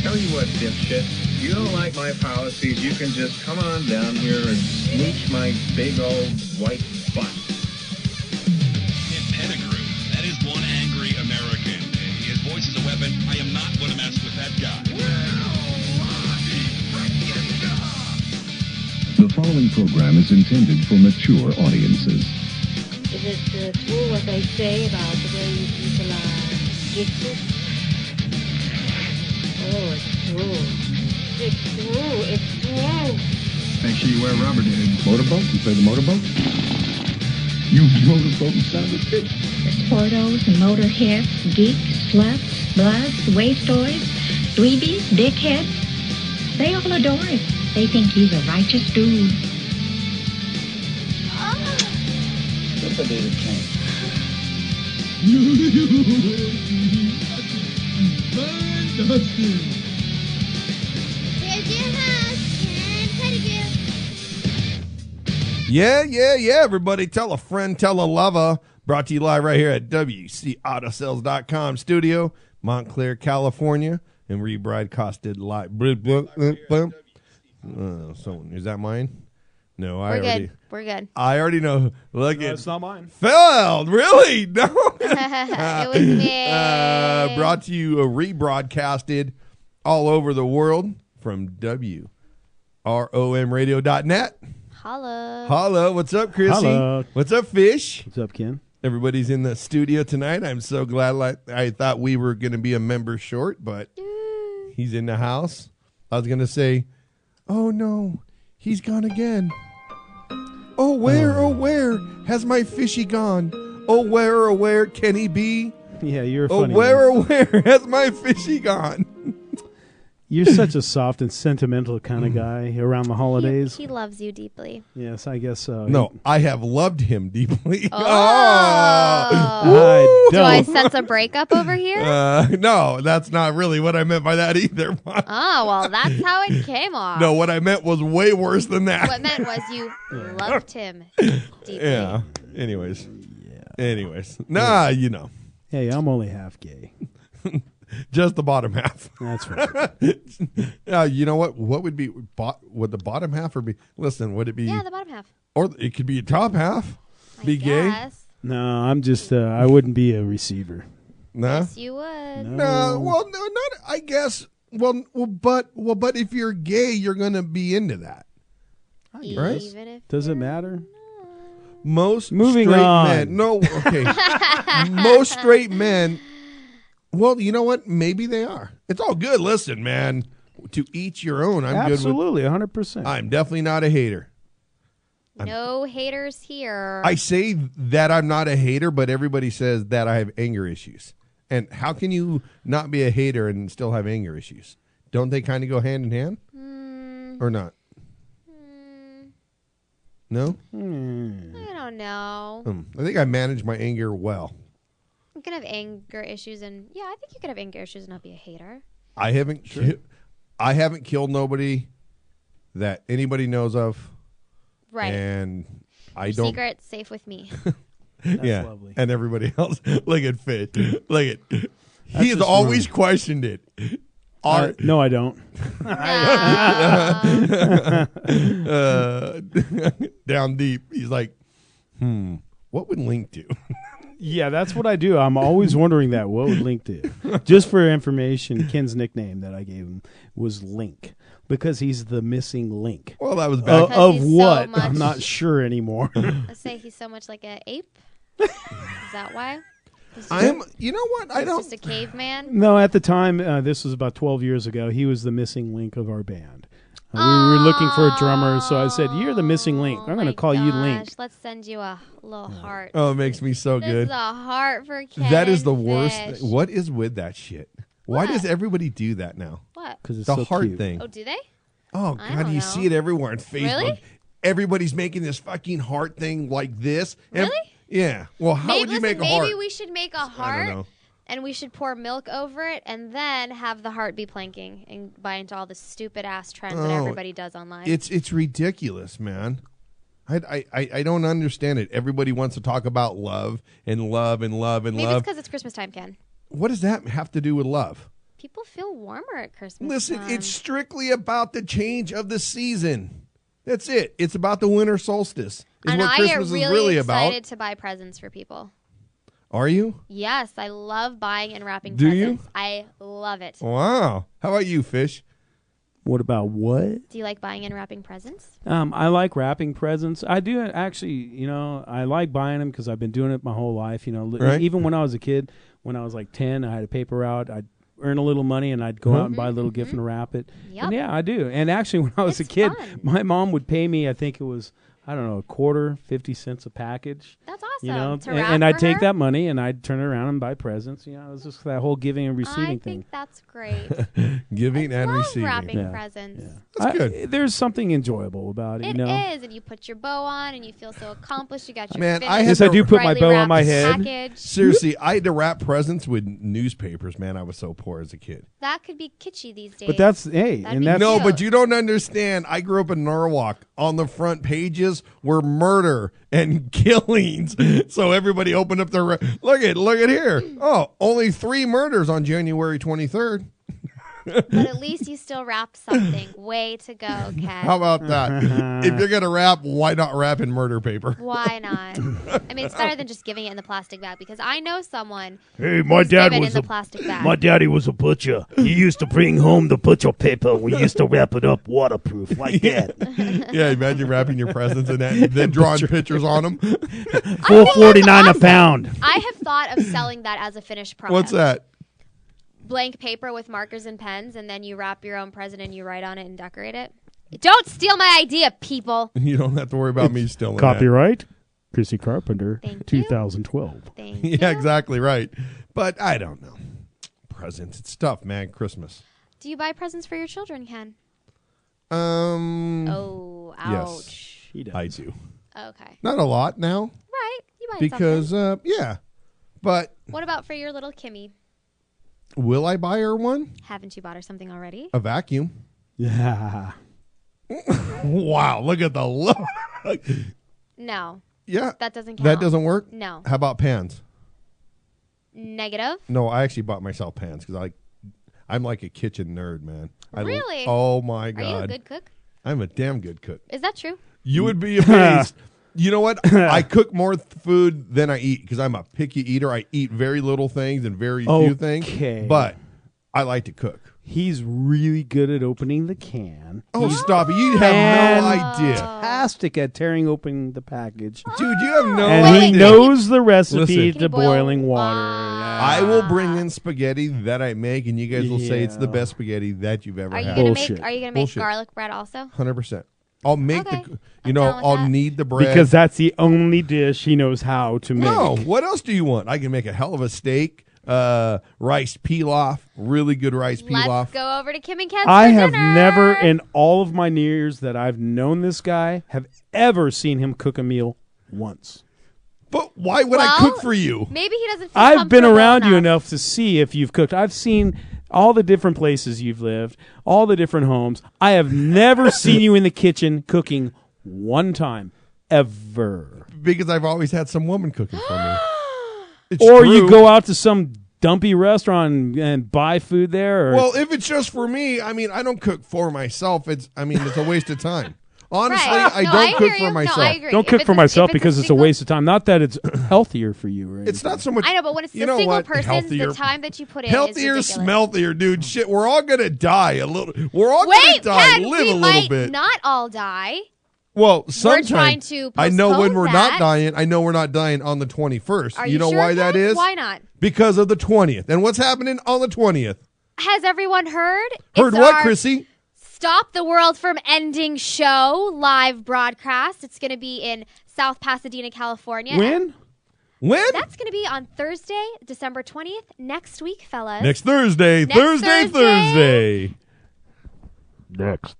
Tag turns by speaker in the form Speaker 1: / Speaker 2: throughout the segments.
Speaker 1: Tell you what, dipshit, you don't like my policies, you can just come on down here and smooch my big old white butt.
Speaker 2: Ken Pettigrew, that is one angry American. His voice is a weapon. I am not going to mess with that guy.
Speaker 3: The following program is intended for mature audiences.
Speaker 4: Is it true what they say about the way you people are gifted? Oh, it's true. It's true. It's true.
Speaker 3: Make sure you wear rubber, dude. Motorboat? You play the motorboat? You motorboat son of a bitch.
Speaker 5: The sportos and motorheads, geeks, sluts, bloods, wastoids, dweebies, dickheads, they all adore him. They think he's a righteous dude.
Speaker 6: What's the David King?
Speaker 7: Here's your host, Ken Pettigrew.
Speaker 8: Yeah, everybody. Tell a friend, tell a lover. Brought to you live right here at WCAutosales.com studio, Montclair, California, and rebroadcasted live. So is that mine? No,
Speaker 9: We're good.
Speaker 8: I already know. Look,
Speaker 10: it's not mine.
Speaker 8: Failed. Really? No.
Speaker 9: It was me.
Speaker 8: Brought to you, rebroadcasted all over the world from WROMradio.net.
Speaker 9: Holla.
Speaker 8: What's up, Chrissy?
Speaker 10: Holla.
Speaker 8: What's up, Fish?
Speaker 10: What's up, Ken?
Speaker 8: Everybody's in the studio tonight. I'm so glad. I thought we were going to be a member short, but he's in the house. I was going to say, oh, no, he's gone again. Oh, where has my fishy gone? Oh, where can he be?
Speaker 10: Yeah, you're
Speaker 8: Oh,
Speaker 10: funny.
Speaker 8: where has my fishy gone?
Speaker 10: You're such a soft and sentimental kind of guy around the holidays.
Speaker 9: He loves you deeply.
Speaker 10: Yes, I guess so.
Speaker 8: No, I have loved him deeply.
Speaker 9: Oh.
Speaker 10: I
Speaker 9: Do I
Speaker 10: don't.
Speaker 9: sense a breakup over here?
Speaker 8: No, that's not really what I meant by that either.
Speaker 9: Oh, well, that's how it came off.
Speaker 8: No, what I meant was way worse than that.
Speaker 9: What meant was you loved him deeply.
Speaker 8: Yeah. Anyways. Nah, you know.
Speaker 10: Hey, I'm only half gay.
Speaker 8: Just the bottom half.
Speaker 10: That's right.
Speaker 8: You know what? What would be would the bottom half or be? Listen, would it be?
Speaker 9: Yeah, the bottom half.
Speaker 8: Or it could be a top half. Be gay?
Speaker 9: Yes.
Speaker 10: No, I'm just. I wouldn't be a receiver.
Speaker 8: No.
Speaker 9: Yes, you would.
Speaker 8: No. Well, no, not. I guess. Well, but if you're gay, you're gonna be into that. Right?
Speaker 9: Even if
Speaker 10: Does it
Speaker 9: you're
Speaker 10: matter?
Speaker 9: not.
Speaker 8: Most
Speaker 10: Moving
Speaker 8: straight
Speaker 10: on.
Speaker 8: men. No. Okay. Most straight men. Well, you know what? Maybe they are. It's all good. Listen, man. To each your own. I'm
Speaker 10: Absolutely,
Speaker 8: good
Speaker 10: 100%.
Speaker 8: I'm definitely not a hater.
Speaker 9: No haters here.
Speaker 8: I say that I'm not a hater, but everybody says that I have anger issues. And how can you not be a hater and still have anger issues? Don't they kind of go hand in hand? Or not? No?
Speaker 9: I don't know.
Speaker 8: I think I manage my anger well.
Speaker 9: You can have anger issues, and yeah, I think you could have anger issues and not be a hater.
Speaker 8: I haven't killed nobody that anybody knows of.
Speaker 9: Right.
Speaker 8: And I don't.
Speaker 9: Secret safe with me.
Speaker 10: That's
Speaker 8: yeah.
Speaker 10: lovely.
Speaker 8: And everybody else. Look at Fish. Look at. He has
Speaker 10: just
Speaker 8: always questioned it.
Speaker 10: No, I don't.
Speaker 8: Down deep. He's like, what would Link do?
Speaker 10: Yeah, that's what I do. I'm always wondering that. What would Link do? Just for information, Ken's nickname that I gave him was Link because he's the missing link.
Speaker 8: Well, that was back.
Speaker 10: Of
Speaker 9: he's so
Speaker 10: what?
Speaker 9: much-
Speaker 10: I'm not sure anymore.
Speaker 9: Let's say he's so much like an ape. Is that why?
Speaker 8: You know what? I
Speaker 9: He's
Speaker 8: don't.
Speaker 9: just a caveman.
Speaker 10: No, at the time, this was about 12 years ago, he was the missing link of our band. We were looking for a drummer, so I said, "You're the missing link. I'm going to call you Link."
Speaker 9: Let's send you a little heart.
Speaker 8: Oh, it makes me so
Speaker 9: This
Speaker 8: good.
Speaker 9: is a heart for Ken.
Speaker 8: That is the
Speaker 9: Fish.
Speaker 8: worst. What is with that shit? Why
Speaker 9: What?
Speaker 8: does everybody do that now?
Speaker 9: What?
Speaker 10: Because it's
Speaker 8: The
Speaker 10: so
Speaker 8: heart
Speaker 10: cute.
Speaker 8: thing.
Speaker 9: Oh, do they?
Speaker 8: Oh,
Speaker 9: I
Speaker 8: God,
Speaker 9: don't
Speaker 8: you
Speaker 9: know.
Speaker 8: see it everywhere on Facebook.
Speaker 9: Really?
Speaker 8: Everybody's making this fucking heart thing like this. And-
Speaker 9: Really?
Speaker 8: Yeah. Well, how would you make a heart?
Speaker 9: Maybe we should make a
Speaker 8: I don't
Speaker 9: heart,
Speaker 8: know.
Speaker 9: and we should pour milk over it, and then have the heart be planking and buy into all the stupid ass trends that everybody does online.
Speaker 8: It's ridiculous, man. I don't understand it. Everybody wants to talk about love and love and love and
Speaker 9: Maybe
Speaker 8: love.
Speaker 9: it's because it's Christmas time, Ken.
Speaker 8: What does that have to do with love?
Speaker 9: People feel warmer at Christmas
Speaker 8: Listen,
Speaker 9: time.
Speaker 8: it's strictly about the change of the season. That's it. It's about the winter solstice. Is
Speaker 9: and
Speaker 8: what
Speaker 9: I
Speaker 8: Christmas
Speaker 9: get really
Speaker 8: is really
Speaker 9: excited
Speaker 8: about.
Speaker 9: to buy presents for people.
Speaker 8: Are you?
Speaker 9: Yes, I love buying and wrapping
Speaker 8: Do
Speaker 9: presents.
Speaker 8: you?
Speaker 9: I love it.
Speaker 8: Wow. How about you, Fish?
Speaker 10: What about what?
Speaker 9: Do you like buying and wrapping presents?
Speaker 10: I like wrapping presents. I do actually, I like buying them because I've been doing it my whole life.
Speaker 8: Right.
Speaker 10: Even when I was a kid, when I was like 10, I had a paper route. I'd earn a little money and I'd go out and buy a little gift and wrap it.
Speaker 9: Yep.
Speaker 10: And yeah, I do. And actually, when I was
Speaker 9: It's
Speaker 10: a kid,
Speaker 9: fun.
Speaker 10: my mom would pay me, I think it was, I don't know, a quarter, 50 cents a package.
Speaker 9: That's awesome. To
Speaker 10: and
Speaker 9: wrap
Speaker 10: I'd
Speaker 9: for
Speaker 10: take
Speaker 9: her?
Speaker 10: that money and I'd turn it around and buy presents. It was just that whole giving and
Speaker 9: I
Speaker 10: receiving
Speaker 9: think
Speaker 10: thing.
Speaker 9: that's great.
Speaker 8: Giving
Speaker 9: I
Speaker 8: and
Speaker 9: love
Speaker 8: receiving.
Speaker 9: wrapping
Speaker 10: Yeah.
Speaker 9: presents.
Speaker 8: That's good.
Speaker 10: There's something enjoyable about it,
Speaker 9: It is, and you put your bow on, and you feel so accomplished. You got your
Speaker 8: Man,
Speaker 9: finished,
Speaker 8: I had
Speaker 10: Yes, I
Speaker 8: to-
Speaker 10: do put my
Speaker 9: brightly
Speaker 10: bow on my
Speaker 9: wrapped
Speaker 10: head.
Speaker 9: package.
Speaker 8: Seriously, I had to wrap presents with newspapers, man. I was so poor as a kid.
Speaker 9: That could be kitschy these days.
Speaker 10: But that's,
Speaker 9: That'd
Speaker 10: and
Speaker 9: be
Speaker 10: that's,
Speaker 8: No,
Speaker 9: cute.
Speaker 8: but you don't understand. I grew up in Norwalk. On the front pages were murder and killings. So everybody opened up their look at here. Oh, only 3 murders on January 23rd.
Speaker 9: But at least you still wrap something. Way to go, Ken.
Speaker 8: How about that? If you're gonna wrap, why not wrap in murder paper?
Speaker 9: Why not? I mean, it's better than just giving it in the plastic bag because I know someone
Speaker 11: Hey, my
Speaker 9: who's
Speaker 11: dad
Speaker 9: given
Speaker 11: was
Speaker 9: in the plastic bag.
Speaker 11: my daddy was a butcher. He used to bring home the butcher paper. We used to wrap it up waterproof like that.
Speaker 8: Yeah, imagine wrapping your presents and then drawing pictures on them.
Speaker 11: $4.49 a pound.
Speaker 9: I have thought of selling that as a finished product.
Speaker 8: What's that?
Speaker 9: Blank paper with markers and pens, and then you wrap your own present and you write on it and decorate it. Don't steal my idea, people.
Speaker 8: You don't have to worry about me stealing that.
Speaker 10: copyright, Chrissy Carpenter,
Speaker 9: Thank you.
Speaker 10: 2012.
Speaker 9: Thank you.
Speaker 8: Yeah, exactly right. But I don't know. Presents, it's tough, man. Christmas.
Speaker 9: Do you buy presents for your children, Ken? Oh, ouch.
Speaker 10: He does.
Speaker 8: I do.
Speaker 9: Okay.
Speaker 8: Not a lot now
Speaker 9: Right. You buy
Speaker 8: because
Speaker 9: something.
Speaker 8: yeah. But
Speaker 9: What about for your little Kimmy?
Speaker 8: will I buy her one?
Speaker 9: Haven't you bought her something already?
Speaker 8: A vacuum.
Speaker 10: Yeah.
Speaker 8: Wow, look at the look.
Speaker 9: No.
Speaker 8: Yeah.
Speaker 9: That doesn't count.
Speaker 8: That doesn't work?
Speaker 9: No.
Speaker 8: How about pans?
Speaker 9: Negative.
Speaker 8: No, I actually bought myself pans because I'm like a kitchen nerd, man.
Speaker 9: Really?
Speaker 8: Oh my god.
Speaker 9: Are you a good cook?
Speaker 8: I'm a damn good cook.
Speaker 9: Is that true?
Speaker 8: You would be amazed. You know what? I cook more food than I eat because I'm a picky eater. I eat very little things and very few things.
Speaker 10: Okay.
Speaker 8: But I like to cook.
Speaker 10: He's really good at opening the can.
Speaker 8: Oh,
Speaker 10: He's
Speaker 8: stop it. You have no idea.
Speaker 10: fantastic at tearing open the package.
Speaker 8: Dude, you have no
Speaker 10: And
Speaker 8: idea.
Speaker 10: he knows the recipe
Speaker 8: Listen.
Speaker 10: to
Speaker 9: Can you boil
Speaker 10: boiling water.
Speaker 8: I will bring in spaghetti that I make, and you guys will say it's the
Speaker 10: Yeah.
Speaker 8: best spaghetti that you've ever
Speaker 9: Are you
Speaker 8: had.
Speaker 9: gonna
Speaker 10: Bullshit.
Speaker 9: make? Are you gonna make
Speaker 8: Bullshit.
Speaker 9: garlic bread also?
Speaker 8: 100%. I'll make
Speaker 9: Okay.
Speaker 8: the,
Speaker 9: I'm down with
Speaker 8: I'll
Speaker 9: that.
Speaker 8: knead the bread.
Speaker 10: Because that's the only dish he knows how to make.
Speaker 8: No, what else do you want? I can make a hell of a steak, rice pilaf, really good rice pilaf.
Speaker 9: Let's go over to Kim and Ken's
Speaker 10: I
Speaker 9: for
Speaker 10: have
Speaker 9: dinner.
Speaker 10: never, in all of my years that I've known this guy, have ever seen him cook a meal once.
Speaker 8: But why would I
Speaker 9: Well,
Speaker 8: cook for you?
Speaker 9: Maybe he doesn't feel
Speaker 10: I've been
Speaker 9: comfortable
Speaker 10: around you enough to see if you've cooked. I've seen all the different places you've lived, all the different homes. I have never seen you in the kitchen cooking one time, ever.
Speaker 8: Because I've always had some woman cooking for me. It's
Speaker 10: Or
Speaker 8: true.
Speaker 10: you go out to some dumpy restaurant and buy food there. Or
Speaker 8: Well, if it's just for me, I mean, I don't cook for myself. It's a waste of time. Honestly,
Speaker 9: Right.
Speaker 8: I
Speaker 9: No,
Speaker 8: don't
Speaker 9: I
Speaker 8: cook
Speaker 9: hear
Speaker 8: for
Speaker 9: you. No,
Speaker 8: myself.
Speaker 9: I agree.
Speaker 10: don't
Speaker 9: If
Speaker 10: cook
Speaker 9: it's
Speaker 10: for
Speaker 9: a-
Speaker 10: myself
Speaker 9: if
Speaker 10: because it's a
Speaker 9: single-
Speaker 10: waste of time. Not that it's healthier for you. Or
Speaker 8: It's
Speaker 10: anything.
Speaker 8: not so much.
Speaker 9: I know, but when it's
Speaker 8: you
Speaker 9: a
Speaker 8: know
Speaker 9: single
Speaker 8: what?
Speaker 9: person,
Speaker 8: Healthier.
Speaker 9: the time that you put in
Speaker 8: Healthier,
Speaker 9: is ridiculous.
Speaker 8: smelthier, dude. Shit, we're all gonna die a little. We're all
Speaker 9: Wait,
Speaker 8: gonna die.
Speaker 9: Ken,
Speaker 8: Live
Speaker 9: we
Speaker 8: a little
Speaker 9: might
Speaker 8: bit.
Speaker 9: not all die.
Speaker 8: Well, sometimes
Speaker 9: trying to
Speaker 8: I know when
Speaker 9: postpone
Speaker 8: we're
Speaker 9: that.
Speaker 8: not dying. I know we're not dying on the 21st.
Speaker 9: Are
Speaker 8: you know
Speaker 9: sure,
Speaker 8: why that
Speaker 9: Ken?
Speaker 8: is?
Speaker 9: Why not?
Speaker 8: Because of the 20th. And what's happening on the 20th?
Speaker 9: Has everyone heard?
Speaker 8: Heard
Speaker 9: It's
Speaker 8: what,
Speaker 9: our
Speaker 8: Chrissy?
Speaker 9: Stop the World from Ending show live broadcast. It's going to be in South Pasadena, California.
Speaker 10: When?
Speaker 8: When?
Speaker 9: That's going to be on Thursday, December 20th, next week, fellas.
Speaker 8: Next Thursday.
Speaker 9: Next
Speaker 8: Thursday.
Speaker 11: Next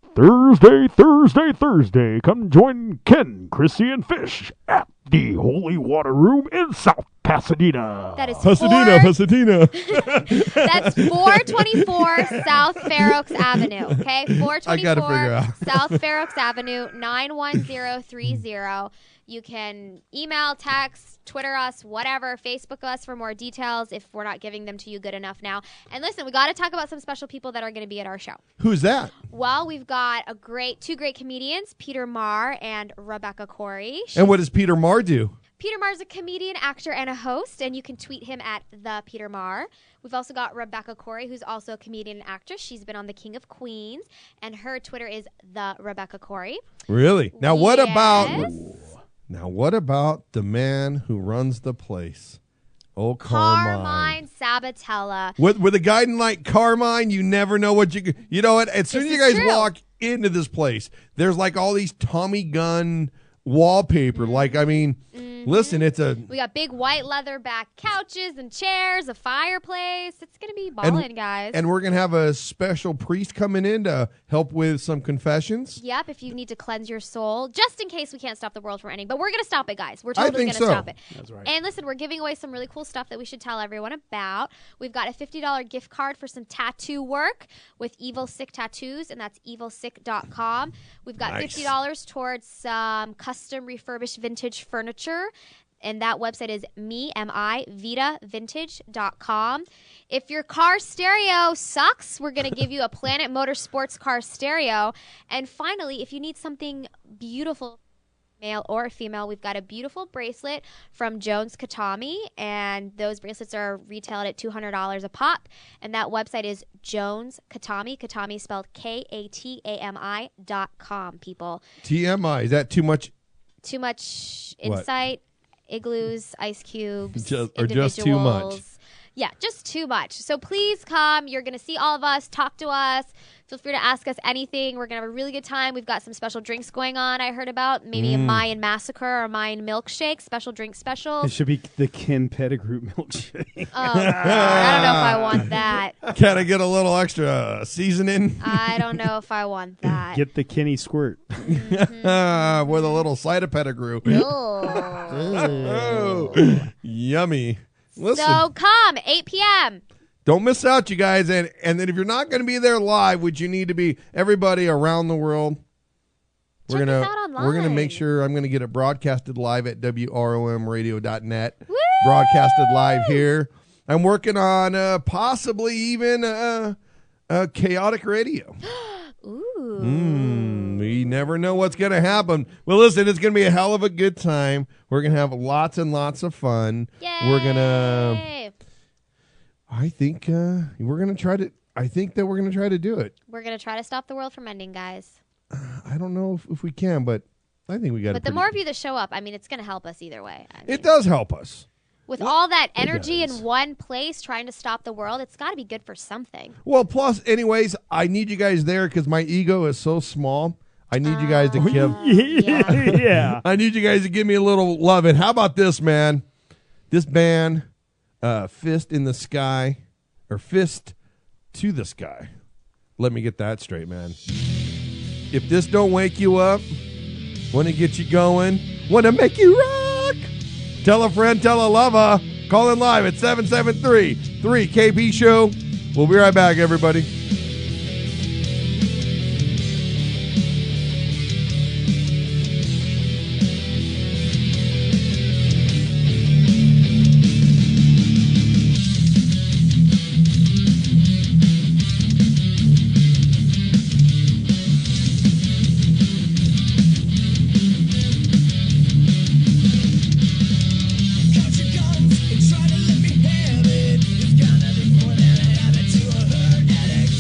Speaker 11: Thursday, come join Ken, Chrissy, and Fish at the Holy Water Room in South Pasadena.
Speaker 9: That is
Speaker 8: Pasadena.
Speaker 9: That's 424 South Fair Oaks Avenue. Okay, 424
Speaker 8: I gotta figure out.
Speaker 9: South Fair Oaks Avenue, 91030. You can email, text, Twitter us, whatever, Facebook us for more details if we're not giving them to you good enough now. And listen, we got to talk about some special people that are going to be at our show.
Speaker 8: Who's that?
Speaker 9: Well, we've got two great comedians, Peter Marr and Rebecca Corey.
Speaker 8: And what does Peter Marr do?
Speaker 9: Peter Marr is a comedian, actor, and a host, and you can tweet him at the Peter Marr. We've also got Rebecca Corey, who's also a comedian and actress. She's been on The King of Queens, and her Twitter is the Rebecca Corey.
Speaker 8: Really? Now what
Speaker 9: Yes.
Speaker 8: about the man who runs the place? Oh, Carmine
Speaker 9: Sabatella.
Speaker 8: With a guy like Carmine, you never know what you know what? As soon as you guys walk into this place, there's like all these Tommy gun wallpaper. Like, I mean, listen,
Speaker 9: we got big white leather back couches and chairs, a fireplace. It's gonna be ballin', guys.
Speaker 8: And we're gonna have a special priest coming in to help with some confessions.
Speaker 9: Yep, if you need to cleanse your soul, just in case we can't stop the world from ending. But we're gonna stop it, guys. We're totally gonna stop it.
Speaker 10: That's right.
Speaker 9: And listen, we're giving away some really cool stuff that we should tell everyone about. We've got a $50 gift card for some tattoo work with Evil Sick Tattoos, and that's evilsick.com. We've got $50 towards some custom refurbished vintage furniture, and that website is VitaVintage.com. If your car stereo sucks, we're going to give you a Planet Motorsports car stereo. And finally, if you need something beautiful, male or female, we've got a beautiful bracelet from Jones Katami, and those bracelets are retailed at $200 a pop, and that website is Jones Katami. Katami spelled KATAMI.com, people.
Speaker 8: TMI, is that too much?
Speaker 9: Too much insight, igloos, ice cubes,
Speaker 8: just too much?
Speaker 9: Yeah, just too much. So please come. You're going to see all of us, talk to us. Feel free to ask us anything. We're going to have a really good time. We've got some special drinks going on, I heard about. Maybe a Mayan Massacre or a Mayan Milkshake, special drink special.
Speaker 10: It should be the Ken Pettigrew milkshake.
Speaker 9: Oh, God. I don't know if I want that.
Speaker 8: Can I get a little extra seasoning?
Speaker 9: I don't know if I want that.
Speaker 10: Get the Kenny squirt.
Speaker 8: With a little side of Pettigrew. Oh, yummy. Listen,
Speaker 9: so come, 8 p.m.
Speaker 8: Don't miss out, you guys. And then if you're not going to be there live, which you need to be, everybody around the world,
Speaker 9: Check us out online.
Speaker 8: We're going to make sure I'm going to get it broadcasted live at WROMradio.net. Broadcasted live here. I'm working on possibly even a chaotic radio.
Speaker 9: Ooh.
Speaker 8: We never know what's going to happen. Well, listen, it's going to be a hell of a good time. We're going to have lots and lots of fun.
Speaker 9: Yay.
Speaker 8: We're going to, I think we're going to try to, I think that we're going to try to do it.
Speaker 9: We're going to try to stop the world from ending, guys.
Speaker 8: I don't know if we can, but I think we got to.
Speaker 9: But the more of you that show up, I mean, it's going to help us either way.
Speaker 8: It does help us.
Speaker 9: With all that energy in one place trying to stop the world, it's got to be good for something.
Speaker 8: Well, plus, anyways, I need you guys there because my ego is so small. I need you guys to give.
Speaker 10: Yeah.
Speaker 8: I need you guys to give me a little love. And how about this, man? This band, Fist in the Sky, or Fist to the Sky. Let me get that straight, man. If this don't wake you up, want to get you going, want to make you rock, tell a friend, tell a lover. Call in live at 773-3KB Show. We'll be right back, everybody.
Speaker 12: Try to let me have it. It's gonna be more than I have it to a hurt addict.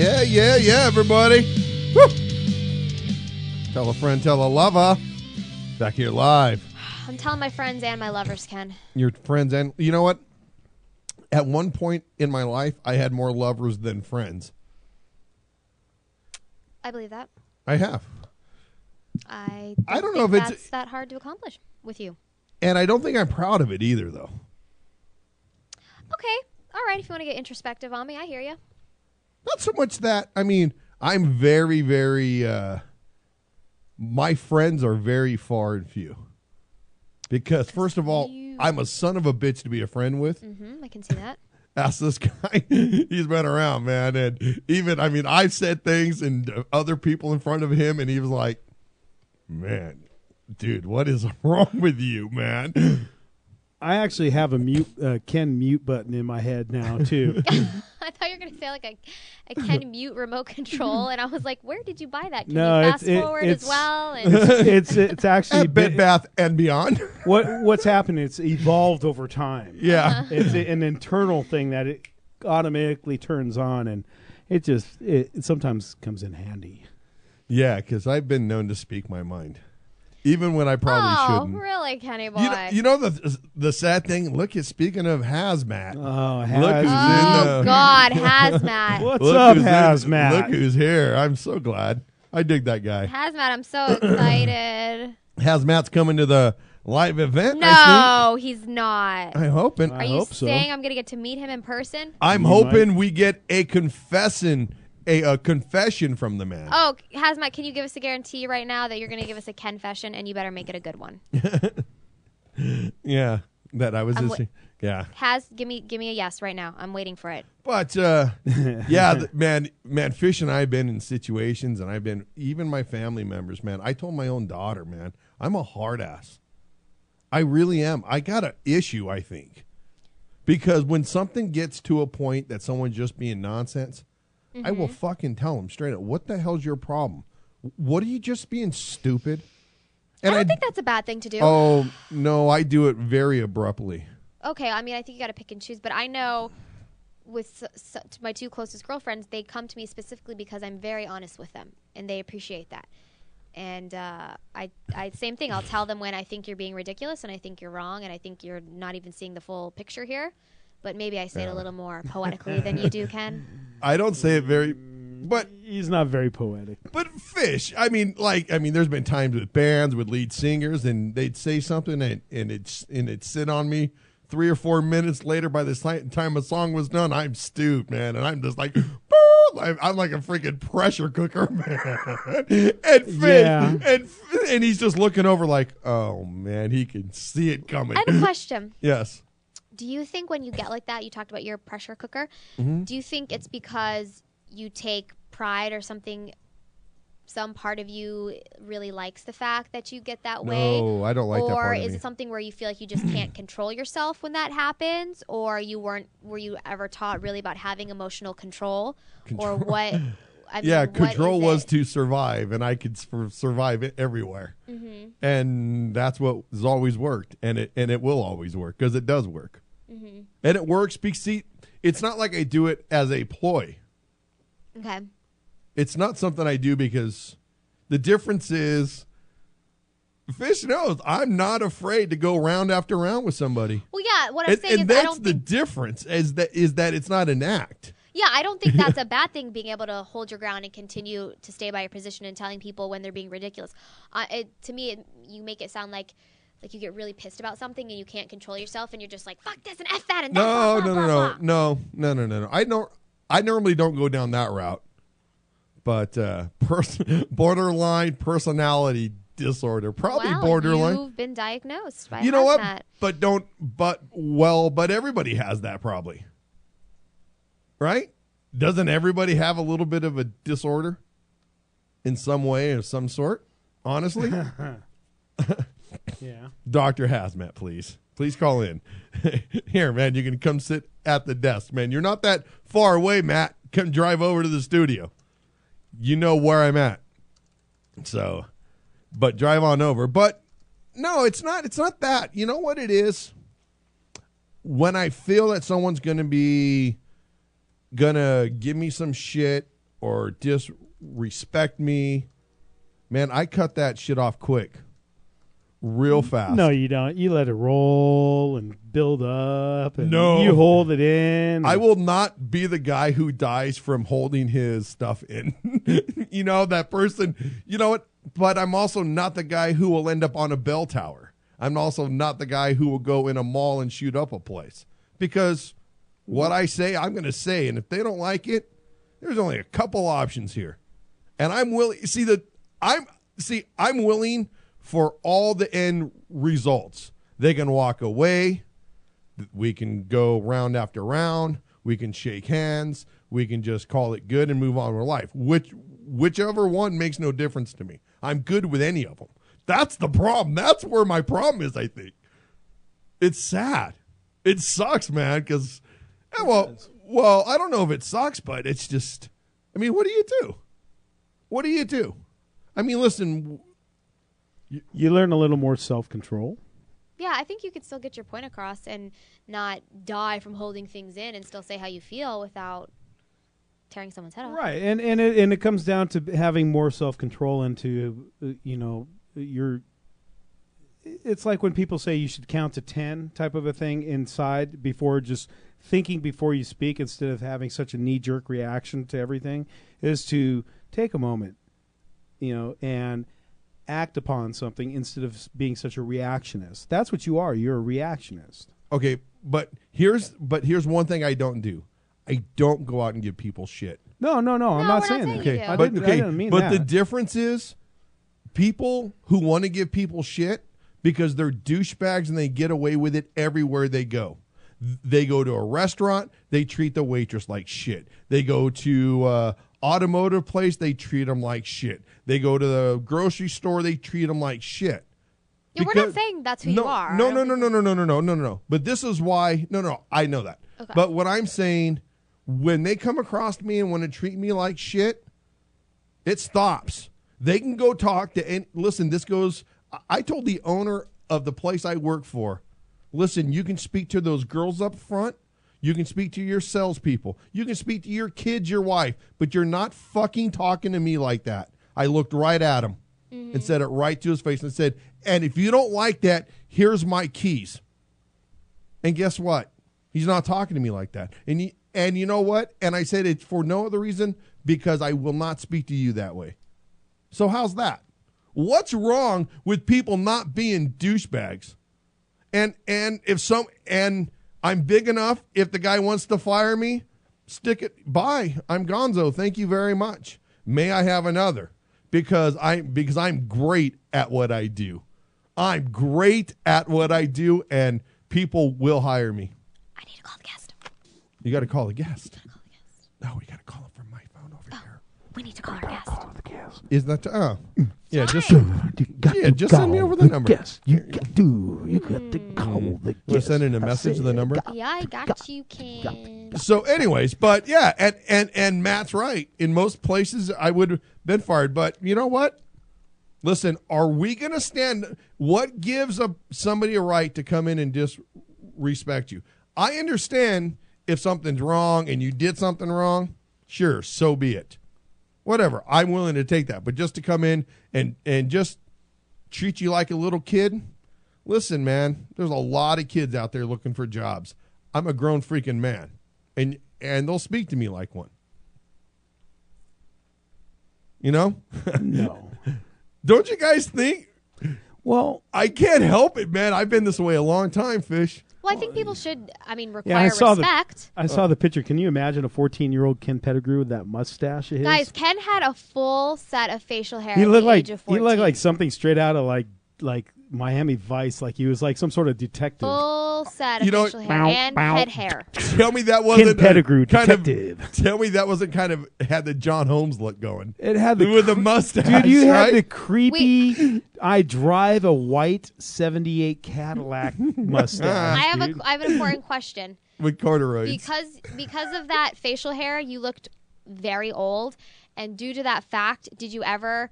Speaker 8: Yeah, everybody. Woo! Tell a friend, tell a lover. Back here live.
Speaker 9: I'm telling my friends and my lovers, Ken.
Speaker 8: Your friends and... You know what? At one point in my life, I had more lovers than friends.
Speaker 9: I believe that.
Speaker 8: I have.
Speaker 9: I
Speaker 8: don't know if
Speaker 9: that's that hard to accomplish with you.
Speaker 8: And I don't think I'm proud of it either, though.
Speaker 9: Okay. All right. If you want to get introspective on me, I hear you.
Speaker 8: Not so much that. I mean, I'm very, very... my friends are very far and few. Because, first of all, I'm a son of a bitch to be a friend with.
Speaker 9: Mm-hmm, I can see that.
Speaker 8: Ask this guy. He's been around, man. And even, I mean, I've said things and other people in front of him, and he was like, man, dude, what is wrong with you, man?
Speaker 10: I actually have a Ken mute button in my head now, too.
Speaker 9: I thought you were going to say like a Ken mute remote control, and I was like, where did you buy that? Can you fast forward as well? And
Speaker 10: it's actually
Speaker 8: at Bed Bath and Beyond.
Speaker 10: What's happened? It's evolved over time.
Speaker 8: Yeah,
Speaker 10: it's an internal thing that it automatically turns on, and it sometimes comes in handy.
Speaker 8: Yeah, because I've been known to speak my mind. Even when I probably shouldn't.
Speaker 9: Oh, really, Kenny boy?
Speaker 8: You know the sad thing? Look, speaking of hazmat.
Speaker 10: Oh,
Speaker 9: God, hazmat.
Speaker 10: What's up, hazmat?
Speaker 8: Look who's here. I'm so glad. I dig that guy.
Speaker 9: Hazmat, I'm so excited.
Speaker 8: Hazmat's coming to the live event,
Speaker 9: No, he's not.
Speaker 8: I'm hoping.
Speaker 9: Are you saying I'm going to get to meet him in person?
Speaker 8: I'm hoping we get a confession from the man.
Speaker 9: Oh, Hazmat, can you give us a guarantee right now that you're going to give us a confession, and you better make it a good one?
Speaker 8: Yeah, that I was just... Yeah.
Speaker 9: Give me a yes right now. I'm waiting for it.
Speaker 8: But, yeah, man, Fish and I have been in situations, and I've been... Even my family members, man. I told my own daughter, man, I'm a hard ass. I really am. I got an issue, I think. Because when something gets to a point that someone's just being nonsense... I will fucking tell them straight up, what the hell's your problem? What are you just being stupid? And
Speaker 9: I don't think that's a bad thing to do.
Speaker 8: Oh, no, I do it very abruptly.
Speaker 9: Okay, I mean, I think you got to pick and choose, but I know with my two closest girlfriends, they come to me specifically because I'm very honest with them, and they appreciate that. And I same thing. I'll tell them when I think you're being ridiculous, and I think you're wrong, and I think you're not even seeing the full picture here. But maybe I say it a little more poetically than you do, Ken. I don't say it very, but
Speaker 10: he's not very poetic.
Speaker 8: But Fish, there's been times with bands with lead singers, and they'd say something, and it'd sit on me 3 or 4 minutes later. By the time a song was done, I'm stewed, man, and I'm just like, I'm like a freaking pressure cooker, man. And Fish, and he's just looking over like, oh man, he can see it coming.
Speaker 9: I have a question.
Speaker 8: Yes.
Speaker 9: Do you think when you get like that, you talked about your pressure cooker, do you think it's because you take pride or something, some part of you really likes the fact that you get that way?
Speaker 8: No, I don't like that part of
Speaker 9: Or is
Speaker 8: me.
Speaker 9: it something where you feel like you just can't control yourself when that happens? Or were you ever taught really about having emotional control? Or what?
Speaker 8: Control was to survive, and I could survive it everywhere. Mm-hmm. And that's what has always worked, and it will always work, because it does work. Mm-hmm. And it works because, see, it's not like I do it as a ploy.
Speaker 9: Okay.
Speaker 8: It's not something I do because the difference is Fish knows I'm not afraid to go round after round with somebody.
Speaker 9: Well, yeah, what I'm saying is
Speaker 8: that's
Speaker 9: I don't
Speaker 8: the difference is that it's not an act.
Speaker 9: Yeah, I don't think that's a bad thing, being able to hold your ground and continue to stay by your position and telling people when they're being ridiculous. To me, you make it sound like you get really pissed about something and you can't control yourself and you're just like, fuck this and F that and that.
Speaker 8: No. I normally don't go down that route. But borderline personality disorder, probably borderline.
Speaker 9: You've been diagnosed by
Speaker 8: you know
Speaker 9: hazmat.
Speaker 8: what? But everybody has that probably. Right? Doesn't everybody have a little bit of a disorder in some way of some sort? Honestly?
Speaker 10: Yeah.
Speaker 8: Dr. Hazmat, please. Please call in. Here, man, you can come sit at the desk, man. You're not that far away, Matt. Come drive over to the studio. You know where I'm at. So, but drive on over. But no, it's not that. You know what it is? When I feel that someone's going to give me some shit, disrespect me, man, I cut that shit off quick. Real fast.
Speaker 10: No, you don't. You let it roll and build up. And
Speaker 8: No.
Speaker 10: you hold it in.
Speaker 8: I will not be the guy who dies from holding his stuff in. You know, that person, you know what? But I'm also not the guy who will end up on a bell tower. I'm also not the guy who will go in a mall and shoot up a place. Because what I say, I'm going to say. And if they don't like it, there's only a couple options here. And I'm willing, I'm willing for all the end results. They can walk away. We can go round after round. We can shake hands. We can just call it good and move on with life. Whichever one makes no difference to me. I'm good with any of them. That's the problem. That's where my problem is, I think. It's sad. It sucks, man, because, well, I don't know if it sucks, but it's just, I mean, what do you do? What do you do? I mean, listen.
Speaker 10: You learn a little more self-control.
Speaker 9: Yeah, I think you could still get your point across and not die from holding things in and still say how you feel without tearing someone's head off.
Speaker 10: Right, and it comes down to having more self-control into, it's like when people say you should count to 10 type of a thing inside before just thinking before you speak instead of having such a knee-jerk reaction to everything, is to take a moment, and act upon something instead of being such a reactionist. That's what you are. You're a reactionist.
Speaker 8: Okay, but here's one thing I don't do. I don't go out and give people shit.
Speaker 10: No, I'm not saying that.
Speaker 8: Okay,
Speaker 10: I didn't mean that.
Speaker 8: The difference is people who want to give people shit because they're douchebags and they get away with it everywhere they go. They go to a restaurant, they treat the waitress like shit. They go to automotive place, they treat them like shit. They go to the grocery store, they treat them like shit.
Speaker 9: Yeah, we're not saying that's who you are.
Speaker 8: No. But this is why. No, I know that.
Speaker 9: Okay.
Speaker 8: But what I'm saying, when they come across me and want to treat me like shit, it stops. They can go talk to. Listen, this goes. I told the owner of the place I work for, listen, you can speak to those girls up front. You can speak to your salespeople. You can speak to your kids, your wife, but you're not fucking talking to me like that. I looked right at him and said it right to his face and said, and if you don't like that, here's my keys. And guess what? He's not talking to me like that. And you know what? And I said it's for no other reason, because I will not speak to you that way. So how's that? What's wrong with people not being douchebags? And I'm big enough, if the guy wants to fire me, stick it. Bye. I'm gonzo. Thank you very much. May I have another? Because I'm great at what I do. I'm great at what I do, and people will hire me.
Speaker 9: I need to call the guest.
Speaker 8: You got to call the guest. No, we got to call him from my phone over here.
Speaker 9: We need to call our guest.
Speaker 8: Isn't that? Yeah, just
Speaker 11: Fine.
Speaker 8: just send me over the number.
Speaker 11: Yes, you got to call the
Speaker 8: We're sending a message to the number.
Speaker 9: Yeah, I got you, Ken.
Speaker 8: So, anyways, but yeah, and Matt's right. In most places, I would have been fired. But you know what? Listen, are we going to stand? What gives somebody a right to come in and disrespect you? I understand if something's wrong and you did something wrong. Sure, so be it. Whatever. I'm willing to take that. But just to come in and just treat you like a little kid, listen, man, there's a lot of kids out there looking for jobs. I'm a grown freaking man. And they'll speak to me like one. You know?
Speaker 10: No.
Speaker 8: Don't you guys think?
Speaker 10: Well,
Speaker 8: I can't help it, man. I've been this way a long time, Fish.
Speaker 9: Well, I think people should, require respect.
Speaker 10: I saw the picture. Can you imagine a 14-year-old Ken Pettigrew with that mustache of his?
Speaker 9: Guys, Ken had a full set of facial hair
Speaker 10: He
Speaker 9: at
Speaker 10: looked
Speaker 9: the
Speaker 10: like
Speaker 9: age of 14.
Speaker 10: he looked like something straight out of like Miami Vice. Like he was like some sort of detective.
Speaker 9: Full set of facial hair and head hair.
Speaker 8: Tell me that wasn't
Speaker 10: Ken Pettigrew, detective.
Speaker 8: Tell me that wasn't kind of had the John Holmes look going.
Speaker 10: It had
Speaker 8: with the mustache.
Speaker 10: Dude, you
Speaker 8: right?
Speaker 10: had the creepy. I drive a white '78 Cadillac mustache.
Speaker 9: I have an important question.
Speaker 8: With corduroys.
Speaker 9: Because of that facial hair, you looked very old. And due to that fact, did you ever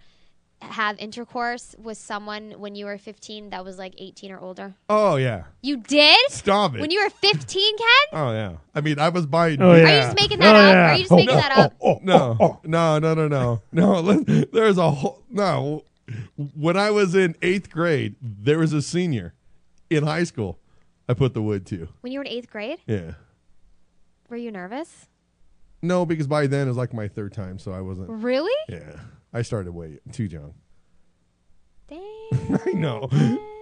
Speaker 9: have intercourse with someone when you were 15 that was like 18 or older?
Speaker 8: Oh, yeah.
Speaker 9: You did?
Speaker 8: Stop it.
Speaker 9: When you were 15, Ken?
Speaker 8: Oh, yeah. I mean, I was buying...
Speaker 10: Oh, yeah.
Speaker 9: Are you just making that up? Are you just making that up?
Speaker 8: No. There's a whole... No. When I was in 8th grade, there was a senior in high school I put the wood to.
Speaker 9: When you were in 8th grade?
Speaker 8: Yeah.
Speaker 9: Were you nervous?
Speaker 8: No, because by then it was like my 3rd time, so I wasn't...
Speaker 9: Really?
Speaker 8: Yeah. I started way too young.
Speaker 9: Damn.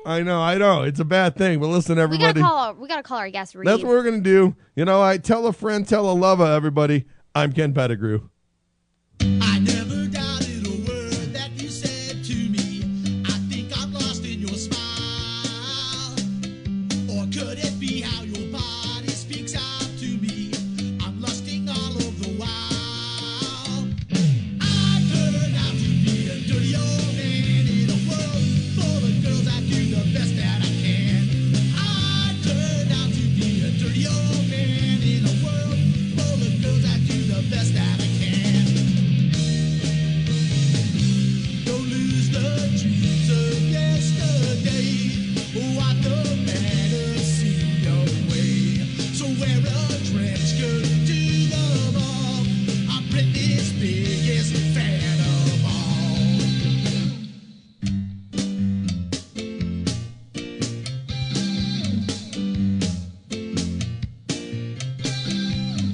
Speaker 8: I know. It's a bad thing, but listen, everybody.
Speaker 9: We gotta call our guest, Reed.
Speaker 8: That's what we're going to do. You know, I tell a friend, tell a lover, everybody. I'm Ken Pettigrew.
Speaker 12: I never doubted a word that you said to me. I think I'm lost in your smile. Or could it be how your body speaks out to me? I'm lusting all of the while. I turned out to be a dirty old man in a world full of girls. I do the best that I can. I turned out to be a dirty old man in a world full of girls. I do the best that I can. Don't lose the dreams of yesterday. What the fantasy away. So wear a trench coat to the ball. I'm Britney's biggest fan of all.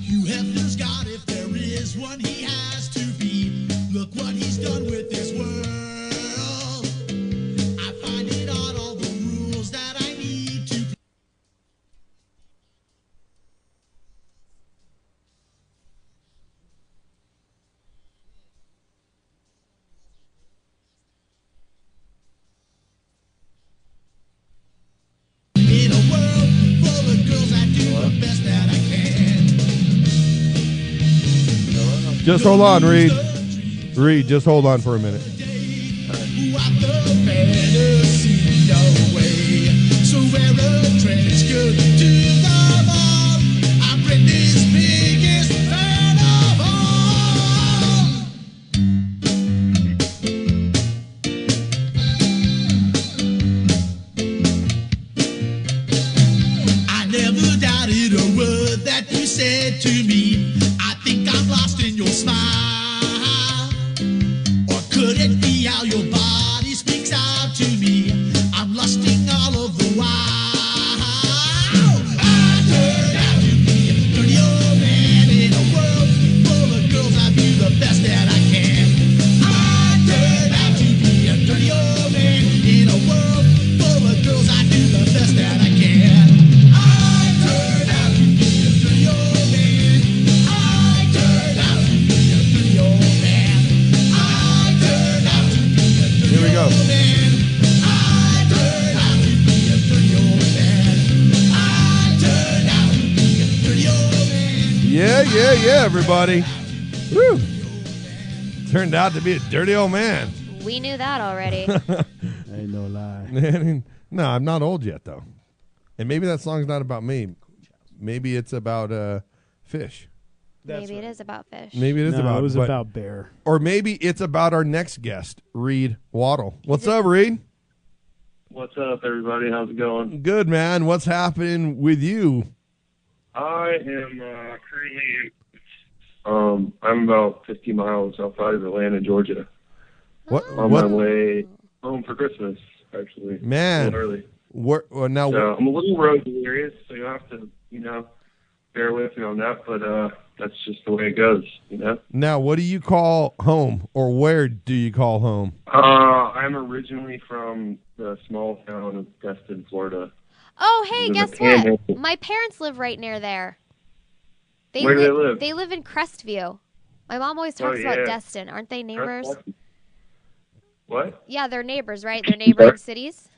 Speaker 12: You have this God, if there is one, he has to be. Look what he's done with this world. I find it on all the rules that I need to. In a world full of girls, I do the best that I can.
Speaker 8: Just hold on, Reed. Reed, just hold on for a minute.
Speaker 12: What the fantasy away. So wear a trench coat to the ball. I'm Britney's biggest fan of all. I never doubted a word that you said to me. I think I'm lost in your smile. Or could it be how your body speaks out to me? I'm lusting all of the while. I turned out to be a dirty old man in a world full of girls. I do the best that I can. I turned out to be a dirty old man in a world full of girls. I do the best that I can. I turned out to be a dirty old man. I turned out to be a dirty old man. I turned out to be a dirty
Speaker 8: Here we go.
Speaker 12: old man. I turned out to be a dirty old man. I turned out to be a dirty old man.
Speaker 8: Yeah, everybody. Woo. Turned out to be a dirty old man.
Speaker 9: We knew that already.
Speaker 10: Ain't no lie.
Speaker 8: No, I'm not old yet, though. And maybe that song's not about me. Maybe it's about fish.
Speaker 9: Maybe it is about fish.
Speaker 8: Maybe it is about.
Speaker 10: it was
Speaker 8: but-
Speaker 10: about bear.
Speaker 8: Or maybe it's about our next guest, Reed Waddle. What's up, Reed?
Speaker 13: What's up, everybody? How's it going?
Speaker 8: Good, man. What's happening with you?
Speaker 13: I am currently, I'm about 50 miles outside of Atlanta, Georgia.
Speaker 8: What?
Speaker 13: On my way home for Christmas, actually.
Speaker 8: Man.
Speaker 13: A little early.
Speaker 8: Now,
Speaker 13: So I'm a little road delirious, so you'll have to, bear with me on that, but that's just the way it goes,
Speaker 8: Now, what do you call home, or where do you call home?
Speaker 13: I'm originally from the small town of Destin, Florida.
Speaker 9: Oh, hey,
Speaker 13: In the
Speaker 9: guess what?
Speaker 13: Panhandle.
Speaker 9: My parents live right near there.
Speaker 13: Where do they live?
Speaker 9: They live in Crestview. My mom always
Speaker 13: Oh,
Speaker 9: talks about
Speaker 13: yeah.
Speaker 9: Destin. Aren't they neighbors?
Speaker 13: What?
Speaker 9: Yeah, they're neighbors, right? They're neighboring cities.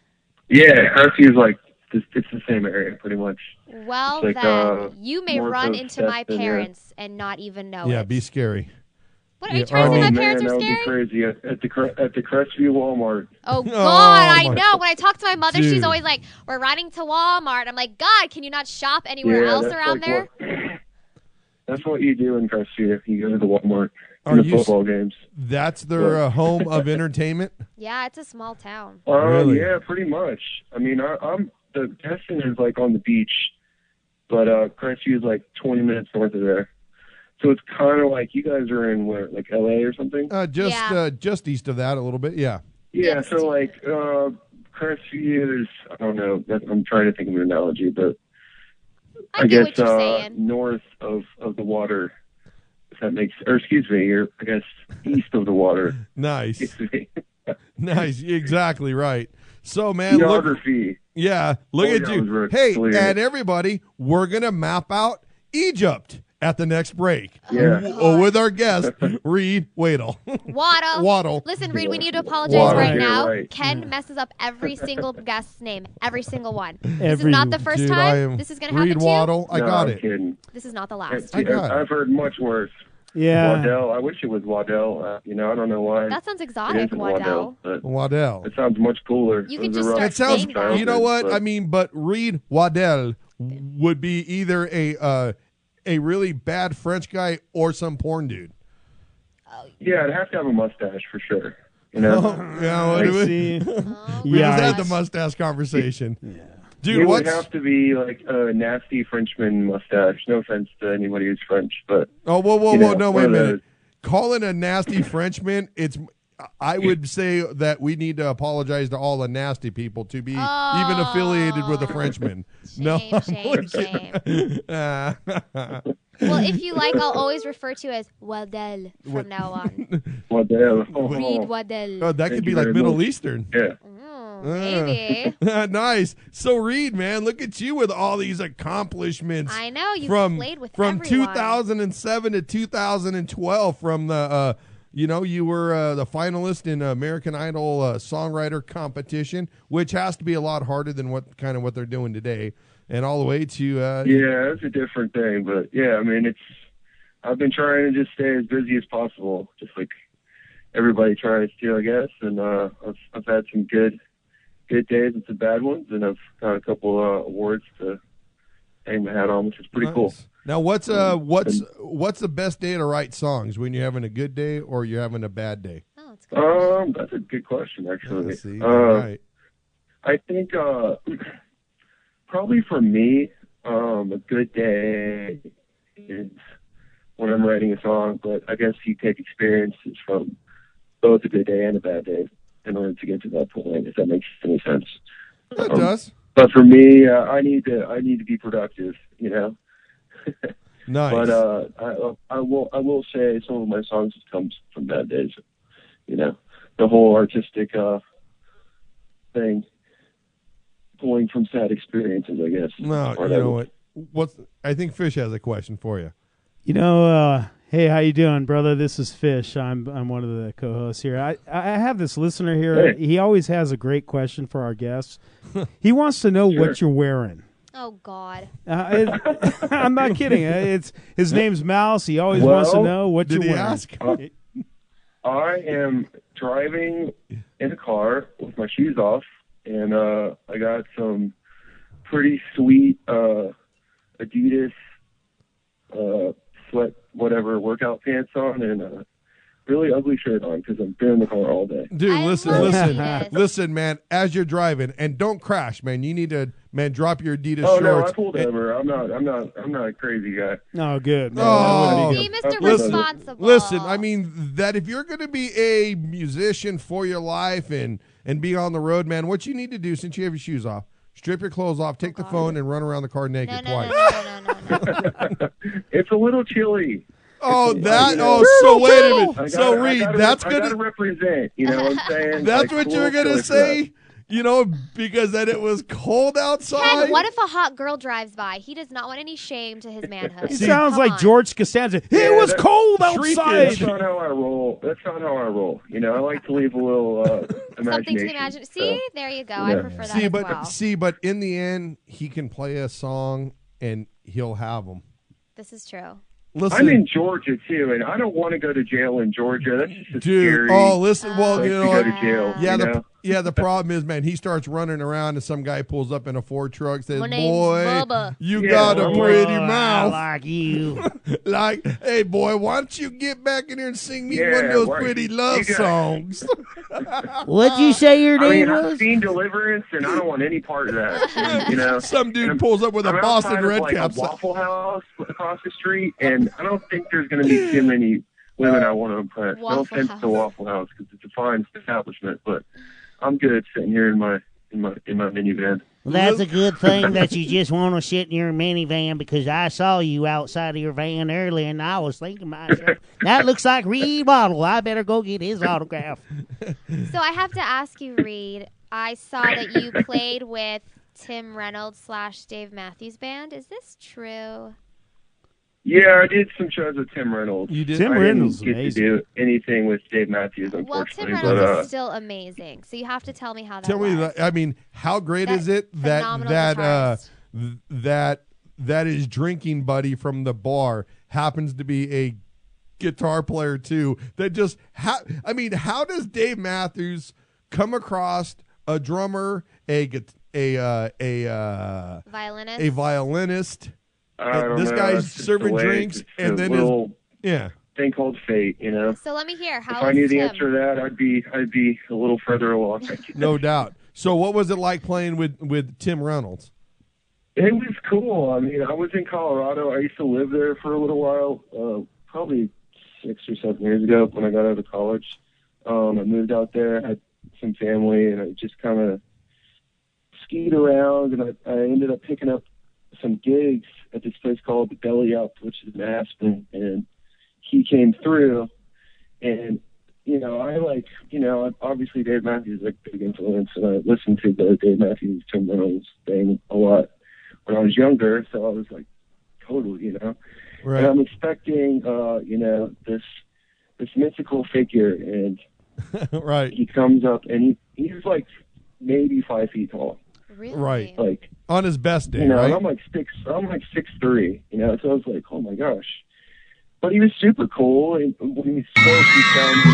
Speaker 13: Yeah, Crestview is it's the same area, pretty much.
Speaker 9: Well,
Speaker 13: It's like,
Speaker 9: then you may
Speaker 13: north
Speaker 9: run
Speaker 13: of
Speaker 9: into my
Speaker 13: Destin, yeah.
Speaker 9: parents and not even know
Speaker 8: Yeah,
Speaker 9: it.
Speaker 8: be scary.
Speaker 9: What are you trying to say? My parents
Speaker 13: that
Speaker 9: are
Speaker 13: would be
Speaker 9: scary?
Speaker 13: crazy at the Crestview Walmart.
Speaker 9: Oh God, I
Speaker 8: my-
Speaker 9: know. When I talk to my mother, she's
Speaker 8: Dude.
Speaker 9: always like, "We're riding to Walmart." I'm like, "God, can you not shop anywhere else
Speaker 13: that's
Speaker 9: around
Speaker 13: like
Speaker 9: there?"
Speaker 13: That's what you do in Crestview. You go to the Walmart. in the football games.
Speaker 8: That's their home of entertainment?
Speaker 9: Yeah, it's a small town.
Speaker 8: Really?
Speaker 13: Yeah, pretty much. I mean, I'm the Destin is like on the beach, but Crestview is like 20 minutes north of there. So it's kind of like you guys are in where, like LA or something?
Speaker 8: Just east of that a little bit, yeah.
Speaker 13: Yeah, so like Crestview is, I don't know, I'm trying to think of an analogy, but I guess north of the water, if that makes, or excuse me, or I guess east of the water.
Speaker 8: Nice. Nice, exactly right. So, man,
Speaker 13: geography.
Speaker 8: Look at you. Hey, and everybody, we're going to map out Egypt at the next break. With our guest, Reed Waddle.
Speaker 9: Waddle. Listen, Reed, we need to apologize right now. Right. Ken messes up every single guest's name. Every single one. This is not the first time. This is going to happen
Speaker 8: Reed
Speaker 9: to you.
Speaker 8: Waddle. I got it.
Speaker 13: Kidding.
Speaker 9: This is not the last.
Speaker 13: I've heard much worse.
Speaker 10: Yeah.
Speaker 13: Waddell. I wish it was Waddell. I don't know why.
Speaker 9: That sounds exotic, Waddell.
Speaker 8: Waddell.
Speaker 13: It sounds much cooler.
Speaker 9: You can just start saying that.
Speaker 8: You know what? I mean, but Reed Waddell would be either a really bad French guy or some porn dude.
Speaker 13: Yeah, I'd have to have a mustache for sure. You know?
Speaker 8: We just had the mustache conversation.
Speaker 13: Yeah.
Speaker 8: Dude,
Speaker 13: it would have to be like a nasty Frenchman mustache. No offense to anybody who's French, but
Speaker 8: whoa, no, wait a minute. Calling a nasty Frenchman, I would say that we need to apologize to all the nasty people to be even affiliated with a Frenchman.
Speaker 9: Shame. Well, if you like, I'll always refer to you as Waddell from now on.
Speaker 13: Waddell.
Speaker 9: Reed Waddell.
Speaker 8: Oh, that could be like Middle Eastern.
Speaker 13: Yeah.
Speaker 9: Maybe.
Speaker 8: Nice. So, Reed, man, look at you with all these accomplishments.
Speaker 9: I know. You've played with
Speaker 8: from
Speaker 9: everyone.
Speaker 8: 2007 to 2012 from the, you were the finalist in American Idol songwriter competition, which has to be a lot harder than what they're doing today. And all the way to...
Speaker 13: yeah, it's a different thing. But, yeah, I mean, I've been trying to just stay as busy as possible, just like everybody tries to, I guess. And I've had some good days and some bad ones, and I've got a couple awards to hang my hat on, which is pretty cool.
Speaker 8: Now, what's the best day to write songs? When you're having a good day or you're having a bad day?
Speaker 9: Oh, that's good.
Speaker 13: That's a good question, actually.
Speaker 8: Right.
Speaker 13: I think probably for me, a good day is when I'm writing a song, but I guess you take experiences from both a good day and a bad day in order to get to that point, if that makes any sense.
Speaker 8: It does.
Speaker 13: But for me, I need to be productive, you know.
Speaker 8: Nice.
Speaker 13: But I will say some of my songs have come from bad days. You know, the whole artistic thing, pulling from sad experiences, I guess.
Speaker 8: No, you know what? I think Fish has a question for you.
Speaker 10: Hey, how you doing, brother? This is Fish. I'm one of the co-hosts here. I have this listener here.
Speaker 13: Hey.
Speaker 10: He always has a great question for our guests. He wants to know what you're wearing.
Speaker 9: Oh, God.
Speaker 10: I'm not kidding. His name's Mouse. He always wants to know what you're wearing.
Speaker 8: Ask?
Speaker 13: I am driving in a car with my shoes off, and I got some pretty sweet Adidas sweat whatever workout pants on, and a really ugly shirt on because I'm been in the car all day.
Speaker 8: Dude, listen, man. As you're driving, and don't crash, man. You need to, drop your Adidas shorts.
Speaker 13: No, I pulled over. I'm not a crazy guy.
Speaker 10: No, good.
Speaker 8: Oh,
Speaker 9: see, Mr. Responsible.
Speaker 8: Listen, I mean that if you're going to be a musician for your life and be on the road, man, what you need to do since you have your shoes off, strip your clothes off, take the phone, and run around the car naked twice.
Speaker 9: No.
Speaker 13: It's a little chilly.
Speaker 8: Oh, so wait a minute. So, Reed, that's
Speaker 13: going to represent, you know what I'm saying?
Speaker 8: That's what you're going to say? Because then it was cold outside?
Speaker 9: Ken, what if a hot girl drives by? He does not want any shame to his manhood.
Speaker 10: It sounds like George Costanza. It was cold outside.
Speaker 13: That's not how I roll. I like to leave a little imagination.
Speaker 9: Something to imagine. See? There you go. Yeah. I prefer that as well.
Speaker 8: But in the end, he can play a song and he'll have them.
Speaker 9: This is true.
Speaker 8: Listen,
Speaker 13: I'm in Georgia too, and I don't want to go to jail in Georgia. That's just scary.
Speaker 8: Oh, listen. Well,
Speaker 13: to go to jail.
Speaker 8: Yeah, Yeah, the problem is, man, he starts running around and some guy pulls up in a Ford truck, says,
Speaker 9: My name's
Speaker 8: boy,
Speaker 9: Bubba.
Speaker 8: you got a pretty mouth.
Speaker 10: I like you.
Speaker 8: Like, hey, boy, why don't you get back in here and sing me
Speaker 13: Yeah,
Speaker 8: one of those
Speaker 13: right.
Speaker 8: pretty love
Speaker 13: You got-
Speaker 8: songs?
Speaker 10: What'd you say your
Speaker 13: I
Speaker 10: name
Speaker 13: mean, I've
Speaker 10: was?
Speaker 13: seen Deliverance, and I don't want any part of that. You know,
Speaker 8: Some dude pulls up with a
Speaker 13: I'm
Speaker 8: Boston
Speaker 13: outside of,
Speaker 8: Red
Speaker 13: like,
Speaker 8: Cap.
Speaker 13: a Waffle House across the street, and I don't think there's going to be too many women I want to impress.
Speaker 9: Waffle
Speaker 13: No offense
Speaker 9: House.
Speaker 13: to Waffle House, because it's a fine establishment, but I'm good sitting here in my minivan.
Speaker 10: Well, that's a good thing that you just want to sit in your minivan, because I saw you outside of your van earlier, and I was thinking to myself, that looks like Reed Waddle. I better go get his autograph.
Speaker 9: So I have to ask you, Reed. I saw that you played with Tim Reynolds / Dave Matthews Band. Is this true?
Speaker 13: Yeah, I did some shows with Tim Reynolds.
Speaker 8: You did?
Speaker 10: Tim
Speaker 13: I
Speaker 10: Reynolds is
Speaker 13: didn't get
Speaker 10: amazing.
Speaker 13: to do anything with Dave Matthews,
Speaker 9: Well,
Speaker 13: unfortunately.
Speaker 9: Tim Reynolds
Speaker 13: but
Speaker 9: is still amazing. So you have to tell me how that
Speaker 8: Tell me,
Speaker 9: was.
Speaker 8: I mean, how great
Speaker 9: That
Speaker 8: is it that
Speaker 9: phenomenal
Speaker 8: that that his drinking buddy from the bar happens to be a guitar player too? That just I mean, how does Dave Matthews come across a drummer, a
Speaker 9: Violinist.
Speaker 8: violinist?
Speaker 13: I
Speaker 8: And
Speaker 13: don't
Speaker 8: this
Speaker 13: know,
Speaker 8: guy's
Speaker 13: it's just
Speaker 8: serving
Speaker 13: the way-
Speaker 8: drinks,
Speaker 13: it's
Speaker 8: and
Speaker 13: a
Speaker 8: then
Speaker 13: little
Speaker 8: yeah.
Speaker 13: thing called fate, you know.
Speaker 9: So let me hear. How
Speaker 13: If I
Speaker 9: was
Speaker 13: knew the
Speaker 9: Tim?
Speaker 13: answer to that, I'd be a little further along.
Speaker 8: No doubt. So, what was it like playing with Tim Reynolds?
Speaker 13: It was cool. I mean, I was in Colorado. I used to live there for a little while, probably 6 or 7 years ago when I got out of college. I moved out there, had some family, and I just kind of skied around, and I ended up picking up some gigs at this place called the Belly Up, which is in Aspen, and he came through, and obviously Dave Matthews is a big influence, and I listened to the Dave Matthews, Tim Reynolds thing a lot when I was younger, so I was like, totally,
Speaker 8: Right.
Speaker 13: And I'm expecting, this mythical figure, and
Speaker 8: Right.
Speaker 13: he comes up, and he's like maybe 5 feet tall.
Speaker 9: Really?
Speaker 8: Right.
Speaker 13: Like,
Speaker 8: on his best day,
Speaker 13: and
Speaker 8: right?
Speaker 13: I'm like 6'3", so I was like, oh my gosh. But he was super cool, and when he spoke, he sounded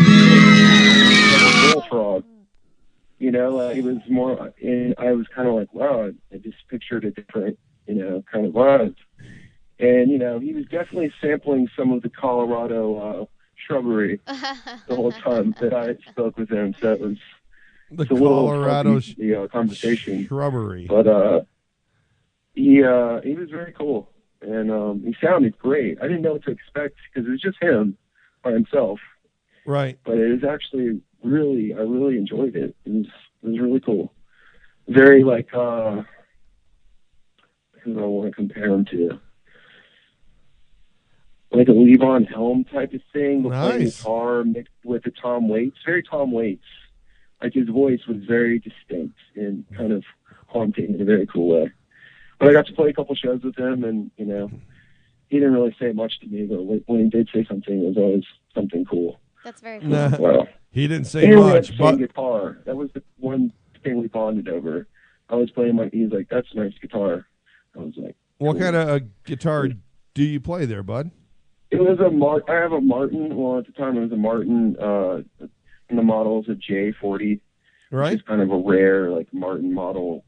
Speaker 13: like a bullfrog. He was more, and I was kind of like, wow, I just pictured a different, kind of vibe. And, he was definitely sampling some of the Colorado shrubbery the whole time that I spoke with him. So it was
Speaker 8: The
Speaker 13: it's a little
Speaker 8: Colorado
Speaker 13: fuzzy, the conversation.
Speaker 8: shrubbery.
Speaker 13: But he was very cool, and he sounded great. I didn't know what to expect because it was just him by himself.
Speaker 8: Right.
Speaker 13: But it was actually I really enjoyed it. It was really cool. Very like who do I want to compare him to? Like a Levon Helm type of thing, but playing
Speaker 8: Nice.
Speaker 13: guitar mixed with the Tom Waits. Very Tom Waits. Like his voice was very distinct and kind of haunting in a very cool way. But I got to play a couple shows with him, and he didn't really say much to me, but when he did say something, it was always something cool.
Speaker 9: That's very cool.
Speaker 8: Nah,
Speaker 13: Wow.
Speaker 8: he didn't say
Speaker 13: And we had
Speaker 8: much,
Speaker 13: the
Speaker 8: but
Speaker 13: same guitar. That was the one thing we bonded over. I was playing he's like, that's a nice guitar. I was like,
Speaker 8: what
Speaker 13: cool.
Speaker 8: kind of guitar do you play there, bud?
Speaker 13: It was I have a Martin. Well, at the time it was a Martin, and the model is a J40.
Speaker 8: Right.
Speaker 13: Which is kind of a rare, like, Martin model.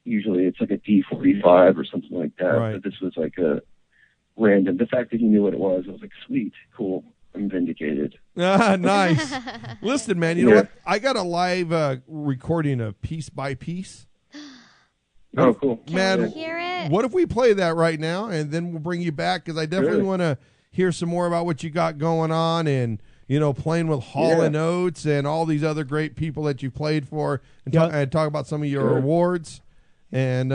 Speaker 13: Usually it's like a D45 or something like that.
Speaker 8: Right.
Speaker 13: But this was like a random. The fact that he knew what it was, I was like, sweet, cool. I'm vindicated.
Speaker 8: Ah, nice. Listen, man, you know
Speaker 13: Yeah.
Speaker 8: what? I got a live recording of Piece by Piece.
Speaker 13: Oh, cool.
Speaker 8: Man,
Speaker 9: we hear it?
Speaker 8: what if we play that right now, and then we'll bring you back, because I definitely
Speaker 13: Sure.
Speaker 8: want to hear some more about what you got going on, and playing with Hall
Speaker 13: Yeah.
Speaker 8: and Oates and all these other great people that you played for, and,
Speaker 10: Yeah.
Speaker 8: and talk about some of your
Speaker 13: Sure.
Speaker 8: awards, and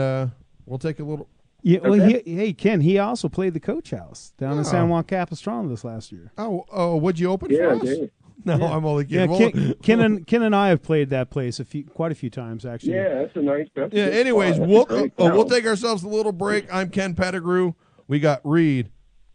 Speaker 8: we'll take a little.
Speaker 10: Yeah, well,
Speaker 13: Okay.
Speaker 10: hey, Ken, he also played the Coach House down in
Speaker 8: Oh.
Speaker 10: San Juan Capistrano this last year.
Speaker 8: Oh, would you open
Speaker 13: Yeah,
Speaker 8: for us?
Speaker 13: Dave.
Speaker 8: No,
Speaker 10: Yeah.
Speaker 8: I'm only
Speaker 10: Yeah,
Speaker 8: kidding.
Speaker 10: Ken and I have played that place quite a few times, actually.
Speaker 13: Yeah, that's a nice. That's a
Speaker 8: Yeah.
Speaker 13: good
Speaker 8: Anyways,
Speaker 13: spot. That's
Speaker 8: we'll
Speaker 13: a great
Speaker 8: we'll
Speaker 13: town.
Speaker 8: take ourselves a little break. I'm Ken Pettigrew. We got Reed.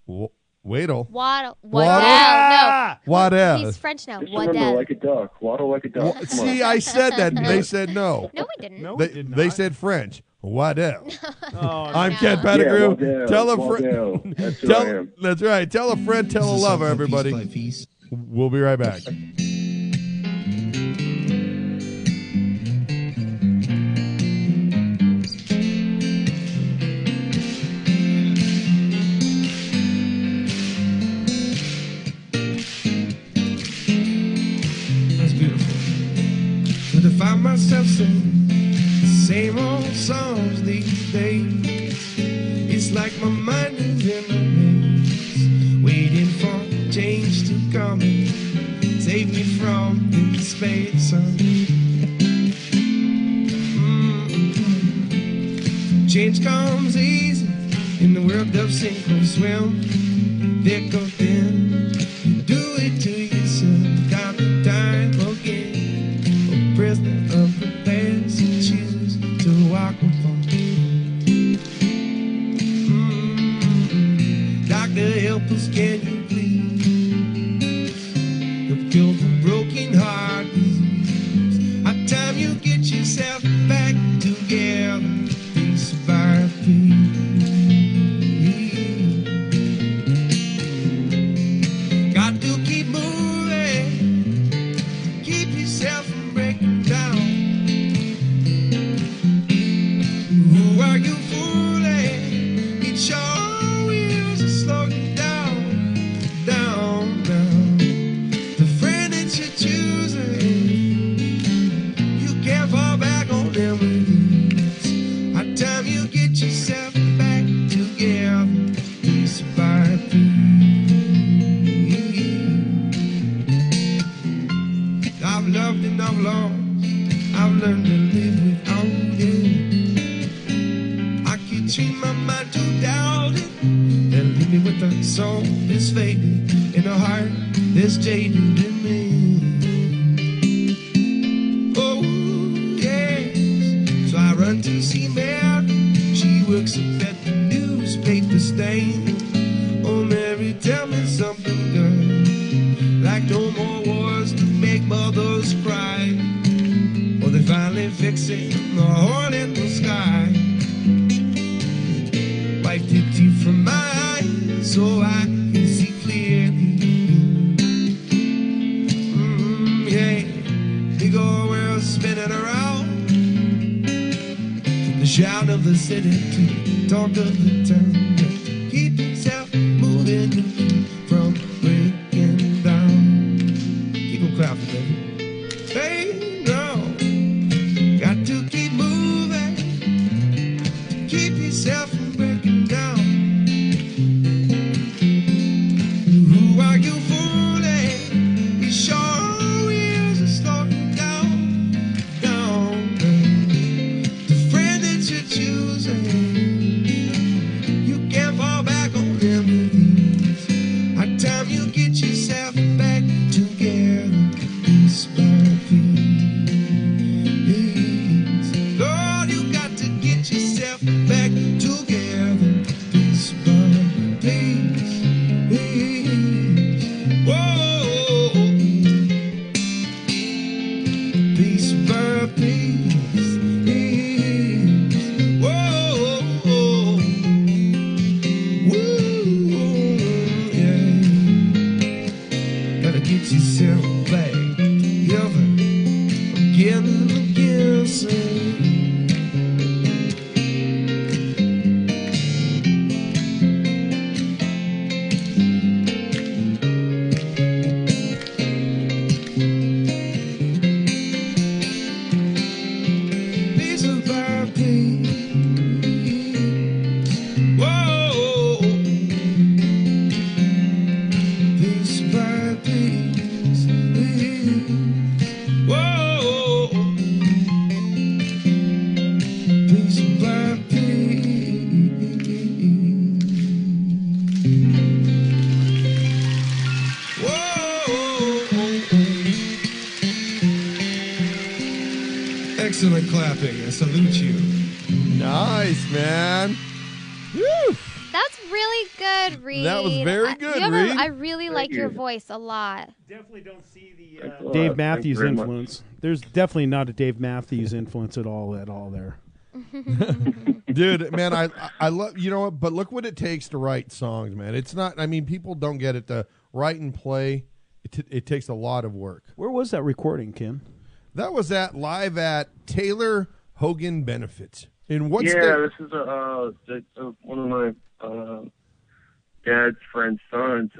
Speaker 8: Waddle.
Speaker 9: Waddle.
Speaker 10: Ah!
Speaker 9: No.
Speaker 8: Waddle.
Speaker 9: He's French now.
Speaker 13: Just remember,
Speaker 9: Waddle.
Speaker 13: like a duck. Waddle like a duck. Come on.
Speaker 8: See, I said that, and they said no.
Speaker 9: No, we didn't.
Speaker 10: No,
Speaker 8: They,
Speaker 10: we did
Speaker 8: they
Speaker 10: not.
Speaker 8: said French. Waddle.
Speaker 10: Oh,
Speaker 8: I'm
Speaker 9: no.
Speaker 8: Ken
Speaker 13: Yeah,
Speaker 8: Pettigrew.
Speaker 13: Waddell,
Speaker 8: Tell a
Speaker 13: Waddell.
Speaker 8: friend.
Speaker 13: That's who I am.
Speaker 8: That's right. Tell a friend. Tell a lover. Everybody. We'll be right back.
Speaker 12: find myself singing the same old songs these days. It's like my mind is in a haze, waiting for change to come and save me from this space. Change comes easy in the world of sink or swim. Thick or thin, do it to yourself, time and time again. A prisoner of the past, you choose to walk upon. Doctor, help us, can you please? The cure for broken heart disease. How time you get yourself back together, piece by piece. Got to keep moving, keep yourself from breaking down. Who are you fooling? It sure is to slow you down, down, down. The friend that you're choosing, you can't fall back on them with ease. How time you get yourself back together, piece by piece. I've loved and I've lost, I've learned to live without it. I can train my mind to doubt it, and leave me with a soul that's faded and a heart that's jaded in me. Oh, yes. So I run to see Mary, she works up at the newspaper stand. Oh, Mary, tell me something good, like no more wars to make mothers cry. Or they finally fixing the hole in the sky. Wipe the tears from my eyes so I can see clearly. Yeah, big old world spinning around, from the shout of the city to the talk of the town. Yeah, keep yourself moving from breaking down. Keep on clapping, baby. Hey, no, got to keep moving to keep yourself from breaking down. Who are you fooling? It sure is to slow you down, down, down. The friend that you're choosing, you can't fall back on them with ease. How time you get yourself back together, piece by piece. Lord, you got to get yourself back together, piece by piece. Whoa, piece by piece. Whoa, woo, yeah. Gotta get yourself back together again and again, say. Piece by piece. Whoa, piece by piece. Whoa, piece by piece. Whoa. Excellent clapping. I salute you.
Speaker 8: Nice, man. Woo.
Speaker 9: That's really good, Reed.
Speaker 8: That was very good, Reed.
Speaker 9: I really like
Speaker 10: you.
Speaker 9: your voice a lot.
Speaker 10: Definitely don't see the Dave Matthews influence. There's definitely not a Dave Matthews influence at all there.
Speaker 8: Dude, man, I love, you know what, but look what it takes to write songs, man. It's not, I mean, people don't get it. To write and play, it takes a lot of work.
Speaker 10: Where was that recording, Ken?
Speaker 8: That was live at Taylor Hogan Benefits. In what state?
Speaker 13: This is one of my dad's friend's sons.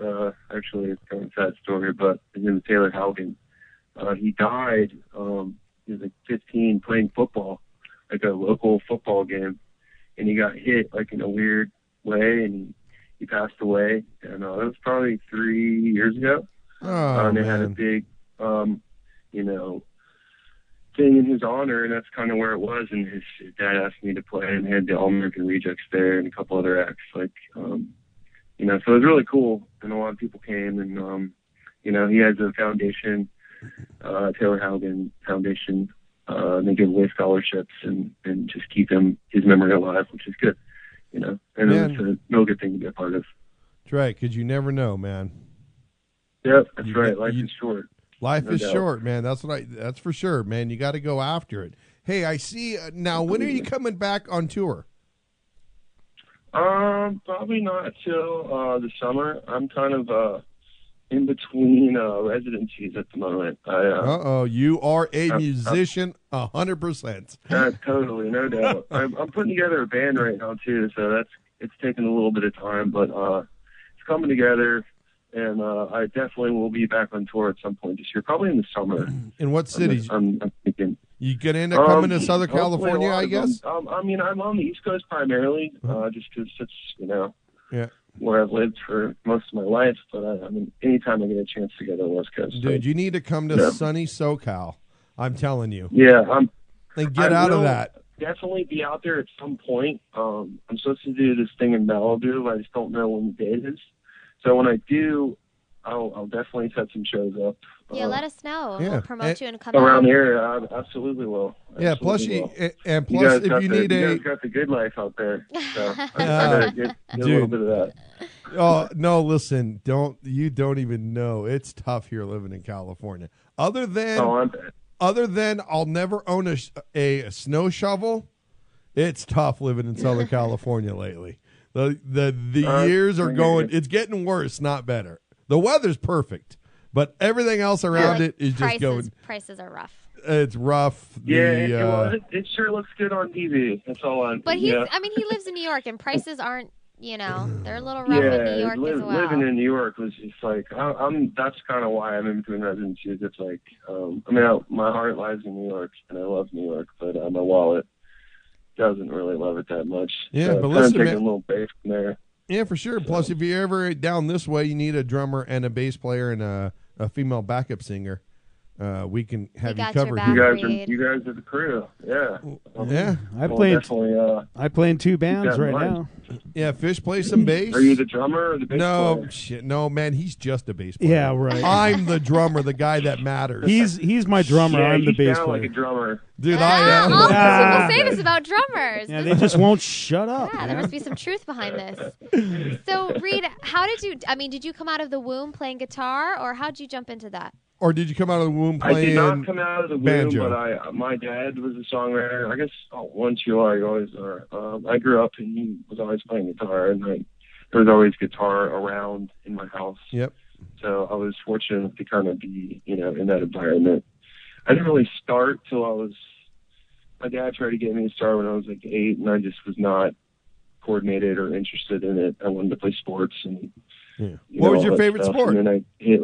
Speaker 13: Actually, it's kind of a sad story, but his name is Taylor Hogan. He died he was like 15 playing football, like a local football game, and he got hit like in a weird way, and he passed away. And that was probably 3 years ago.
Speaker 8: Oh,
Speaker 13: and they had a big, thing in his honor, and that's kind of where it was. And his dad asked me to play, and they had the All American Rejects there and a couple other acts, like, so it was really cool. And a lot of people came, and he has a foundation, Taylor Haugen Foundation. They give away scholarships and just keep his memory alive, which is good, and it's a real good thing to be a part of.
Speaker 8: That's right, because you never know, man.
Speaker 13: Yep, that's right. Life is short.
Speaker 8: Life
Speaker 13: No
Speaker 8: is
Speaker 13: doubt.
Speaker 8: short, man. That's for sure, man. You got to go after it. Hey, I see. Now, when are you coming back on tour?
Speaker 13: Probably not till the summer. I'm kind of in between residencies at the moment.
Speaker 8: You are a musician, 100%.
Speaker 13: Totally, no doubt. I'm putting together a band right now too, so it's taking a little bit of time, but it's coming together. And I definitely will be back on tour at some point this year, probably in the summer.
Speaker 8: In what cities?
Speaker 13: I'm thinking.
Speaker 8: You gonna end up coming to Southern California, I guess?
Speaker 13: I'm on the East Coast primarily, just because it's, where I've lived for most of my life. But anytime I get a chance to go to the West Coast.
Speaker 8: Dude, you need to come to sunny SoCal. I'm telling you.
Speaker 13: Yeah.
Speaker 8: And get out of that.
Speaker 13: Definitely be out there at some point. I'm supposed to do this thing in Malibu. I just don't know when the date is. So when I do, I'll definitely set some shows up.
Speaker 9: Yeah, let us know.
Speaker 8: Yeah.
Speaker 9: We'll promote you and come
Speaker 13: around
Speaker 9: out.
Speaker 13: the area. I absolutely will.
Speaker 8: Yeah, plus
Speaker 13: you
Speaker 8: if you
Speaker 13: need you guys got the good life out there. So I better get a little bit of that.
Speaker 8: Oh no! Listen, don't even know. It's tough here living in California. Other than I'll never own a snow shovel. It's tough living in Southern California lately. The years are going. It's getting worse, not better. The weather's perfect, but everything else around it is just going.
Speaker 9: Prices are rough.
Speaker 8: It's rough.
Speaker 13: It sure looks good on TV. That's all I'm.
Speaker 9: But he lives in New York, and prices aren't. They're a little rough in New York as well.
Speaker 13: Living in New York was just like that's kind of why I'm in between residencies. It's like my heart lies in New York, and I love New York, but my wallet doesn't really love it that much.
Speaker 8: Yeah,
Speaker 13: so
Speaker 8: but
Speaker 13: listen,
Speaker 8: man,
Speaker 13: a little break from there.
Speaker 8: Yeah, for sure. Plus, if you're ever down this way, you need a drummer and a bass player and a female backup singer. We can have you covered.
Speaker 13: You guys are the crew. Yeah.
Speaker 8: Yeah.
Speaker 10: I play in two bands right now.
Speaker 8: Yeah, Fish plays some bass.
Speaker 13: Are you the drummer or the bass player?
Speaker 8: Shit. No, man, he's just a bass player.
Speaker 10: Yeah, right.
Speaker 8: I'm the drummer, the guy that matters.
Speaker 10: He's my drummer.
Speaker 13: Yeah,
Speaker 10: I'm the bass
Speaker 13: sound
Speaker 10: player.
Speaker 13: like a drummer.
Speaker 8: Dude, I am.
Speaker 9: All people say this about drummers.
Speaker 10: Yeah, they just won't shut up.
Speaker 9: Yeah, there must be some truth behind this. So, Reed, did you come out of the womb playing guitar, or how did you jump into that?
Speaker 8: Or did you come out of the womb playing
Speaker 13: I did not come out of the
Speaker 8: banjo?
Speaker 13: womb, but my dad was a songwriter. I guess once you are, you always are. I grew up and he was always playing guitar, and there was always guitar around in my house.
Speaker 8: Yep.
Speaker 13: So I was fortunate to kind of be, in that environment. I didn't really start till my dad tried to get me to start when I was like 8, and I just was not coordinated or interested in it. I wanted to play sports and.
Speaker 8: Yeah. What was your favorite sport?
Speaker 13: And then I hit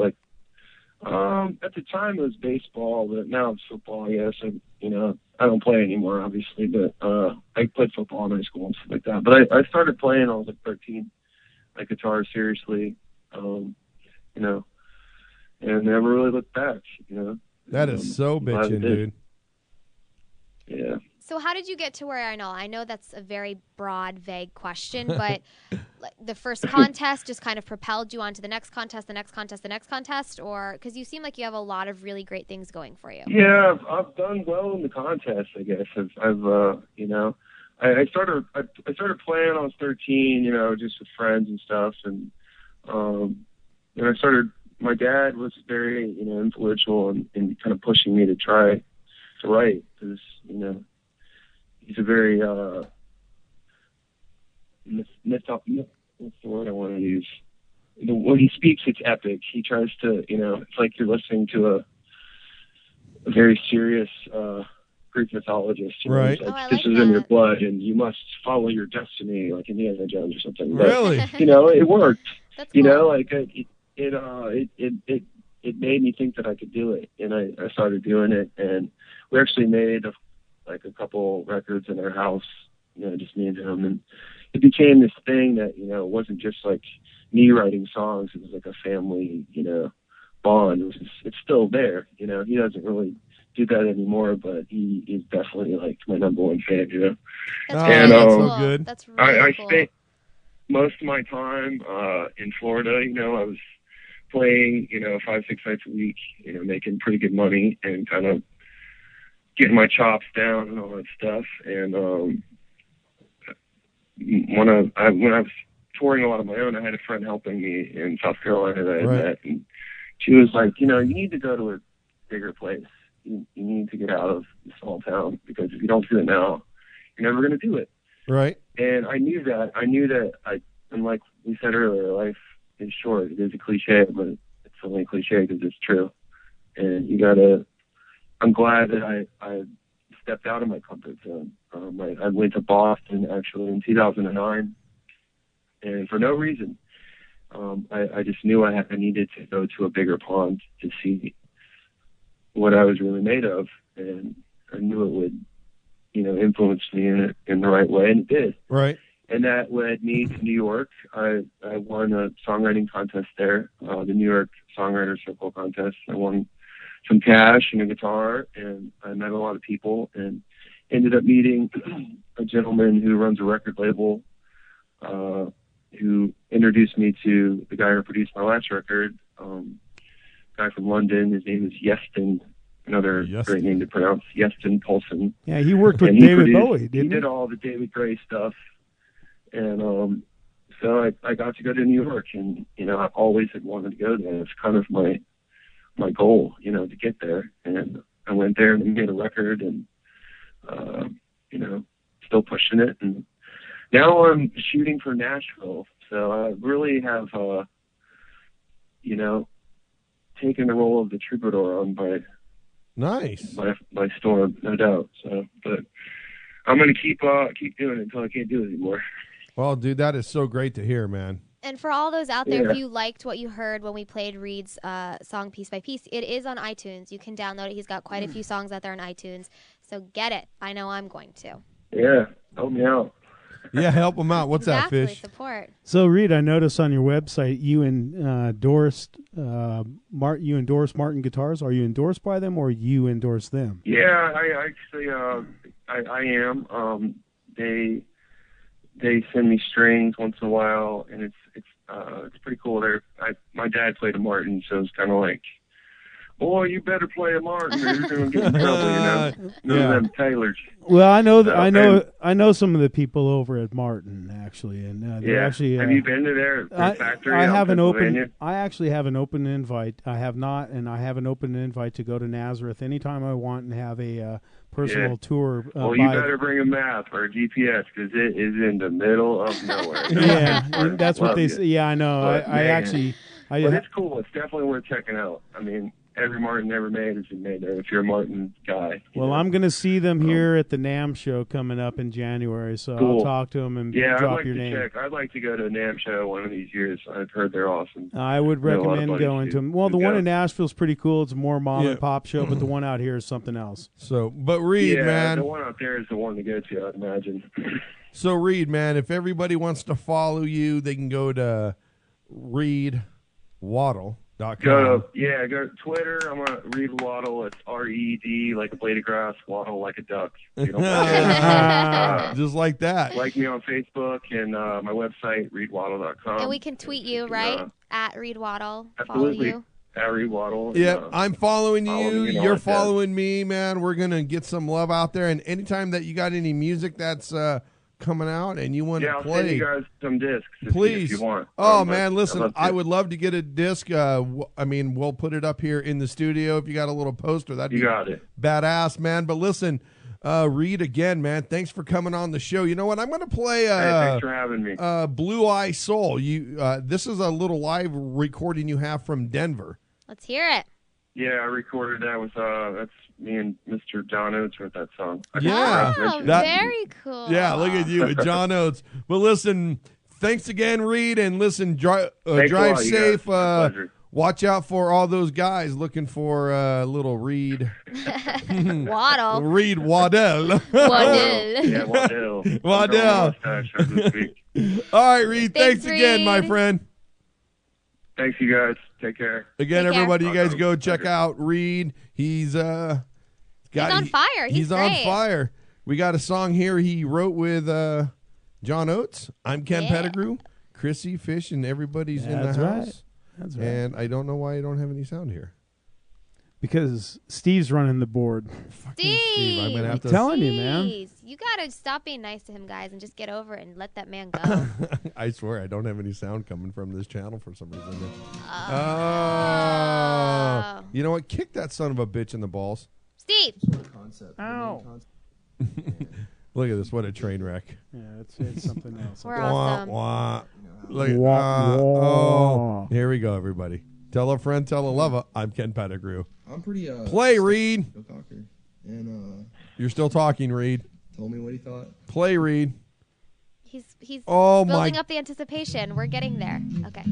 Speaker 13: at the time it was baseball, but now it's football. I guess I don't play anymore, obviously, but I played football in high school and stuff like that. But I started playing when I was like 13, like guitar seriously, and never really looked back.
Speaker 8: That is so bitchin', dude.
Speaker 13: Yeah.
Speaker 9: So how did you get to where I know? I know that's a very broad, vague question, but the first contest just kind of propelled you on to the next contest, the next contest, the next contest, or because you seem like you have a lot of really great things going for you.
Speaker 13: Yeah, I've done well in the contest, I guess. I started playing when I was 13, just with friends and stuff, and I started. My dad was very, influential in kind of pushing me to try to write because, he's a very what's the word I want to use? When he speaks, it's epic. He tries to, it's like you're listening to a very serious Greek mythologist.
Speaker 8: Right.
Speaker 13: This is in your blood, and you must follow your destiny, like Indiana Jones or something. But,
Speaker 8: really?
Speaker 13: It worked.
Speaker 9: That's cool.
Speaker 13: It made me think that I could do it, and I started doing it. And we actually made like a couple records in our house, just me and him, and it became this thing that, it wasn't just like me writing songs. It was like a family, bond. It's still there. He doesn't really do that anymore, but he is definitely like my number one fan.
Speaker 9: That's
Speaker 8: so good.
Speaker 9: That's really
Speaker 13: I
Speaker 9: cool.
Speaker 13: spent most of my time in Florida. I was playing 5-6 nights a week, making pretty good money and kind of getting my chops down and all that stuff. And when I was touring a lot on my own, I had a friend helping me in South Carolina that I had met, and she was like, you need to go to a bigger place. You need to get out of the small town, because if you don't do it now, you're never going to do it.
Speaker 8: Right.
Speaker 13: And I knew that. And like we said earlier, life is short. It is a cliche, but it's only a cliche because it's true. And I'm glad that I stepped out of my comfort zone. I went to Boston actually in 2009, and for no reason. I just knew I needed to go to a bigger pond to see what I was really made of, and I knew it would, influence me in the right way, and it did.
Speaker 8: Right.
Speaker 13: And that led me to New York. I won a songwriting contest there, the New York Songwriter Circle contest. I won some cash and a guitar, and I met a lot of people, and ended up meeting a gentleman who runs a record label, who introduced me to the guy who produced my last record, guy from London. His name is Yeston, another great name to pronounce, Yeston Poulsen.
Speaker 10: Yeah, he worked with David Bowie, didn't he?
Speaker 13: He did all the David Gray stuff. And so I got to go to New York, and, I always had wanted to go there. It's kind of my goal, to get there. And I went there and made a record, and, still pushing it. And now I'm shooting for Nashville. So I really have, taken the role of the troubadour on by storm, no doubt. So, but I'm going to keep doing it until I can't do it anymore.
Speaker 8: Well, dude, that is so great to hear, man.
Speaker 9: And for all those out there, if you liked what you heard when we played Reed's song Piece by Piece, it is on iTunes. You can download it. He's got quite a few songs out there on iTunes. So get it. I know I'm going to.
Speaker 13: Yeah, help me out.
Speaker 8: Yeah, help him out. What's that, Fish?
Speaker 9: Support.
Speaker 10: So, Reed, I noticed on your website you endorsed Martin Guitars. Are you endorsed by them, or you endorse them?
Speaker 13: Yeah, I actually I am. They send me strings once in a while, and it's pretty cool. My dad played a Martin, so it's kind of like, boy, you better play a Martin, or you're going to get in trouble. Them tailors.
Speaker 10: Well, I know some of the people over at Martin actually, and they actually.
Speaker 13: Have you been to their factory?
Speaker 10: I actually have an open invite. I have not, and I have an open invite to go to Nazareth anytime I want and have a personal tour.
Speaker 13: Well, you better bring a map or a GPS, because it is in the middle of nowhere.
Speaker 10: Yeah, and that's what they say. Yeah, I know.
Speaker 13: But,
Speaker 10: but
Speaker 13: it's cool. It's definitely worth checking out. I mean, every Martin ever made has been made there, if you're a Martin guy.
Speaker 10: Well, I'm going to see them here at the NAMM show coming up in January, so I'll talk to them and drop your name.
Speaker 13: I'd like to go to a NAMM show one of these years. I've heard they're awesome.
Speaker 10: I would recommend going to them. Well, the one in Nashville is pretty cool. It's a more mom and pop show, but the one out here is something else.
Speaker 8: So, but Reed, man,
Speaker 13: the one out there is the one to go to, I'd imagine.
Speaker 8: So, Reed, man, if everybody wants to follow you, they can go to ReedWaddle.com.
Speaker 13: Go to Twitter. I'm on Reed Waddle. It's RED, like a blade of grass, Waddle like a duck. You know,
Speaker 8: just like that.
Speaker 13: Like me on Facebook and my website, reedwaddle.com.
Speaker 9: And we can tweet you, right? At Reed Waddle.
Speaker 13: Absolutely.
Speaker 9: Follow you.
Speaker 13: At Reed Waddle.
Speaker 8: Yeah, I'm following you. You're
Speaker 13: that.
Speaker 8: following me, man. We're going to get some love out there. And anytime that you got any music that's coming out and you want to play.
Speaker 13: Yeah, I'll send you guys some discs
Speaker 8: please.
Speaker 13: If you want.
Speaker 8: Oh, man, listen, I would love to get a disc. I mean, we'll put it up here in the studio if you got a little poster. That'd be badass, man. But listen, Reed, again, man, thanks for coming on the show. You know what? I'm going to play
Speaker 13: thanks for having me.
Speaker 8: Blue Eye Soul. This is a little live recording you have from Denver.
Speaker 9: Let's hear it.
Speaker 13: Yeah, I recorded that with that's me and Mr. John Oates wrote that song.
Speaker 9: Very cool.
Speaker 8: Yeah, look at you with John Oates. Well, listen, thanks again, Reed, and listen, drive safe. watch out for all those guys looking for little Reed.
Speaker 9: Waddle.
Speaker 8: Reed Waddle.
Speaker 9: Waddle.
Speaker 13: Yeah, Waddle.
Speaker 8: Waddle. All right, Reed. Thanks again, my friend.
Speaker 13: Thanks, you guys. Take care.
Speaker 8: Again,
Speaker 9: Take care.
Speaker 8: everybody, you guys go check out Reed. He's on
Speaker 9: fire. He's
Speaker 8: on
Speaker 9: great.
Speaker 8: fire. We got a song here he wrote with John Oates. I'm Ken Pettigrew, Chrissy, Fish, and everybody's in the house.
Speaker 10: Right. That's right.
Speaker 8: And I don't know why you don't have any sound here.
Speaker 10: Because Steve's running the board.
Speaker 9: Steve,
Speaker 8: I'm gonna have to
Speaker 10: telling you, man.
Speaker 9: You gotta stop being nice to him, guys, and just get over it and let that man go.
Speaker 8: I swear I don't have any sound coming from this channel for some reason. You know what? Kick that son of a bitch in the balls.
Speaker 9: Steve.
Speaker 10: Ow.
Speaker 8: Look at this. What a train wreck.
Speaker 10: Yeah, it's something else.
Speaker 9: We're awesome.
Speaker 8: Wah. Look at,
Speaker 10: Wah, wah.
Speaker 8: oh, here we go, everybody. Tell a friend, tell a lover. I'm Ken Pettigrew.
Speaker 14: I'm pretty
Speaker 8: play, Reed.
Speaker 14: talker. And
Speaker 8: You're still talking, Reed.
Speaker 14: told me what he thought.
Speaker 8: Play, Reed.
Speaker 9: He's
Speaker 8: Oh,
Speaker 9: building
Speaker 8: my-
Speaker 9: up the anticipation. We're getting there. Okay.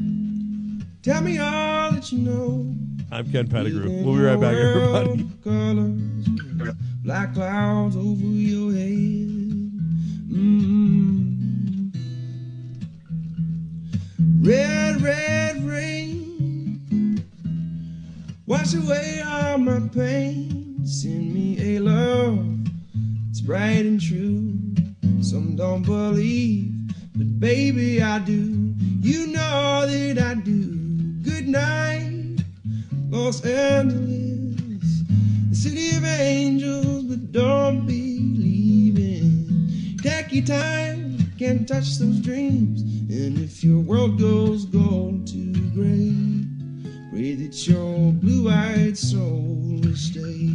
Speaker 14: Tell me all that you know.
Speaker 8: I'm Ken Pettigrew. We'll be right back, everybody.
Speaker 14: Colors, black clouds over your head. Red, red rain, wash away all my pain. Send me a love, it's bright and true. Some don't believe, but baby I do. You know that I do. Good night, Los Angeles, the city of angels, but don't be leaving. Take your time, can't touch those dreams. And if your world goes gold to gray, pray that your blue-eyed soul will stay.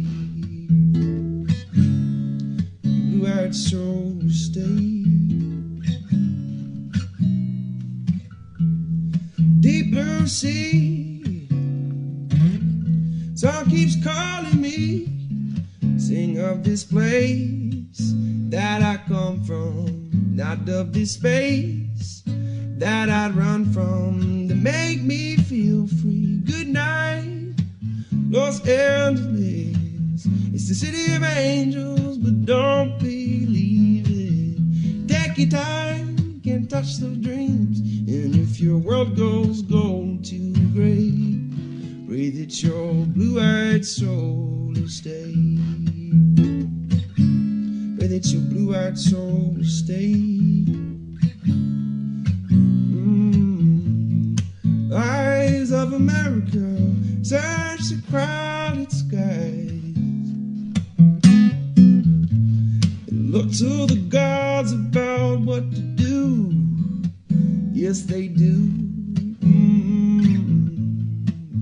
Speaker 14: Your blue-eyed soul will stay. Deep blue sea, song keeps calling me. Sing of this place that I come from, not of this space that I'd run from, to make me feel free. Good night, Los Angeles, it's the city of angels, but don't believe it. Take your time, can't touch those dreams. And if your world goes gold to gray, pray that your blue-eyed soul will stay. Pray that your blue-eyed soul will stay. Eyes of America search the crowded skies and look to the gods about what to do. Yes, they do. You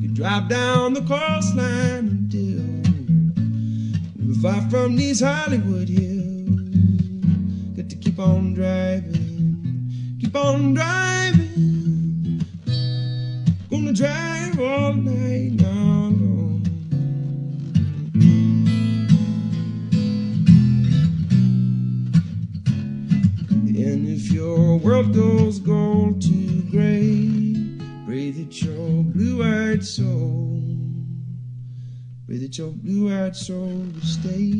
Speaker 14: can drive down the coastline until we're far from these Hollywood hills. Got to keep on driving, keep on driving. Gonna drive all night long. And if your world goes gold to gray, pray that your blue-eyed soul, pray that your blue-eyed soul will stay.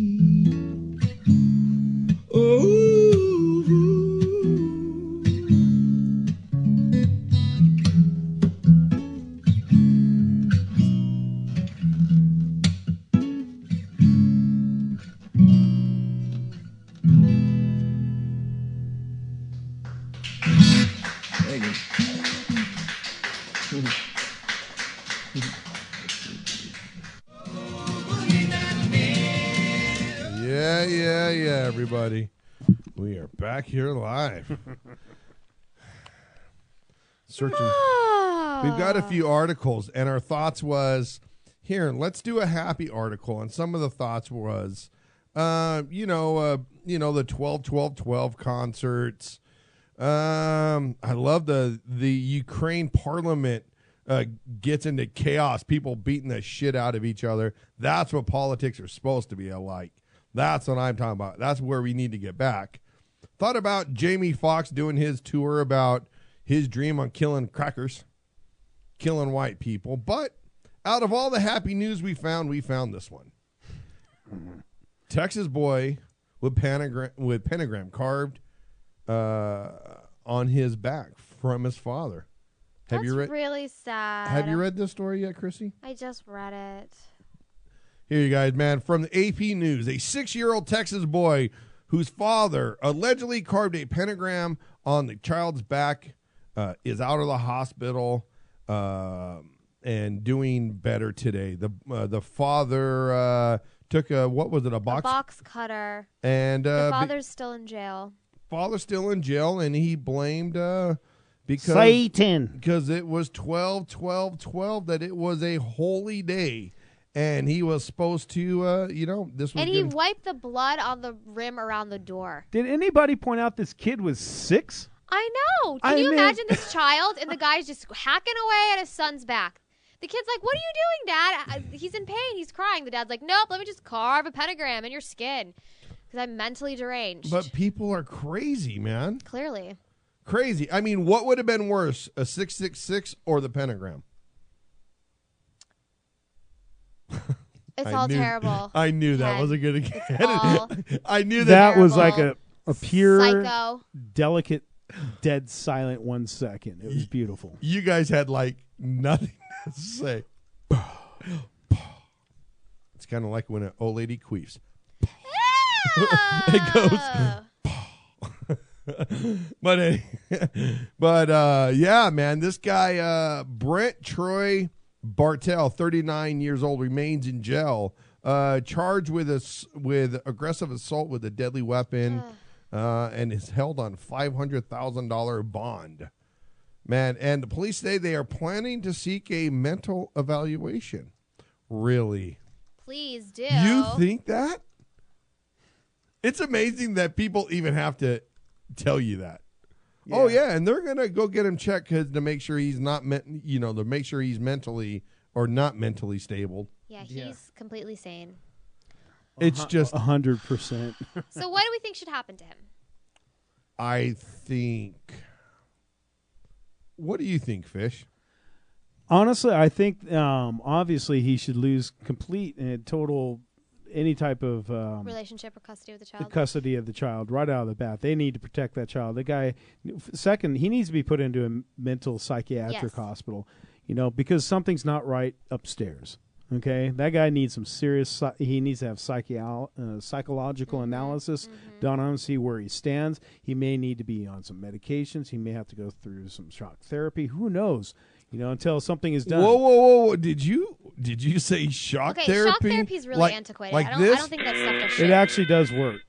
Speaker 14: Oh.
Speaker 8: Yeah, everybody. We are back here live. Searching. We've got a few articles, and our thoughts was, here, let's do a happy article. And some of the thoughts was, the 12-12-12 concerts. I love the Ukraine parliament gets into chaos, people beating the shit out of each other. That's what politics are supposed to be like. That's what I'm talking about. That's where we need to get back. Thought about Jamie Foxx doing his tour about his dream on killing crackers. killing white people. But out of all the happy news we found this one. Texas boy with pentagram carved on his back from his father.
Speaker 9: That's really sad.
Speaker 8: Have you read this story yet, Chrissy?
Speaker 9: I just read it.
Speaker 8: Here you guys, man. From the AP News, a 6-year-old Texas boy whose father allegedly carved a pentagram on the child's back is out of the hospital and doing better today. The father took a box
Speaker 9: cutter,
Speaker 8: and
Speaker 9: the father's still in jail.
Speaker 8: Father's still in jail, and he blamed because
Speaker 10: Satan,
Speaker 8: because it was 12/12/12, that it was a holy day. And he was supposed to, this was.
Speaker 9: And he wiped the blood on the rim around the door.
Speaker 10: Did anybody point out this kid was 6?
Speaker 9: I know. Can you imagine this child and the guy's just hacking away at his son's back? The kid's like, "What are you doing, Dad? He's in pain. He's crying." The dad's like, "Nope, let me just carve a pentagram in your skin because I'm mentally deranged."
Speaker 8: But people are crazy, man.
Speaker 9: Clearly.
Speaker 8: Crazy. I mean, what would have been worse, a 666 or the pentagram?
Speaker 9: It's all terrible.
Speaker 8: I knew that wasn't going to get it. I knew
Speaker 10: that was like a pure,
Speaker 9: psycho,
Speaker 10: delicate, dead silent 1 second. It was beautiful.
Speaker 8: You guys had like nothing to say. It's kind of like when an old lady queefs. It goes. But yeah, man, this guy Brent Troy Bartell, 39 years old, remains in jail, charged with aggressive assault with a deadly weapon, and is held on $500,000 bond. Man, and the police say they are planning to seek a mental evaluation. Really?
Speaker 9: Please do.
Speaker 8: You think that? It's amazing that people even have to tell you that. Yeah. Oh yeah, and they're gonna go get him checked to make sure he's not to make sure he's mentally or not mentally stable.
Speaker 9: Yeah, he's completely sane.
Speaker 8: It's just
Speaker 10: 100%.
Speaker 9: So what do we think should happen to him?
Speaker 8: I think. What do you think, Fish?
Speaker 10: Honestly, I think obviously he should lose complete and total any type of
Speaker 9: relationship or custody of the child.
Speaker 10: The custody of the child right out of the bat. They need to protect that child. The guy, second, he needs to be put into a mental psychiatric hospital, because something's not right upstairs. Okay, that guy needs some serious. He needs to have psychological analysis done on him, see where he stands. He may need to be on some medications. He may have to go through some shock therapy. Who knows? Until something is done.
Speaker 8: Whoa! Did you say shock therapy?
Speaker 9: Shock therapy is really antiquated. I don't think that stuff does shit.
Speaker 10: It actually does work.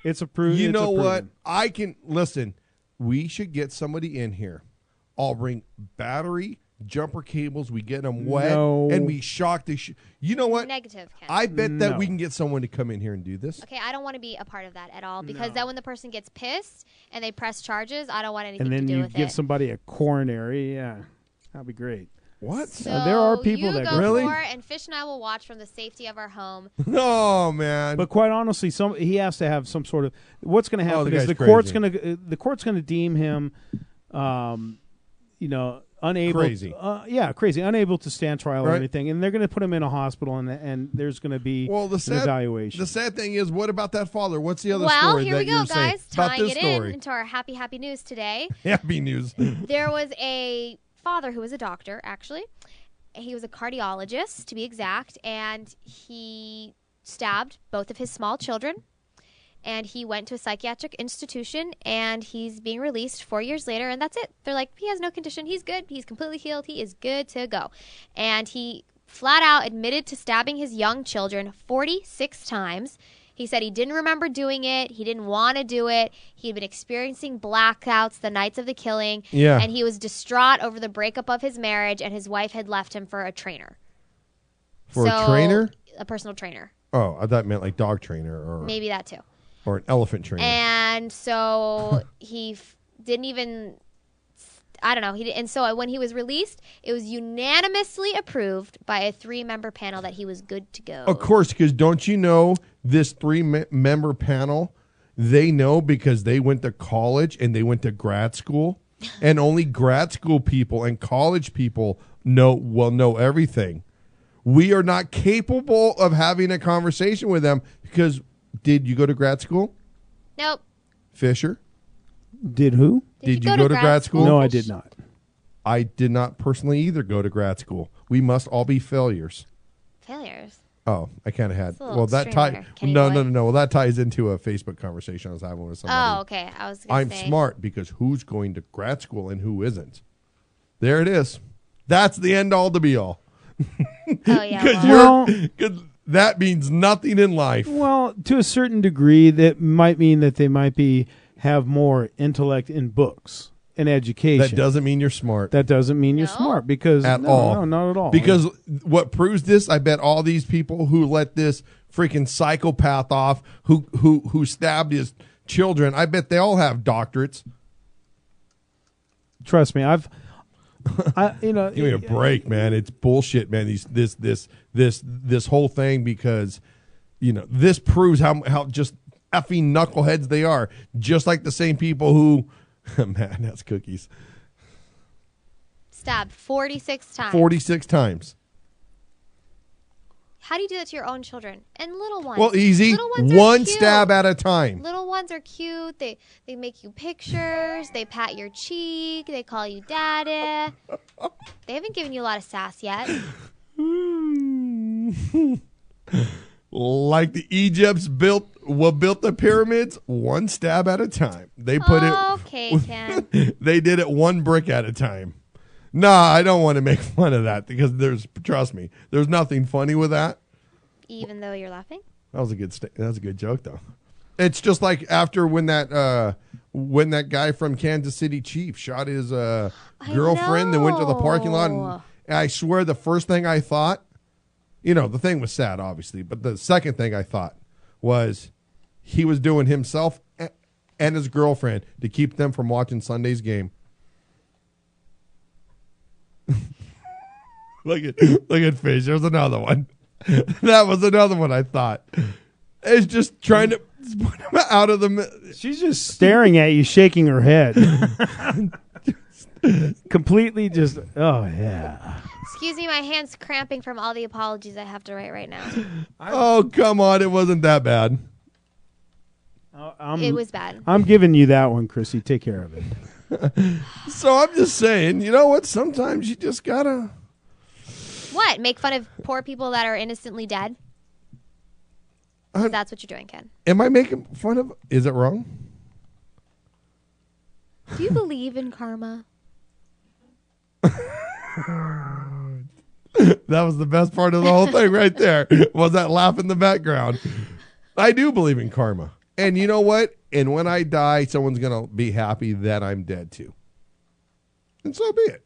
Speaker 10: It's approved.
Speaker 8: You know what? I can listen. We should get somebody in here. I'll bring battery jumper cables. We get them wet and we shock the. You know what?
Speaker 9: Negative. Ken.
Speaker 8: I bet that we can get someone to come in here and do this.
Speaker 9: Okay, I don't want to be a part of that at all because then when the person gets pissed and they press charges, I don't want anything to do with it.
Speaker 10: And then you give somebody a coronary. Yeah. That'd be great.
Speaker 8: What?
Speaker 9: So
Speaker 10: there are people
Speaker 9: you
Speaker 10: that
Speaker 9: go
Speaker 10: really.
Speaker 9: For it, and Fish and I will watch from the safety of our home.
Speaker 8: Oh man!
Speaker 10: But quite honestly, he has to have some sort of. What's going to happen is the court's going to deem him, unable.
Speaker 8: Crazy.
Speaker 10: Crazy, unable to stand trial or anything, and they're going to put him in a hospital, and there's going to be an evaluation.
Speaker 8: The sad thing is, what about that father? What's the other story?
Speaker 9: Well, here we go, guys. Tying it
Speaker 8: story?
Speaker 9: into our happy news today.
Speaker 8: Happy news.
Speaker 9: There was a father who was a doctor, actually. He was a cardiologist, to be exact, and he stabbed both of his small children. And he went to a psychiatric institution, and he's being released 4 years later, and that's it. They're like, he has no condition. He's good. He's completely healed. He is good to go. And he flat out admitted to stabbing his young children 46 times. He said he didn't remember doing it. He didn't want to do it. He had been experiencing blackouts the nights of the killing.
Speaker 8: Yeah.
Speaker 9: And he was distraught over the breakup of his marriage, and his wife had left him for a trainer.
Speaker 8: A trainer?
Speaker 9: A personal trainer.
Speaker 8: Oh, I thought it meant like dog trainer. Or
Speaker 9: maybe that too.
Speaker 8: Or an elephant trainer.
Speaker 9: And so he didn't even... I don't know. And so when he was released, it was unanimously approved by a 3-member panel that he was good to go.
Speaker 8: Of course, because don't you know this 3-member panel, they know because they went to college and they went to grad school. and only grad school people and college people know everything. We are not capable of having a conversation with them because did you go to grad school?
Speaker 9: Nope.
Speaker 8: Fisher?
Speaker 10: Did who?
Speaker 8: Did you go to grad school?
Speaker 10: No, I did not.
Speaker 8: I did not personally either go to grad school. We must all be failures.
Speaker 9: Failures?
Speaker 8: Oh, I kind of had.
Speaker 9: It's a little
Speaker 8: Well, that
Speaker 9: extreme
Speaker 8: ties.
Speaker 9: there.
Speaker 8: No. Well, that ties into a Facebook conversation I was having with somebody.
Speaker 9: Oh, okay. I was going
Speaker 8: I'm
Speaker 9: to say.
Speaker 8: smart because who's going to grad school and who isn't? There it is. That's the end all to be all.
Speaker 9: Oh, yeah.
Speaker 8: Because that means nothing in life.
Speaker 10: Well, to a certain degree, that might mean that they might have more intellect in books and education.
Speaker 8: That doesn't mean you're smart.
Speaker 10: That doesn't mean you're smart because no, not at all.
Speaker 8: Because what proves this, I bet all these people who let this freaking psychopath off, who stabbed his children, I bet they all have doctorates.
Speaker 10: Trust me,
Speaker 8: give me a break, man. It's bullshit, man. This whole thing, because this proves how just effing knuckleheads they are. Just like the same people who, man, that's cookies.
Speaker 9: Stabbed 46 times.
Speaker 8: 46 times.
Speaker 9: How do you do that to your own children and little ones?
Speaker 8: Well, easy.
Speaker 9: Little ones are
Speaker 8: One
Speaker 9: cute.
Speaker 8: stab at a time.
Speaker 9: Little ones are cute. They make you pictures. They pat your cheek. They call you daddy. They haven't given you a lot of sass yet.
Speaker 8: Like the Egypts built the pyramids one stab at a time. They put
Speaker 9: Okay, Ken.
Speaker 8: They did it one brick at a time. Nah, I don't want to make fun of that because trust me, there's nothing funny with that.
Speaker 9: Even though you're laughing?
Speaker 8: That was a good joke though. It's just like after when that guy from Kansas City Chief shot his girlfriend that went to the parking lot, and I swear the first thing I thought, the thing was sad obviously, but the second thing I thought was he was doing himself and his girlfriend to keep them from watching Sunday's game. Look at Fish. There's another one. That was another one I thought. It's just trying to put him out of the.
Speaker 10: She's just staring at you, shaking her head. Completely just. Oh yeah.
Speaker 9: Excuse me, my hand's cramping from all the apologies I have to write right now.
Speaker 8: Oh come on! It wasn't that bad.
Speaker 9: It was bad.
Speaker 10: I'm giving you that one, Chrissy. Take care of it.
Speaker 8: So I'm just saying, you know what? Sometimes you just gotta.
Speaker 9: What? Make fun of poor people that are innocently dead? That's what you're doing, Ken.
Speaker 8: Am I making fun of? Is it wrong?
Speaker 9: Do you believe in karma?
Speaker 8: That was the best part of the whole thing right there. Was that laugh in the background? I do believe in karma. And you know what? And when I die, someone's going to be happy that I'm dead too. And so be it.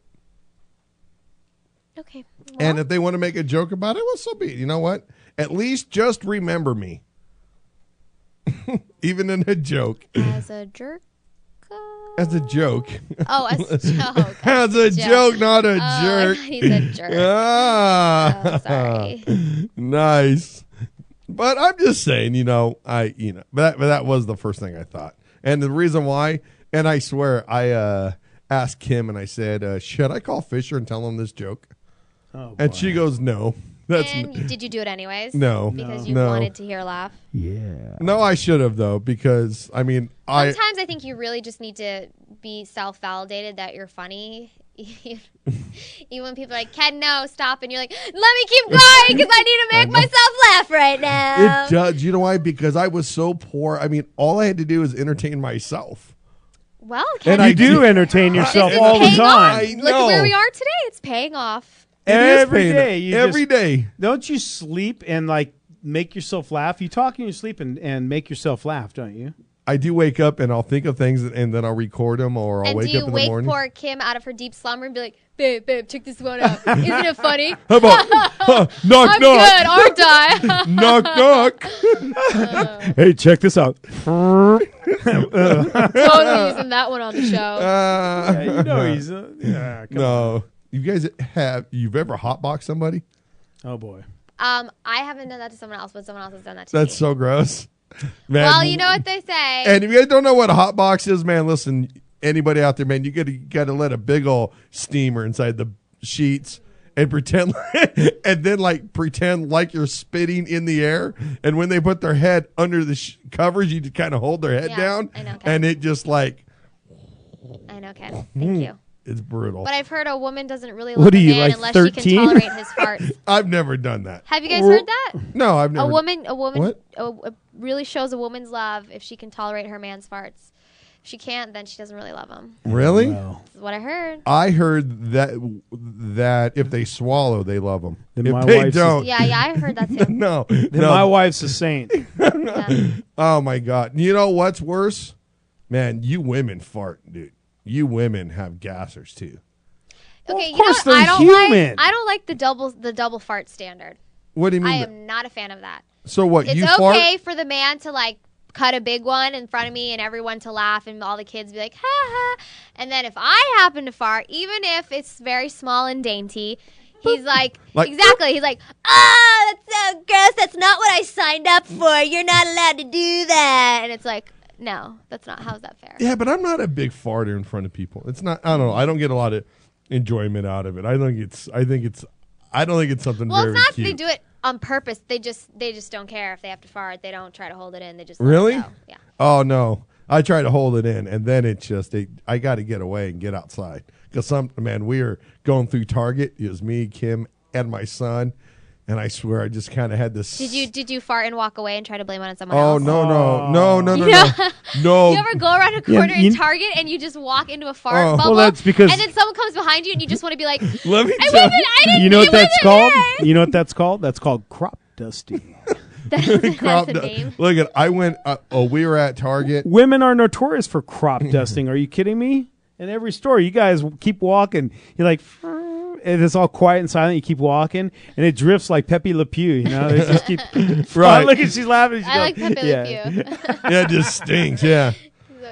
Speaker 9: Okay. Well,
Speaker 8: and if they want to make a joke about it, well, so be it. You know what? At least just remember me. Even in a joke.
Speaker 9: As a jerk?
Speaker 8: As a joke.
Speaker 9: Oh, as a joke.
Speaker 8: As a joke, not a jerk.
Speaker 9: He's a jerk.
Speaker 8: Ah.
Speaker 9: Sorry.
Speaker 8: Nice. But I'm just saying, but that was the first thing I thought. And the reason why, and I swear, I asked Kim and I said, should I call Fisher and tell him this joke?
Speaker 10: Oh,
Speaker 8: and she goes, no.
Speaker 9: Did you do it anyways?
Speaker 8: No.
Speaker 9: Because you wanted to hear a laugh?
Speaker 10: Yeah.
Speaker 8: No, I should have, though, because,
Speaker 9: sometimes I think you really just need to be self-validated that you're funny. Even when people are like, Ken, no, stop. And you're like, let me keep going because I need to make myself laugh right now.
Speaker 8: It does. You know why? Because I was so poor. I mean, all I had to do was entertain myself.
Speaker 9: Well,
Speaker 10: Ken, and you do entertain yourself all the time.
Speaker 9: Look at where we are today. It's paying off.
Speaker 10: Every day.
Speaker 8: Every day.
Speaker 10: Don't you sleep and make yourself laugh? You talk in your sleep and make yourself laugh, don't you?
Speaker 8: I do wake up and I'll think of things and then I'll record them or I'll wake up in the morning.
Speaker 9: And do you wake poor Kim out of her deep slumber and be like, babe, check this one out. Isn't it funny?
Speaker 8: How about knock,
Speaker 9: I'm
Speaker 8: knock.
Speaker 9: good, aren't I?
Speaker 8: Knock, knock.
Speaker 10: Hey, check this out.
Speaker 9: Totally using that one on the show.
Speaker 10: He's come on.
Speaker 8: You've ever hotboxed somebody?
Speaker 10: Oh boy.
Speaker 9: I haven't done that to someone else, but someone else has done that to
Speaker 8: That's
Speaker 9: me.
Speaker 8: so gross. Man,
Speaker 9: well, you know what they say.
Speaker 8: And if you guys don't know what a hot box is, man, listen, anybody out there, man, you gotta let a big old steamer inside the sheets and pretend, and then like pretend like you're spitting in the air. And when they put their head under the covers, you kind of hold their head down,
Speaker 9: I know, Ken.
Speaker 8: and it just like.
Speaker 9: I know, Ken. Thank you.
Speaker 8: It's brutal.
Speaker 9: But I've heard a woman doesn't really
Speaker 10: What
Speaker 9: love
Speaker 10: are
Speaker 9: a
Speaker 10: you,
Speaker 9: man
Speaker 10: like
Speaker 9: unless
Speaker 10: 13?
Speaker 9: she can tolerate his farts.
Speaker 8: I've never done that.
Speaker 9: Have you guys heard that?
Speaker 8: No, I've never.
Speaker 9: A woman
Speaker 8: What?
Speaker 9: really shows a woman's love if she can tolerate her man's farts. If she can't, then she doesn't really love him.
Speaker 8: Really?
Speaker 9: This is what I heard.
Speaker 8: I heard that if they swallow, they love them.
Speaker 10: Then
Speaker 8: If
Speaker 10: my
Speaker 8: they
Speaker 10: wife's
Speaker 8: don't,
Speaker 9: Yeah, I heard that too.
Speaker 8: no.
Speaker 10: Then my wife's a saint.
Speaker 8: Oh my God! You know what's worse, man? You women fart, dude. You women have gassers too.
Speaker 9: Okay,
Speaker 10: Of course
Speaker 9: you know what?
Speaker 10: they're
Speaker 9: I
Speaker 10: human.
Speaker 9: don't like the double fart standard.
Speaker 8: What do you mean?
Speaker 9: I am not a fan of that.
Speaker 8: So what?
Speaker 9: It's
Speaker 8: you
Speaker 9: okay
Speaker 8: fart?
Speaker 9: for the man to like cut a big one in front of me and everyone to laugh and all the kids be like, ha ha. And then if I happen to fart, even if it's very small and dainty, he's like exactly. He's like, oh, that's so gross. That's not what I signed up for. You're not allowed to do that. And it's like, no, that's not. How's that fair?
Speaker 8: Yeah, but I'm not a big farter in front of people. It's not. I don't know. I don't get a lot of enjoyment out of it. I don't think it's something
Speaker 9: Well,
Speaker 8: very
Speaker 9: it's not
Speaker 8: cute.
Speaker 9: they do it on purpose. They just don't care if they have to fart. They don't try to hold it in. They just
Speaker 8: Really?
Speaker 9: let it go. Yeah.
Speaker 8: Oh no, I try to hold it in, and then it's just I got to get away and get outside because we are going through Target. It was me, Kim, and my son, and I swear I just kind of had this.
Speaker 9: Did you fart and walk away and try to blame it on someone
Speaker 8: Oh
Speaker 9: else?
Speaker 8: no.
Speaker 9: You ever go around a corner in Target and you just walk into a fart bubble?
Speaker 10: Well, that's because-
Speaker 9: and then someone comes behind you and you just want to be like,
Speaker 8: Let me
Speaker 9: I
Speaker 8: tell
Speaker 9: wasn't. I didn't.
Speaker 10: You know what
Speaker 9: it
Speaker 10: that's
Speaker 9: wasn't
Speaker 10: called?
Speaker 9: there."
Speaker 10: You know what that's called? That's called crop dusting.
Speaker 9: That's a name.
Speaker 8: Look at I went. We were at Target.
Speaker 10: Women are notorious for crop dusting. Are you kidding me? In every store, you guys keep walking. You're like, and it's all quiet and silent. You keep walking, and it drifts like Pepe Le Pew. You know, they just keep.
Speaker 8: Right.
Speaker 10: Look at she's laughing. She
Speaker 9: I like
Speaker 10: goes,
Speaker 9: Pepe
Speaker 10: yeah.
Speaker 9: Le Pew.
Speaker 8: Yeah, it just stinks. Yeah.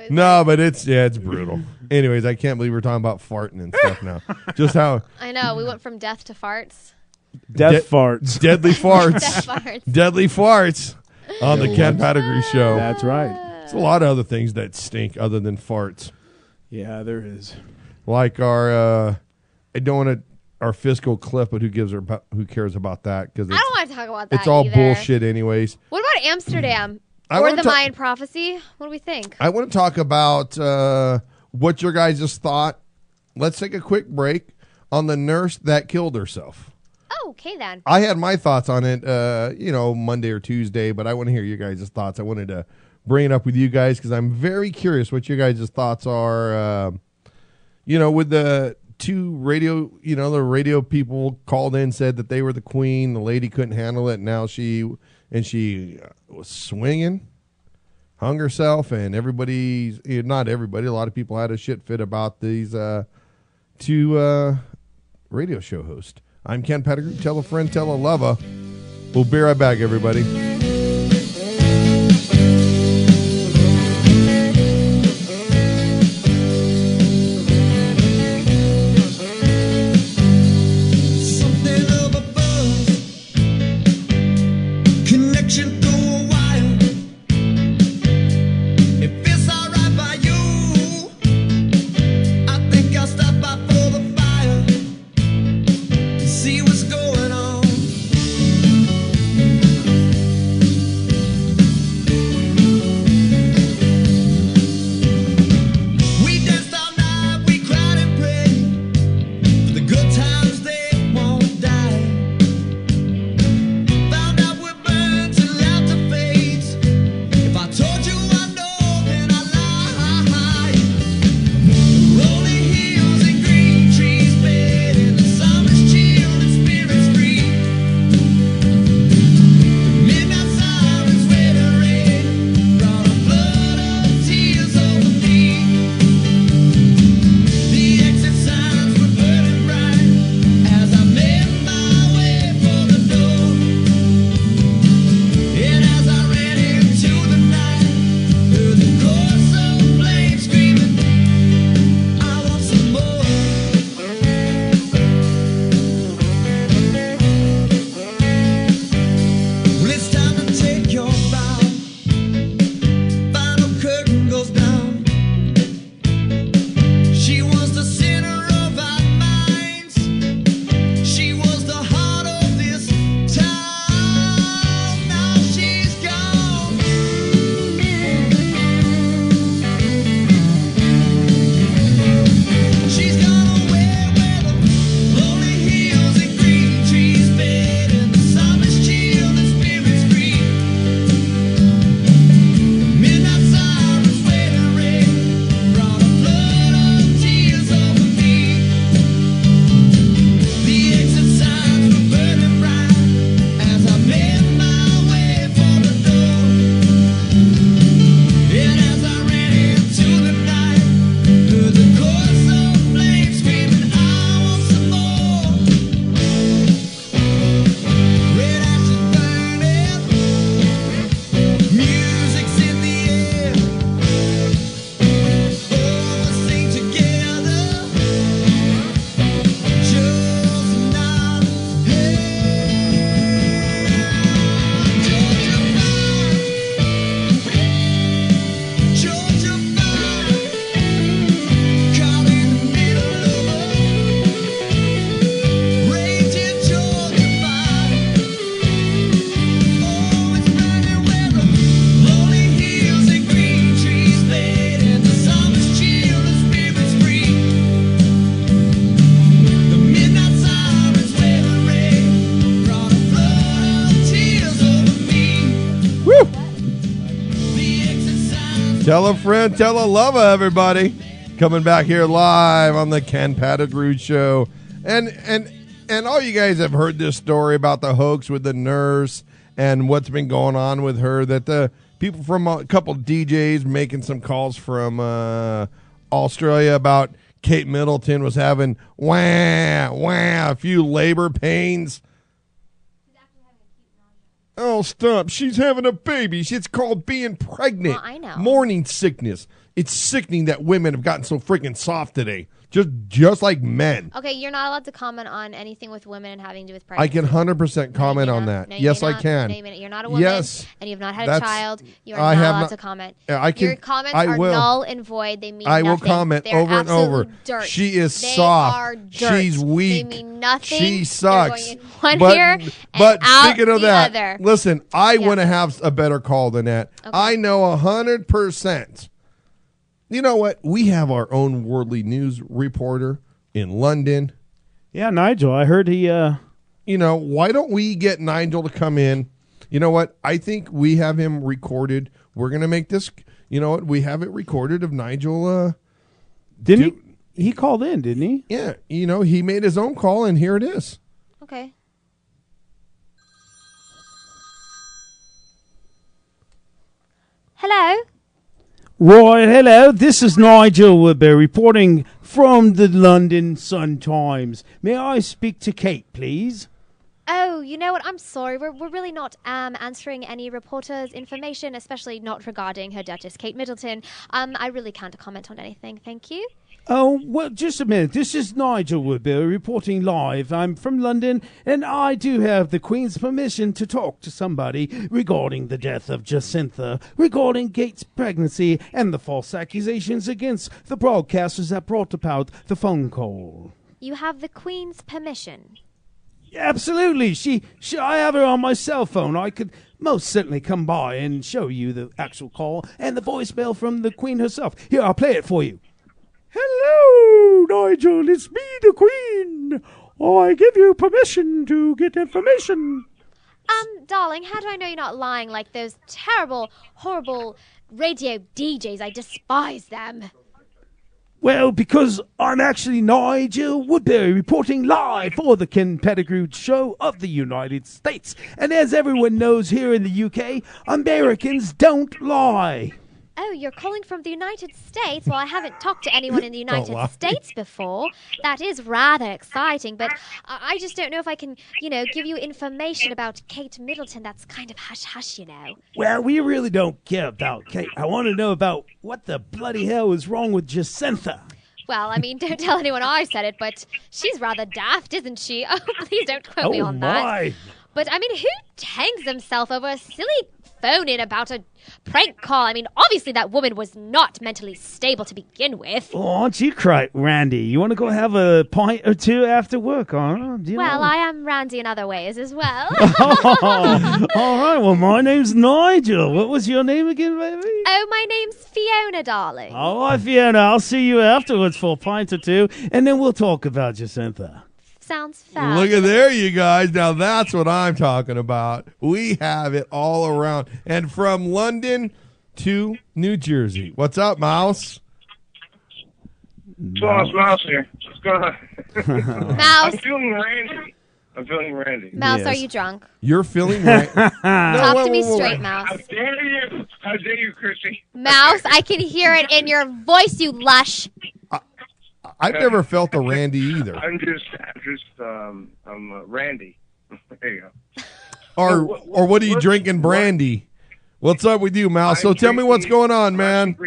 Speaker 8: No, but it's brutal. Anyways, I can't believe we're talking about farting and stuff now. Just how
Speaker 9: I know. We went from death to farts.
Speaker 10: Death farts.
Speaker 8: Deadly farts.
Speaker 9: Death farts.
Speaker 8: Deadly farts on the Ken Pettigrew Show.
Speaker 10: That's right.
Speaker 8: There's a lot of other things that stink other than farts.
Speaker 10: Yeah, there is.
Speaker 8: Like our, I don't want to, our fiscal cliff, but who cares about that? Because
Speaker 9: I don't want to talk about that.
Speaker 8: it's all
Speaker 9: either.
Speaker 8: bullshit, anyways.
Speaker 9: What about Amsterdam
Speaker 8: I
Speaker 9: or
Speaker 8: wanna
Speaker 9: the
Speaker 8: ta-
Speaker 9: Mayan prophecy? What do we think?
Speaker 8: I want to talk about what your guys' thought. Let's take a quick break on the nurse that killed herself.
Speaker 9: Oh, okay then.
Speaker 8: I had my thoughts on it, Monday or Tuesday, but I want to hear your guys' thoughts. I wanted to bring it up with you guys because I'm very curious what your guys' thoughts are. With the two radio, the radio people called in, said that they were the queen. The lady couldn't handle it. Now she was swinging, hung herself, and not everybody, a lot of people had a shit fit about these two radio show hosts. I'm Ken Pettigrew. Tell a friend, tell a lover. We'll be right back, everybody.
Speaker 12: Something of a buzz, connection through a wire. It feels alright by you. I think I'll stop by for the fire and see what's going on.
Speaker 8: Tell a friend, tell a lover, everybody. Coming back here live on the Ken Pettigrew Show. And all you guys have heard this story about the hoax with the nurse and what's been going on with her, that the people from a couple DJs making some calls from Australia about Kate Middleton was having a few labor pains. Oh, stop. She's having a baby. It's called being pregnant.
Speaker 9: Well, I know.
Speaker 8: Morning sickness. It's sickening that women have gotten so freaking soft today. Just like men.
Speaker 9: Okay, you're not allowed to comment on anything with women and having to do with pregnancy.
Speaker 8: I can 100% comment on that.
Speaker 9: No,
Speaker 8: Yes, I
Speaker 9: not.
Speaker 8: can.
Speaker 9: No, you're not a woman.
Speaker 8: Yes.
Speaker 9: And you've not had a child. You are
Speaker 8: I
Speaker 9: not
Speaker 8: have
Speaker 9: allowed
Speaker 8: not-
Speaker 9: to comment.
Speaker 8: I can-
Speaker 9: Your comments
Speaker 8: I
Speaker 9: are
Speaker 8: will.
Speaker 9: null and void. They mean
Speaker 8: I
Speaker 9: nothing.
Speaker 8: will comment
Speaker 9: They're
Speaker 8: over and over.
Speaker 9: absolute Dirt.
Speaker 8: She is
Speaker 9: They
Speaker 8: soft.
Speaker 9: Are dirt.
Speaker 8: She's weak.
Speaker 9: They mean nothing.
Speaker 8: She sucks.
Speaker 9: You're going in one
Speaker 8: but
Speaker 9: ear and
Speaker 8: but
Speaker 9: out
Speaker 8: speaking of
Speaker 9: the
Speaker 8: that,
Speaker 9: other.
Speaker 8: listen, I want to have a better call than that.
Speaker 9: Okay.
Speaker 8: I know 100%. You know what? We have our own worldly news reporter in London.
Speaker 10: Yeah, Nigel. I heard he.
Speaker 8: You know, why don't we get Nigel to come in? You know what? I think we have him recorded. We're going to make this. You know what? We have it recorded of Nigel.
Speaker 10: Didn't he called in, didn't he?
Speaker 8: Yeah. You know, he made his own call, and here it is.
Speaker 9: Okay. Hello.
Speaker 10: Right, hello. This is Nigel Woodbury reporting from the London Sun-Times. May I speak to Kate, please?
Speaker 9: Oh, you know what? I'm sorry. We're really not answering any reporters' information, especially not regarding Her Duchess Kate Middleton. I really can't comment on anything. Thank you.
Speaker 10: Oh, well, just a minute. This is Nigel Woodbury reporting live. I'm from London, and I do have the Queen's permission to talk to somebody regarding the death of Jacinta, regarding Kate's pregnancy, and the false accusations against the broadcasters that brought about the phone call.
Speaker 9: You have the Queen's permission.
Speaker 10: Absolutely. I have her on my cell phone. I could most certainly come by and show you the actual call and the voicemail from the Queen herself. Here, I'll play it for you. Hello, Nigel. It's me, the Queen. I give you permission to get information.
Speaker 9: Darling, how do I know you're not lying like those terrible, horrible radio DJs? I despise them.
Speaker 10: Well, because I'm actually Nigel Woodbury reporting live for the Ken Pettigrew Show of the United States. And as everyone knows here in the UK, Americans don't lie.
Speaker 9: Oh, you're calling from the United States? Well, I haven't talked to anyone in the
Speaker 8: Don't
Speaker 9: United
Speaker 8: lie.
Speaker 9: States before. That is rather exciting, but I just don't know if I can, give you information about Kate Middleton. That's kind of hush-hush, you know.
Speaker 10: Well, we really don't care about Kate. I want to know about what the bloody hell is wrong with Jacinta.
Speaker 9: Well, I mean, don't tell anyone I said it, but she's rather daft, isn't she? Oh, please don't quote me on that. But, I mean, who hangs himself over a silly phone-in about a prank call? I mean, obviously that woman was not mentally stable to begin with.
Speaker 10: Oh, aren't you cry, Randy? You want to go have a pint or two after work, huh?
Speaker 9: Well, I am Randy in other ways as well.
Speaker 10: All right, well, my name's Nigel. What was your name again, baby?
Speaker 9: Oh, my name's Fiona, darling.
Speaker 10: All right, Fiona, I'll see you afterwards for a pint or two, and then we'll talk about Jacinta.
Speaker 9: Sounds fab.
Speaker 8: Look at there, you guys. Now that's what I'm talking about. We have it all around. And from London to New Jersey. What's up, Mouse?
Speaker 13: Mouse here. What's going on?
Speaker 9: Mouse.
Speaker 13: I'm feeling Randy.
Speaker 9: Mouse,
Speaker 8: Yes.
Speaker 9: are you drunk?
Speaker 8: You're feeling right.
Speaker 9: Talk to me straight, Mouse.
Speaker 13: How dare you? How dare you, Chrissy?
Speaker 9: Mouse, I can hear it in your voice, you lush.
Speaker 8: I've never felt a Randy either.
Speaker 13: I'm Randy. There you go.
Speaker 8: Or what are you drinking, brandy? What's up with you, Mouse? So tell me what's going on, man.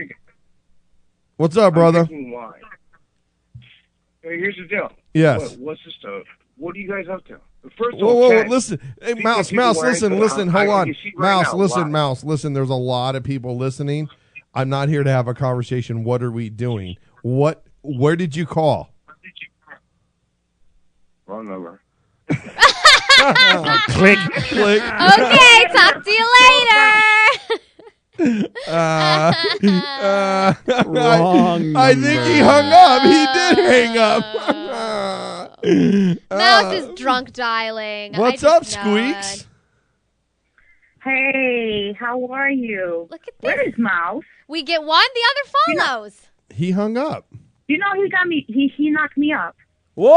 Speaker 8: What's up, brother?
Speaker 13: I'm drinking wine. Hey, here's the deal.
Speaker 8: Yes.
Speaker 13: What's the stuff? What are you guys up to? First of
Speaker 8: Whoa,
Speaker 13: all,
Speaker 8: whoa,
Speaker 13: Ken,
Speaker 8: listen. Hey,
Speaker 13: speaking
Speaker 8: Mouse,
Speaker 13: of people wearing
Speaker 8: listen,
Speaker 13: clothes,
Speaker 8: hold on.
Speaker 13: you see right now,
Speaker 8: Mouse, listen. There's a lot of people listening. I'm not here to have a conversation. What are we doing? Where did you call?
Speaker 13: Wrong number.
Speaker 8: Click.
Speaker 9: Okay, talk to you later.
Speaker 10: Wrong
Speaker 8: I think he hung up. He did hang up.
Speaker 9: Mouse is drunk dialing.
Speaker 8: What's
Speaker 9: I
Speaker 8: up,
Speaker 9: just nod.
Speaker 8: Squeaks?
Speaker 15: Hey, how are you?
Speaker 9: Look at this.
Speaker 15: Where is Mouse?
Speaker 9: We get one, the other follows.
Speaker 8: He hung up.
Speaker 15: You know, he got me. He knocked me up.
Speaker 10: Whoa!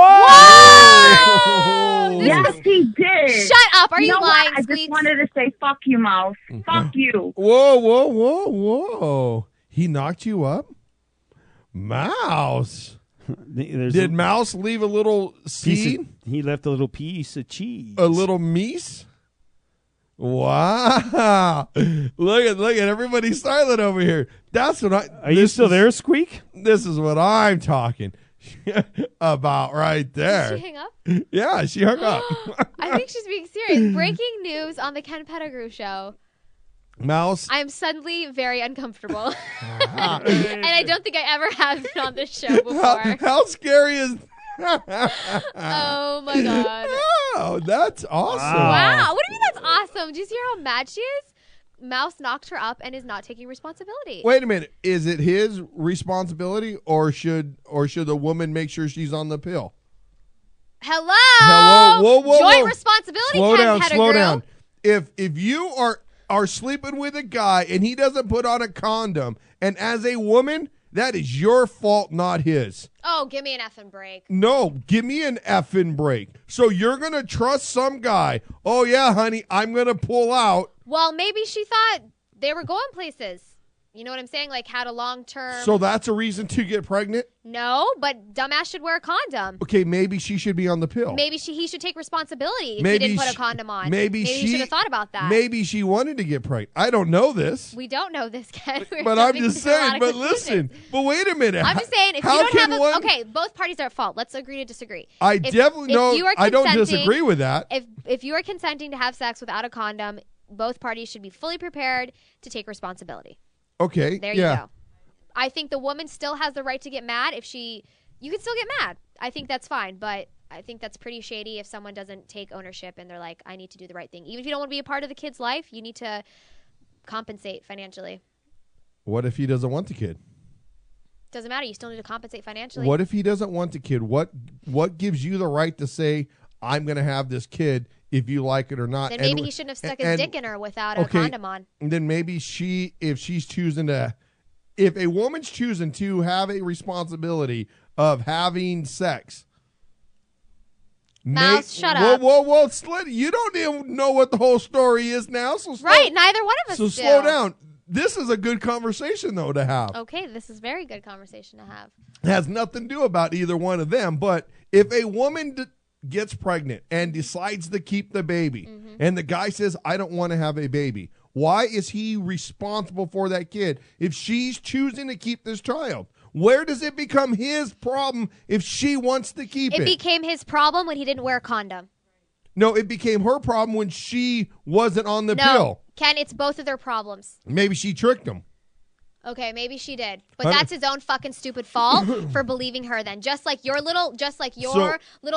Speaker 15: Yes, he did.
Speaker 9: Shut up. Are you
Speaker 15: know
Speaker 9: lying,
Speaker 15: what? I
Speaker 9: Squeaks?
Speaker 15: just wanted to say, fuck you, Mouse. Fuck you.
Speaker 8: Whoa. He knocked you up? Mouse. Did Mouse leave a little seed?
Speaker 10: He left a little piece of cheese.
Speaker 8: A little meese? Wow. Look at everybody silent over here. That's what
Speaker 10: Are you still there, Squeak?
Speaker 8: This is what I'm talking about right there.
Speaker 9: Did she hang up?
Speaker 8: Yeah, she hung up.
Speaker 9: I think she's being serious. Breaking news on the Ken Pettigrew Show.
Speaker 8: Mouse.
Speaker 9: I am suddenly very uncomfortable. And I don't think I ever have been on this show before.
Speaker 8: How scary is
Speaker 9: Oh my God.
Speaker 8: Oh, that's awesome.
Speaker 9: Wow. What do you mean that's awesome? Do you see how mad she is? Mouse knocked her up and is not taking responsibility.
Speaker 8: Wait a minute. Is it his responsibility or should the woman make sure she's on the pill?
Speaker 9: Hello.
Speaker 8: Whoa.
Speaker 9: Joint responsibility, Ken Pettigrew.
Speaker 8: Slow down. If you are sleeping with a guy and he doesn't put on a condom, and as a woman, that is your fault, not his.
Speaker 9: Oh, give me an effing break.
Speaker 8: No, give me an effing break. So you're going to trust some guy. Oh, yeah, honey, I'm going to pull out.
Speaker 9: Well, maybe she thought they were going places. You know what I'm saying? Like, had a long-term...
Speaker 8: So that's a reason to get pregnant?
Speaker 9: No, but dumbass should wear a condom.
Speaker 8: Okay, maybe she should be on the pill.
Speaker 9: Maybe he should take responsibility if
Speaker 8: Maybe
Speaker 9: he didn't put
Speaker 8: she-
Speaker 9: a condom on.
Speaker 8: maybe
Speaker 9: he
Speaker 8: she-
Speaker 9: should have thought about that.
Speaker 8: Maybe she wanted to get pregnant. I don't know this.
Speaker 9: We don't know this, Ken. We're
Speaker 8: But I'm
Speaker 9: jumping
Speaker 8: just
Speaker 9: to a lot
Speaker 8: saying,
Speaker 9: of
Speaker 8: but
Speaker 9: conclusions.
Speaker 8: listen. But wait a minute.
Speaker 9: I'm just saying, if you
Speaker 8: How
Speaker 9: don't have
Speaker 8: can
Speaker 9: a...
Speaker 8: one-
Speaker 9: Okay, both parties are at fault. Let's agree to disagree.
Speaker 8: I definitely know.
Speaker 9: you are
Speaker 8: I don't
Speaker 9: consenting-
Speaker 8: disagree with that.
Speaker 9: If you are consenting to have sex without a condom, both parties should be fully prepared to take responsibility.
Speaker 8: Okay.
Speaker 9: There
Speaker 8: yeah.
Speaker 9: you go. I think the woman still has the right to get mad if she... You can still get mad. I think that's fine, but I think that's pretty shady if someone doesn't take ownership and they're like, I need to do the right thing. Even if you don't want to be a part of the kid's life, you need to compensate financially.
Speaker 8: What if he doesn't want the kid?
Speaker 9: Doesn't matter. You still need to compensate financially.
Speaker 8: What if he doesn't want the kid? What gives you the right to say, I'm going to have this kid if you like it or not?
Speaker 9: Then maybe he shouldn't have stuck his dick in her without a condom on.
Speaker 8: And then maybe if she's choosing to... If a woman's choosing to have a responsibility of having sex...
Speaker 9: Mouse, shut up.
Speaker 8: Whoa, Slit. You don't even know what the whole story is now. So
Speaker 9: Right, neither one of us
Speaker 8: So
Speaker 9: do.
Speaker 8: slow down. This is a good conversation, though, to have.
Speaker 9: Okay, this is very good conversation to have.
Speaker 8: It has nothing to do about either one of them. But if a woman gets pregnant and decides to keep the baby, and the guy says, I don't want to have a baby, why is he responsible for that kid if she's choosing to keep this child? Where does it become his problem if she wants to keep it?
Speaker 9: It became his problem when he didn't wear a condom.
Speaker 8: No, it became her problem when she wasn't on the
Speaker 9: No,
Speaker 8: pill.
Speaker 9: Ken, it's both of their problems.
Speaker 8: Maybe she tricked him.
Speaker 9: Okay, maybe she did, but that's his own fucking stupid fault for believing her. Then, just like your little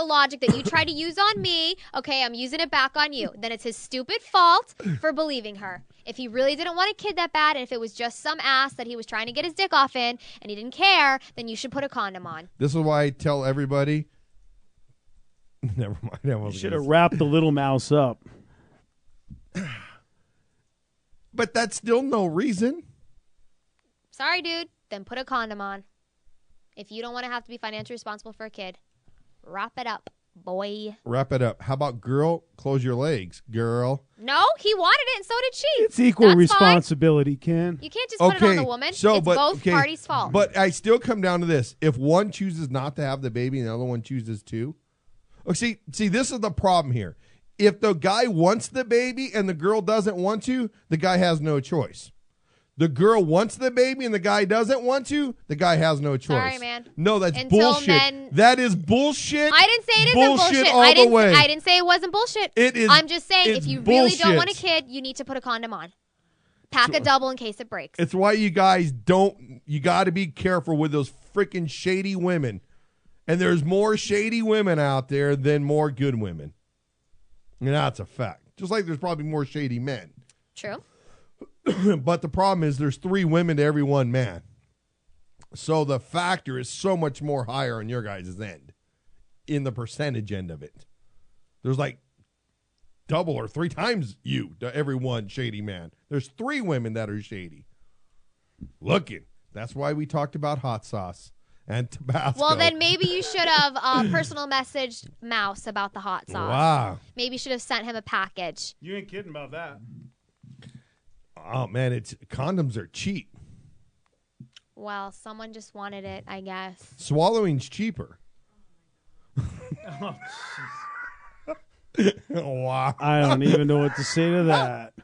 Speaker 9: logic that you try to use on me. Okay, I'm using it back on you. Then it's his stupid fault for believing her. If he really didn't want a kid that bad, and if it was just some ass that he was trying to get his dick off in, and he didn't care, then you should put a condom on.
Speaker 8: This is why I tell everybody. Never mind.
Speaker 10: You should have wrapped the little mouse up.
Speaker 8: But that's still no reason.
Speaker 9: Sorry, dude. Then put a condom on. If you don't want to have to be financially responsible for a kid, wrap it up, boy.
Speaker 8: Wrap it up. How about girl? Close your legs, girl.
Speaker 9: No, he wanted it, and so did she.
Speaker 10: It's equal
Speaker 9: That's
Speaker 10: responsibility, Ken.
Speaker 9: You can't just put it on the woman. It's both parties' fault.
Speaker 8: But I still come down to this: if one chooses not to have the baby, and the other one chooses to. Oh, see, this is the problem here. If the guy wants the baby and the girl doesn't want to, the guy has no choice. The girl wants the baby and the guy doesn't want to, the guy has no choice.
Speaker 9: Sorry, man.
Speaker 8: No, that's
Speaker 9: Until
Speaker 8: bullshit.
Speaker 9: men-
Speaker 8: That is bullshit.
Speaker 9: I didn't say it isn't bullshit.
Speaker 8: all the way.
Speaker 9: I didn't say it wasn't bullshit.
Speaker 8: It is.
Speaker 9: I'm just saying, if you really don't
Speaker 8: bullshit.
Speaker 9: want a kid, you need to put a condom on. Pack a double in case it breaks.
Speaker 8: It's why you guys don't. You got to be careful with those freaking shady women. And there's more shady women out there than more good women. And that's a fact. Just like there's probably more shady men.
Speaker 9: True.
Speaker 8: But the problem is there's 3 women to every 1 man. So the factor is so much more higher on your guys' end in the percentage end of it. There's like double or 3 times you to every 1 shady man. There's 3 women that are shady. Looking. That's why we talked about hot sauce and Tabasco.
Speaker 9: Well, then maybe you should have personal messaged Mouse about the hot sauce.
Speaker 8: Wow.
Speaker 9: Maybe you should have sent him a package.
Speaker 10: You ain't kidding about that.
Speaker 8: Oh, man, condoms are cheap.
Speaker 9: Well, someone just wanted it, I guess.
Speaker 8: Swallowing's cheaper.
Speaker 10: Oh,
Speaker 8: wow.
Speaker 10: I don't even know what to say to that.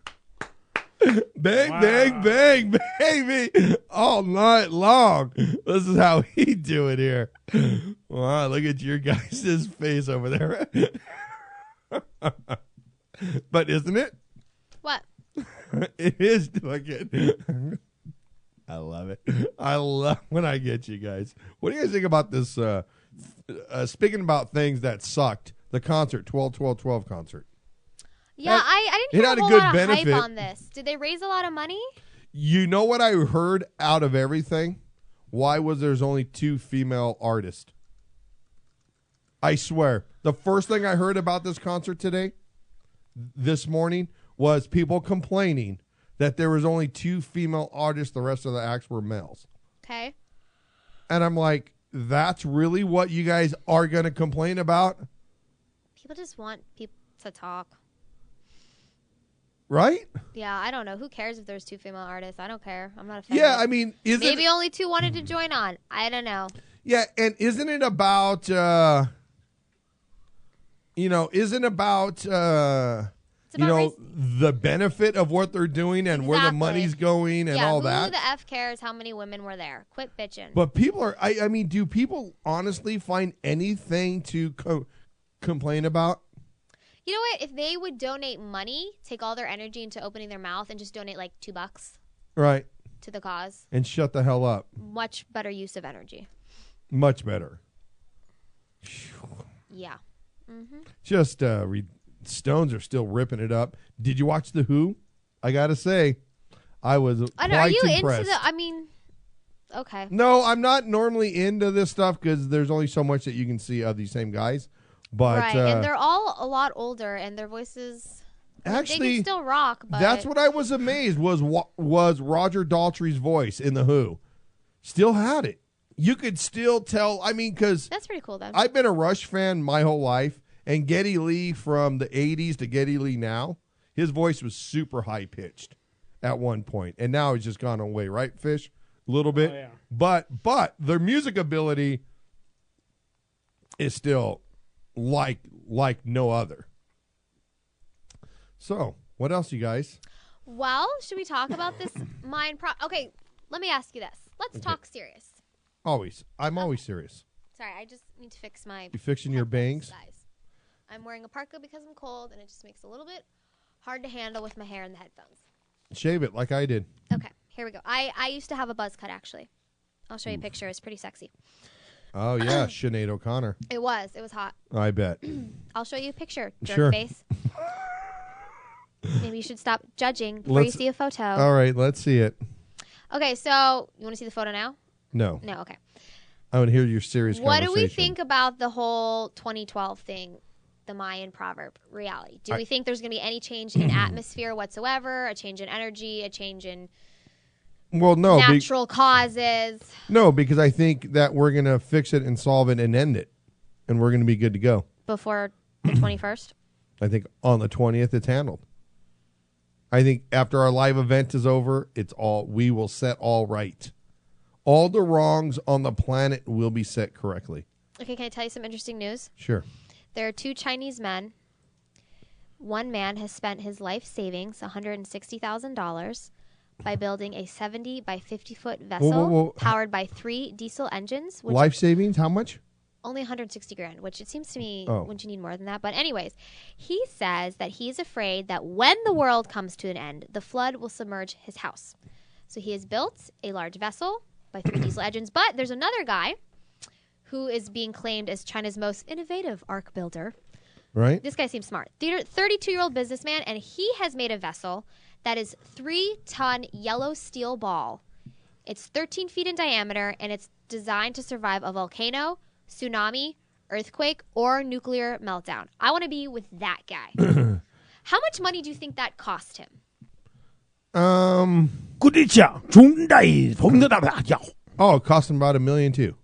Speaker 8: Bang, bang, bang, baby. All night long. This is how we do it here. Wow, look at your guys' face over there. But isn't it?
Speaker 9: What?
Speaker 8: It is. Look at I love it. I love when I get you guys. What do you guys think about this? Speaking about things that sucked, the concert, 12-12-12 concert.
Speaker 9: Yeah, I didn't hear a whole lot of hype on this. Did they raise a lot of money?
Speaker 8: You know what I heard out of everything? Why was there's only 2 female artists? I swear. The first thing I heard about this concert this morning, was people complaining that there was only 2 female artists. The rest of the acts were males.
Speaker 9: Okay.
Speaker 8: And I'm like, that's really what you guys are going to complain about?
Speaker 9: People just want people to talk.
Speaker 8: Right?
Speaker 9: Yeah, I don't know. Who cares if there's 2 female artists? I don't care. I'm not a fan.
Speaker 8: Yeah, I mean,
Speaker 9: maybe only 2 wanted to join on. I don't know.
Speaker 8: Yeah, and isn't it about, the benefit of what they're doing and where the money's going and all that?
Speaker 9: Who the F cares how many women were there? Quit bitching.
Speaker 8: But people are, I mean, do people honestly find anything to complain about?
Speaker 9: You know what? If they would donate money, take all their energy into opening their mouth and just donate like $2
Speaker 8: right
Speaker 9: to the cause.
Speaker 8: And shut the hell up.
Speaker 9: Much better use of energy.
Speaker 8: Much better.
Speaker 9: Yeah. Mm-hmm.
Speaker 8: Just Stones are still ripping it up. Did you watch The Who? I got to say, I was quite
Speaker 9: are you
Speaker 8: impressed.
Speaker 9: into the, I mean, okay.
Speaker 8: No, I'm not normally into this stuff because there's only so much that you can see of these same guys. But,
Speaker 9: right, and they're all a lot older, and their voices
Speaker 8: actually
Speaker 9: they can still rock. But
Speaker 8: that's what I was amazed was Roger Daltrey's voice in The Who. Still had it. You could still tell. I mean, because
Speaker 9: that's pretty cool. Then
Speaker 8: I've been a Rush fan my whole life, and Geddy Lee from the '80s to Geddy Lee now, his voice was super high pitched at one point, and now it's just gone away. Right, Fish? A little bit,
Speaker 10: yeah.
Speaker 8: But their music ability is still like no other. So, what else, you guys?
Speaker 9: Well, should we talk about this Okay, let me ask you this. Let's talk serious.
Speaker 8: Always. I'm always serious.
Speaker 9: Sorry, I just need to fix my...
Speaker 8: You fixing your bangs?
Speaker 9: Guys. I'm wearing a parka because I'm cold, and it just makes it a little bit hard to handle with my hair and the headphones.
Speaker 8: Shave it like I did.
Speaker 9: Okay, here we go. I used to have a buzz cut, actually. I'll show you a picture. It's pretty sexy.
Speaker 8: Oh, yeah, Sinead O'Connor.
Speaker 9: It was hot.
Speaker 8: I bet.
Speaker 9: I'll show you a picture, jerk
Speaker 8: Sure.
Speaker 9: face. Maybe you should stop judging before you see a photo.
Speaker 8: All right, let's see it.
Speaker 9: Okay, so you want to see the photo now?
Speaker 8: No.
Speaker 9: No, okay.
Speaker 8: I want to hear your serious
Speaker 9: What
Speaker 8: conversation.
Speaker 9: do we think about the whole 2012 thing, the Mayan proverb reality? Do we think there's going to be any change in atmosphere whatsoever, a change in energy, a change in natural causes?
Speaker 8: No, because I think that we're going to fix it and solve it and end it, and we're going to be good to go.
Speaker 9: Before the 21st?
Speaker 8: I think on the 20th it's handled. I think after our live event is over, we will set all right. All the wrongs on the planet will be set correctly.
Speaker 9: Okay, can I tell you some interesting news?
Speaker 8: Sure.
Speaker 9: There are 2 Chinese men. One man has spent his life savings, $160,000, by building a 70 by 50 foot vessel powered by 3 diesel engines.
Speaker 8: Life savings? How much?
Speaker 9: Only $160,000, which it seems to me, wouldn't you need more than that? But anyways, he says that he's afraid that when the world comes to an end, the flood will submerge his house. So he has built a large vessel by 3 diesel engines. But there's another guy who is being claimed as China's most innovative ark builder.
Speaker 8: Right.
Speaker 9: This guy seems smart. 32-year-old businessman, and he has made a vessel that is 3-ton yellow steel ball. It's 13 feet in diameter, and it's designed to survive a volcano, tsunami, earthquake, or nuclear meltdown. I want to be with that guy. How much money do you think that cost him?
Speaker 8: Oh, it cost him about $1 million too.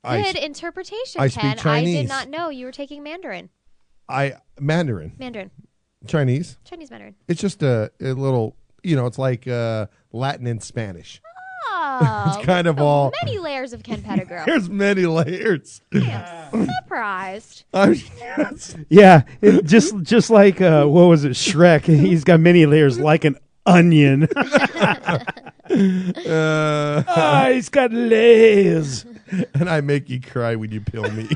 Speaker 9: Good interpretation,
Speaker 8: I
Speaker 9: Ken.
Speaker 8: speak Chinese.
Speaker 9: I did not know you were taking Mandarin.
Speaker 8: Mandarin. Chinese.
Speaker 9: Chinese Mandarin.
Speaker 8: It's just a little, it's like Latin and Spanish.
Speaker 9: Oh,
Speaker 8: It's kind of all.
Speaker 9: many layers of Ken Pettigrew.
Speaker 8: There's many layers.
Speaker 9: I'm surprised.
Speaker 10: Yeah, just like what was it, Shrek? He's got many layers like an onion. He's got layers.
Speaker 8: And I make you cry when you peel me.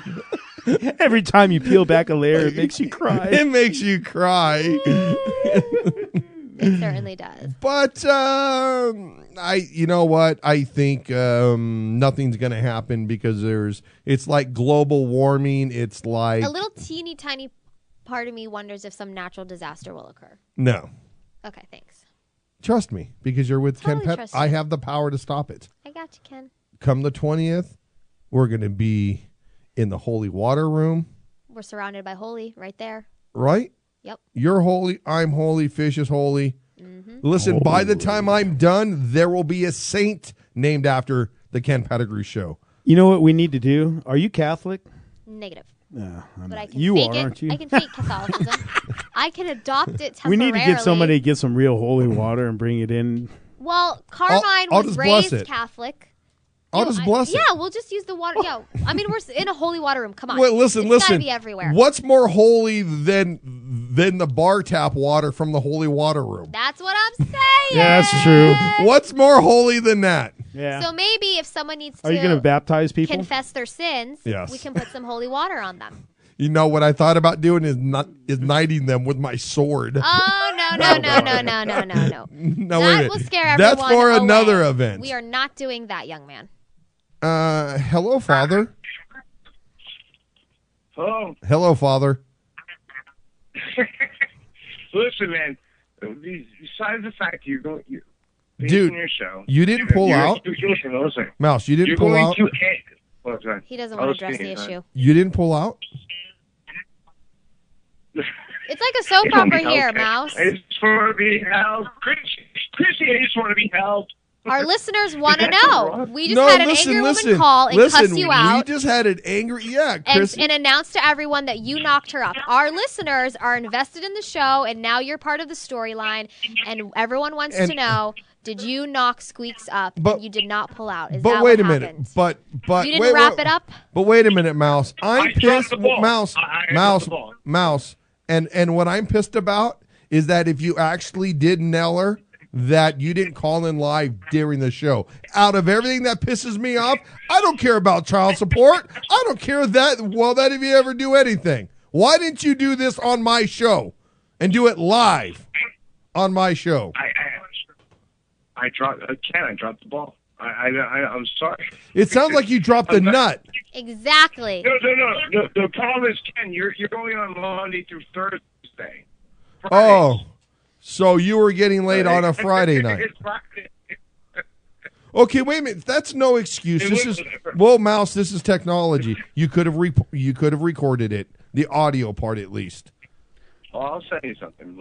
Speaker 10: Every time you peel back a layer, it makes you cry.
Speaker 8: It makes you cry.
Speaker 9: It certainly does.
Speaker 8: But you know what? I think nothing's going to happen because it's like global warming. It's like
Speaker 9: A little teeny tiny part of me wonders if some natural disaster will occur.
Speaker 8: No.
Speaker 9: Okay, thanks.
Speaker 8: Trust me, because you're with
Speaker 9: Totally
Speaker 8: Ken Pet.
Speaker 9: trust you.
Speaker 8: I have the power to stop it.
Speaker 9: I got you, Ken.
Speaker 8: Come the 20th, we're going to be in the holy water room,
Speaker 9: We're surrounded by holy right there.
Speaker 8: right?
Speaker 9: Yep.
Speaker 8: You're holy, I'm holy, Fish is holy. Listen, by the time I'm done, there will be a saint named after the Ken Pettigrew Show.
Speaker 10: You know what we need to do? Are you Catholic?
Speaker 9: Negative.
Speaker 10: No,
Speaker 9: But I can
Speaker 10: you
Speaker 9: fake
Speaker 10: are,
Speaker 9: it.
Speaker 10: aren't you?
Speaker 9: I can fake Catholicism. I can adopt it
Speaker 10: We
Speaker 9: temporarily.
Speaker 10: need to get somebody to get some real holy water and bring it in.
Speaker 9: Well, Carmine
Speaker 8: I'll
Speaker 9: was
Speaker 8: just bless
Speaker 9: raised
Speaker 8: it.
Speaker 9: Catholic.
Speaker 8: I'll just bless it.
Speaker 9: Yeah, we'll just use the water. Yeah, I mean, we're in a holy water room. Come on.
Speaker 8: Wait, listen.
Speaker 9: It's gotta be everywhere.
Speaker 8: What's more holy than the bar tap water from the holy water room?
Speaker 9: That's what I'm saying.
Speaker 10: Yeah, that's true.
Speaker 8: What's more holy than that?
Speaker 10: Yeah.
Speaker 9: So maybe if someone needs
Speaker 10: Are you going to
Speaker 9: to
Speaker 10: baptize people?
Speaker 9: confess their sins,
Speaker 8: Yes.
Speaker 9: we can put some holy water on them.
Speaker 8: You know what I thought about doing is knighting them with my sword.
Speaker 9: Oh, no.
Speaker 8: No,
Speaker 9: That
Speaker 8: wait a minute.
Speaker 9: will scare everyone
Speaker 8: That's for
Speaker 9: away.
Speaker 8: another event.
Speaker 9: We are not doing that, young man.
Speaker 8: Hello, Father.
Speaker 16: Hello.
Speaker 8: Hello, Father.
Speaker 16: Listen, man. Besides the fact you're going,
Speaker 8: Dude,
Speaker 16: your show,
Speaker 8: you didn't pull out.
Speaker 16: Listen,
Speaker 8: Mouse, you didn't
Speaker 16: you're
Speaker 8: pull
Speaker 16: going
Speaker 8: out.
Speaker 16: To
Speaker 9: He doesn't want to address the issue.
Speaker 8: You didn't pull out.
Speaker 9: It's like a soap opera here, Mouse.
Speaker 16: I just want to be held. Chrissy, I just want to be held.
Speaker 9: Our listeners want to know. We just
Speaker 8: No,
Speaker 9: had an
Speaker 8: listen,
Speaker 9: angry
Speaker 8: listen,
Speaker 9: woman call and
Speaker 8: listen,
Speaker 9: cuss you out.
Speaker 8: We just had an angry, Chris.
Speaker 9: And announce to everyone that you knocked her up. Our listeners are invested in the show, and now you're part of the storyline, and everyone wants to know, did you knock Squeaks up and you did not pull out? Is
Speaker 8: But
Speaker 9: that
Speaker 8: wait a
Speaker 9: what
Speaker 8: minute.
Speaker 9: happened?
Speaker 8: But
Speaker 9: You didn't
Speaker 8: wait,
Speaker 9: wrap
Speaker 8: wait,
Speaker 9: it up?
Speaker 8: But wait a minute, Mouse. I'm
Speaker 16: I dropped
Speaker 8: pissed.
Speaker 16: the ball.
Speaker 8: Mouse,
Speaker 16: I
Speaker 8: Mouse,
Speaker 16: dropped the ball.
Speaker 8: Mouse. And what I'm pissed about is that if you actually did nail her, that you didn't call in live during the show. Out of everything that pisses me off, I don't care about child support. I don't care that if you ever do anything. Why didn't you do this on my show and do it live on my show?
Speaker 16: I dropped. Ken, I dropped the ball. I'm sorry.
Speaker 8: It sounds like you dropped the nut.
Speaker 9: Exactly.
Speaker 16: No. The problem is, Ken, you're going on Monday through Thursday.
Speaker 8: Oh, so you were getting late on a Friday night.
Speaker 16: It's Friday.
Speaker 8: Okay, wait a minute. That's no excuse. This is Mouse. This is technology. You could have recorded it, the audio part at least.
Speaker 16: Well, I'll say you something.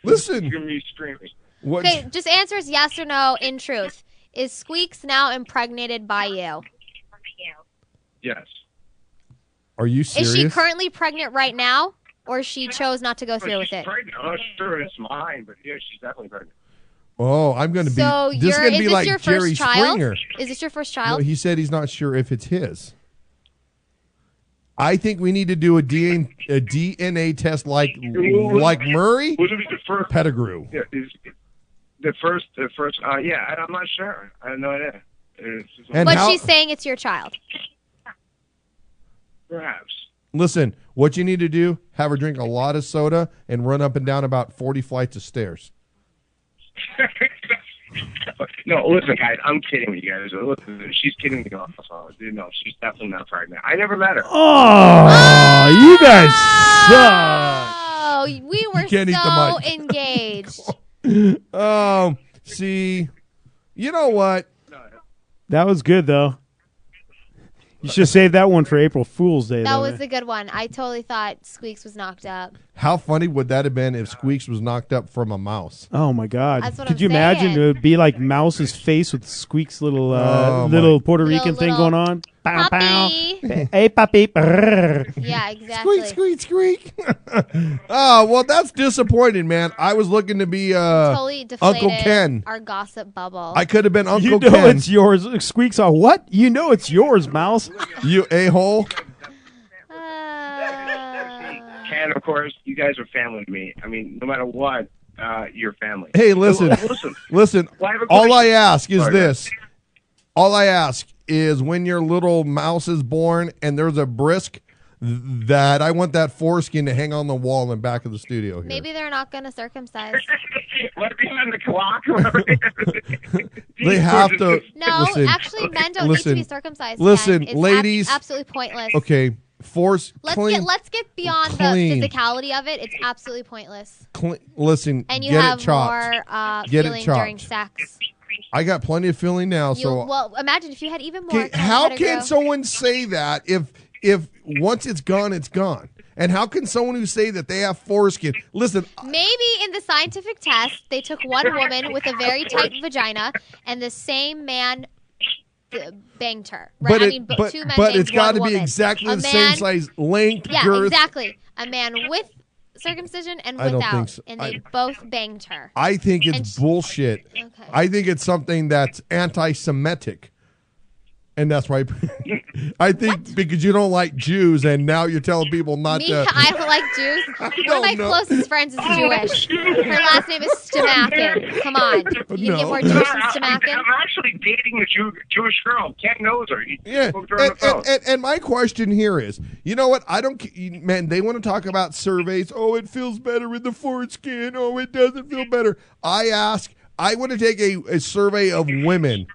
Speaker 8: Listen.
Speaker 16: You're going to be screaming.
Speaker 8: What?
Speaker 9: Okay, just answer us yes or no in truth. Is Squeaks now impregnated by you?
Speaker 16: Yes.
Speaker 8: Are you serious?
Speaker 9: Is she currently pregnant right now, or she chose not to go through with
Speaker 16: She's
Speaker 9: it?
Speaker 16: pregnant. I'm not sure it's mine, but yeah, she's definitely pregnant.
Speaker 8: Oh, I'm going to be.
Speaker 9: So
Speaker 8: This is going to be
Speaker 9: this
Speaker 8: like
Speaker 9: your
Speaker 8: Jerry
Speaker 9: first child?
Speaker 8: Springer.
Speaker 9: Is this your first
Speaker 8: No,
Speaker 9: child?
Speaker 8: he said he's not sure if it's his. I think we need to do a DNA test like Murray
Speaker 16: Was it the first
Speaker 8: Pettigrew.
Speaker 16: Yeah, the first. Yeah, I'm not sure. I have no idea.
Speaker 9: But she's saying it's your child.
Speaker 16: Perhaps.
Speaker 8: Listen, what you need to do, have her drink a lot of soda and run up and down about 40 flights of stairs.
Speaker 16: No, listen, guys. I'm kidding with you guys. Listen, she's kidding me off. No, she's definitely not pregnant. I never met her.
Speaker 10: Oh, you guys suck.
Speaker 9: Oh, we were
Speaker 8: can't eat the
Speaker 9: so
Speaker 8: mic.
Speaker 9: engaged.
Speaker 8: See, you know what?
Speaker 10: That was good, though. You should save that one for April Fool's Day.
Speaker 9: That
Speaker 10: though.
Speaker 9: was a good one. I totally thought Squeaks was knocked up.
Speaker 8: How funny would that have been if Squeaks was knocked up from a mouse?
Speaker 10: Oh my God!
Speaker 9: That's what
Speaker 10: Could
Speaker 9: I'm
Speaker 10: you imagine?
Speaker 9: saying.
Speaker 10: It would be like Mouse's face with Squeak's little
Speaker 8: Oh,
Speaker 10: little
Speaker 8: my-
Speaker 10: Puerto Rican thing
Speaker 9: Little
Speaker 10: going on. Pow, pow.
Speaker 9: puppy.
Speaker 10: Hey, puppy. Brrr.
Speaker 9: Yeah, exactly.
Speaker 8: Squeak, squeak, squeak. Oh, well, that's disappointing, man. I was looking to be
Speaker 9: Totally deflated
Speaker 8: Uncle Ken.
Speaker 9: our gossip bubble.
Speaker 8: I could have been Uncle
Speaker 10: You know
Speaker 8: Ken.
Speaker 10: it's yours. Squeak's all, what? You know it's yours, Mouse.
Speaker 8: You a-hole.
Speaker 16: Ken, of course, you guys are family to me. I mean, no matter what, you're family.
Speaker 8: Hey, listen. Listen.
Speaker 16: Well, I have a
Speaker 8: All I
Speaker 16: question.
Speaker 8: ask is
Speaker 16: Sorry,
Speaker 8: this. All I ask is when your little mouse is born and there's a brisk, that I want that foreskin to hang on the wall in the back of the studio here.
Speaker 9: Maybe they're not going to circumcise.
Speaker 16: What behind the clock?
Speaker 8: They have to.
Speaker 9: No,
Speaker 8: listen,
Speaker 9: actually, men don't need to be circumcised.
Speaker 8: Listen,
Speaker 9: Ken. It's
Speaker 8: ladies.
Speaker 9: absolutely pointless.
Speaker 8: Okay,
Speaker 9: Let's get beyond
Speaker 8: clean.
Speaker 9: the physicality of it. It's absolutely pointless.
Speaker 8: Listen,
Speaker 9: And you
Speaker 8: get
Speaker 9: have
Speaker 8: it chopped.
Speaker 9: more
Speaker 8: Get it
Speaker 9: feeling
Speaker 8: chopped.
Speaker 9: during sex.
Speaker 8: I got plenty of feeling now, so
Speaker 9: Well, imagine if you had even more.
Speaker 8: okay, how
Speaker 9: Pettigrew.
Speaker 8: can someone say that if once it's gone, it's gone? And how can someone who say that they have foreskin? Listen,
Speaker 9: Maybe in the scientific test, they took one woman with a very tight vagina, and the same man banged her. Right? Two men banged
Speaker 8: it's got to
Speaker 9: one
Speaker 8: be
Speaker 9: woman.
Speaker 8: exactly
Speaker 9: A
Speaker 8: the
Speaker 9: man-
Speaker 8: same size, length,
Speaker 9: Yeah,
Speaker 8: girth.
Speaker 9: exactly. A man with circumcision and
Speaker 8: I don't
Speaker 9: without,
Speaker 8: think so.
Speaker 9: and they both banged her.
Speaker 8: I think
Speaker 9: And
Speaker 8: it's bullshit. I think it's something that's anti-Semitic. And that's why I think because you don't like Jews, and now you're telling people not
Speaker 9: Me,
Speaker 8: to.
Speaker 9: I don't like Jews. One of my closest friends is Jewish. Her last name is Stamakin. Come on, you can get more Jewish than Stamakin.
Speaker 16: I'm actually dating a Jewish girl. Ken knows her. He
Speaker 8: Yeah,
Speaker 16: spoke to her on the phone.
Speaker 8: and my question here is, you know what? I don't, man. They want to talk about surveys. Oh, it feels better with the foreskin. Oh, it doesn't feel better. I want to take a survey of women.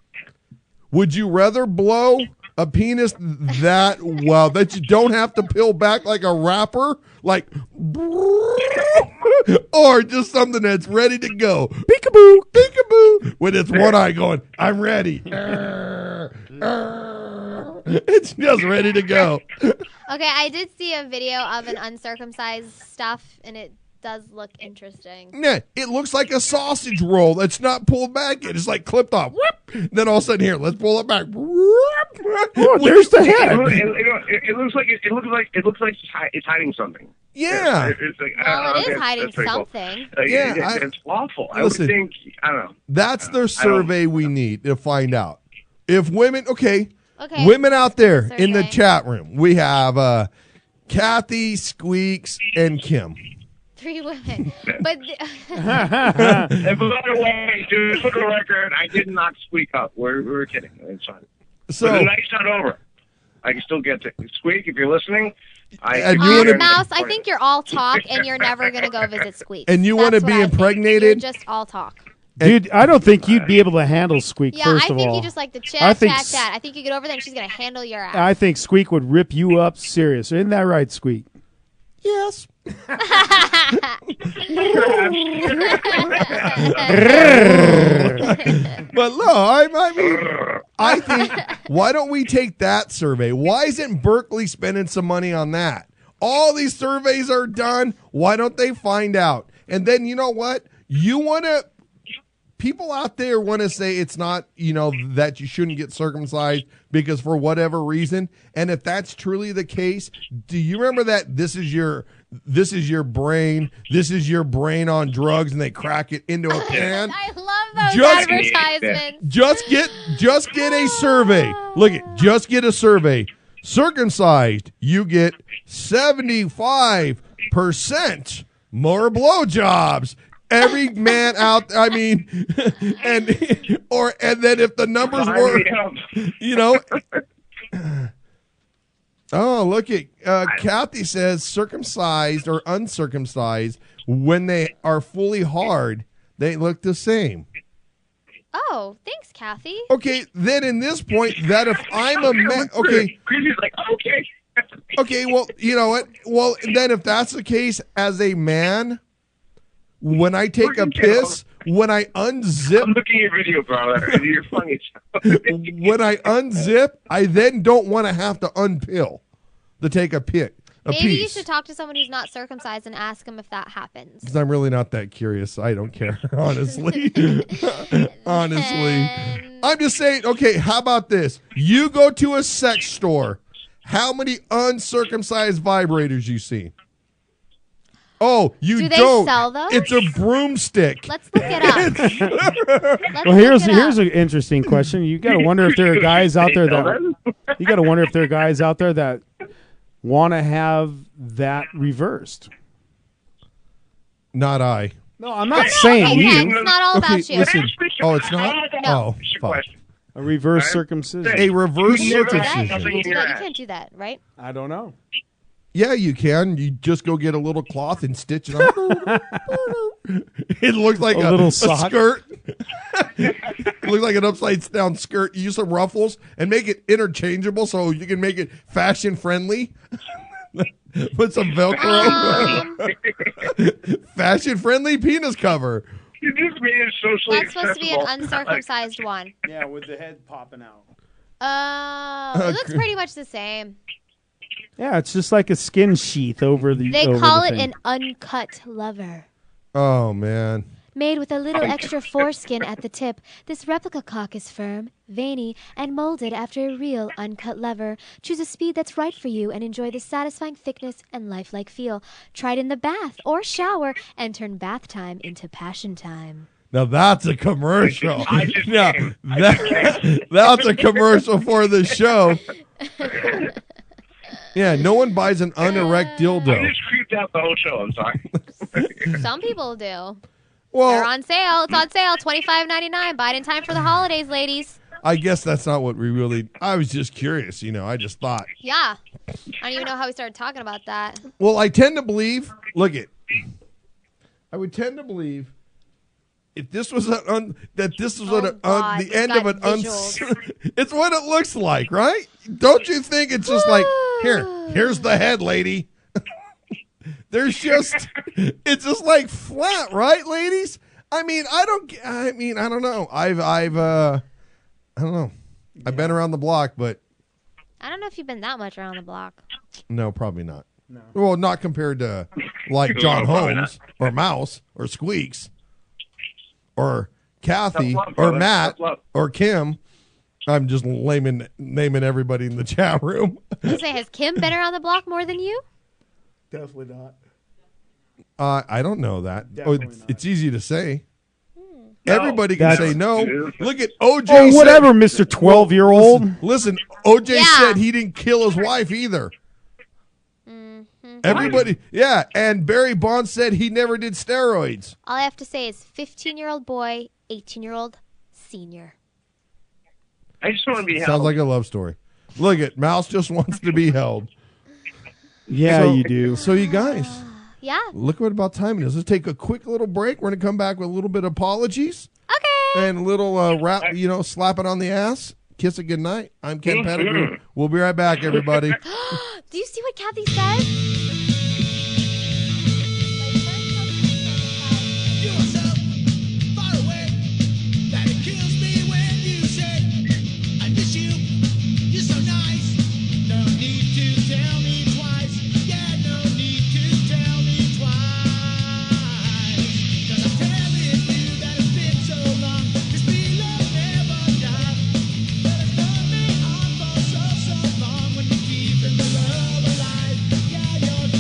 Speaker 8: Would you rather blow a penis that you don't have to peel back like a rapper, like, or just something that's ready to go? Peekaboo, peekaboo, with its one eye going, I'm ready. It's just ready to go.
Speaker 9: Okay, I did see a video of an uncircumcised stuff, and it does look interesting.
Speaker 8: Nah, it looks like a sausage roll that's not pulled back yet. It's like clipped off. Whoop. Then all of a sudden, here, let's pull it back.
Speaker 10: Oh, there's the head.
Speaker 16: It looks like it's hiding something.
Speaker 8: Yeah.
Speaker 16: It's like,
Speaker 9: Well, it is
Speaker 16: that's
Speaker 9: hiding
Speaker 16: pretty cool.
Speaker 9: something.
Speaker 8: Yeah,
Speaker 16: it's awful.
Speaker 8: listen,
Speaker 16: I would think, I don't know.
Speaker 8: That's the survey we need to find out. If women,
Speaker 9: Okay.
Speaker 8: women out there in the
Speaker 9: Survey.
Speaker 8: chat room, we have Kathy, Squeaks, and Kim.
Speaker 9: 3 women, but
Speaker 16: And by the way, dude, for the record, I did not squeak up. We were kidding. It's fine.
Speaker 8: So
Speaker 16: but the night's not over. I can still get to Squeak if you're listening.
Speaker 9: Mouse, I think you're all talk, and you're never gonna go visit Squeak.
Speaker 8: And you want to
Speaker 9: That's
Speaker 8: be
Speaker 9: what I think.
Speaker 8: impregnated?
Speaker 9: You're just all talk.
Speaker 10: Dude, I don't think you'd be able to handle Squeak,
Speaker 9: Yeah,
Speaker 10: first
Speaker 9: I
Speaker 10: of
Speaker 9: think
Speaker 10: all.
Speaker 9: you just like to chat.
Speaker 10: I think
Speaker 9: I think you get over there, and she's gonna handle your ass.
Speaker 10: I think Squeak would rip you up serious. Isn't that right, Squeak?
Speaker 8: Yes. But look, I think, why don't we take that survey? Why isn't Berkeley spending some money on that? All these surveys are done. Why don't they find out? And then, you know what? People out there want to say it's not, that you shouldn't get circumcised because for whatever reason. And if that's truly the case, do you remember that this is your brain on drugs, and they crack it into a pan?
Speaker 9: I love those advertisements.
Speaker 8: Just get a survey. Look at, just get a survey. Circumcised, you get 75% more blowjobs. Every man out, and then if the numbers were, oh, look at Kathy says circumcised or uncircumcised, when they are fully hard, they look the same.
Speaker 9: Oh, thanks, Kathy.
Speaker 8: Okay, then in this point, that if I'm a man, okay.
Speaker 16: Chrissy's like, okay.
Speaker 8: Okay, well, you know what? Well, then if that's the case, as a man, when I take a piss, when I unzip,
Speaker 16: I'm looking at your video, brother. You're funny.
Speaker 8: when I unzip, I then don't want to have to unpill to take a piss. a
Speaker 9: Maybe you
Speaker 8: piece.
Speaker 9: should talk to someone who's not circumcised and ask them if that happens.
Speaker 8: Because I'm really not that curious. I don't care, honestly. Honestly. I'm just saying, okay, how about this? You go to a sex store. How many uncircumcised vibrators you see? Oh, you
Speaker 9: Do they
Speaker 8: don't.
Speaker 9: sell those?
Speaker 8: It's a broomstick.
Speaker 9: Let's look it up.
Speaker 10: Well, here's an interesting question. You got to wonder if there are guys out there that want to have that reversed.
Speaker 8: Not I.
Speaker 10: No, I'm not saying you.
Speaker 9: It's not all about you.
Speaker 8: Listen. Oh, it's not?
Speaker 9: No.
Speaker 8: Oh, fuck.
Speaker 10: A reverse circumcision.
Speaker 8: A reverse
Speaker 9: You
Speaker 8: circumcision.
Speaker 9: can't do that, right?
Speaker 10: I don't know.
Speaker 8: Yeah, you can. You just go get a little cloth and stitch it on. It looks like a
Speaker 10: little sock.
Speaker 8: skirt. It looks like an upside down skirt. You use some ruffles and make it interchangeable so you can make it fashion friendly. Put some Velcro. Fashion friendly penis cover.
Speaker 16: You just made it socially
Speaker 9: That's supposed to be an
Speaker 16: acceptable.
Speaker 9: uncircumcised one.
Speaker 10: Yeah, with the head popping out.
Speaker 9: It looks pretty much the same.
Speaker 10: Yeah, it's just like a skin sheath over the.
Speaker 9: They
Speaker 10: over
Speaker 9: call
Speaker 10: the
Speaker 9: it
Speaker 10: thing.
Speaker 9: an uncut lover.
Speaker 8: Oh, man.
Speaker 9: Made with a little extra foreskin at the tip, this replica cock is firm, veiny, and molded after a real uncut lever. Choose a speed that's right for you and enjoy the satisfying thickness and lifelike feel. Try it in the bath or shower and turn bath time into passion time.
Speaker 8: Now that's a commercial.
Speaker 16: I just
Speaker 8: Now,
Speaker 16: came.
Speaker 8: that's a commercial for the show. Yeah, no one buys an unerect
Speaker 16: I
Speaker 8: dildo.
Speaker 16: just creeped out the whole show. I'm sorry.
Speaker 9: Some people do.
Speaker 8: Well,
Speaker 9: They're on sale. It's on sale. $25.99. Buy it in time for the holidays, ladies.
Speaker 8: I guess that's not what we really. I was just curious, I just thought.
Speaker 9: Yeah. I don't even know how we started talking about that.
Speaker 8: Well, I tend to believe. I would tend to believe if this was that this was
Speaker 9: God,
Speaker 8: the end of an
Speaker 9: visuals.
Speaker 8: it's what it looks like, right? Don't you think it's just like here's the head, lady. It's just like flat, right, ladies? I don't know. I don't know. I've been around the block, but
Speaker 9: I don't know if you've been that much around the block.
Speaker 8: no, probably not. No. Well, not compared to like John Holmes or Mouse or Squeaks or Kathy or Matt or Kim. I'm just naming everybody in the chat room.
Speaker 9: I was gonna say, has Kim been around the block more than you?
Speaker 10: Definitely not.
Speaker 8: I don't know that.
Speaker 10: Definitely
Speaker 8: It's easy to say. Everybody can
Speaker 10: That's-
Speaker 8: say no. Look at OJ.
Speaker 10: Oh, whatever,
Speaker 8: said-
Speaker 10: Mr. 12-year-old.
Speaker 8: Listen, OJ
Speaker 9: Yeah.
Speaker 8: said he didn't kill his wife either. Everybody, yeah, and Barry Bonds said he never did steroids.
Speaker 9: All I have to say is 15-year-old boy, 18-year-old senior.
Speaker 16: I just want to be held.
Speaker 8: Sounds like a love story. Look at Mouse just wants to be held.
Speaker 10: Yeah,
Speaker 8: So-
Speaker 10: you do.
Speaker 8: So you guys,
Speaker 9: Yeah.
Speaker 8: look what about time it is. Let's take a quick little break. We're gonna come back with a little bit of apologies
Speaker 9: Okay.
Speaker 8: and a little rap, slap it on the ass, kiss it goodnight. I'm Ken Pettigrew. We'll be right back, everybody.
Speaker 9: Do you see what Kathy said?
Speaker 12: You are so far away that it kills me when you say I miss you. You're so nice. No need to tell me twice. Yeah, no need to tell me twice. 'Cause I'm telling you that it's been so long. This real love never died. But it's done me on for so long when you're keeping the love alive. Yeah, you're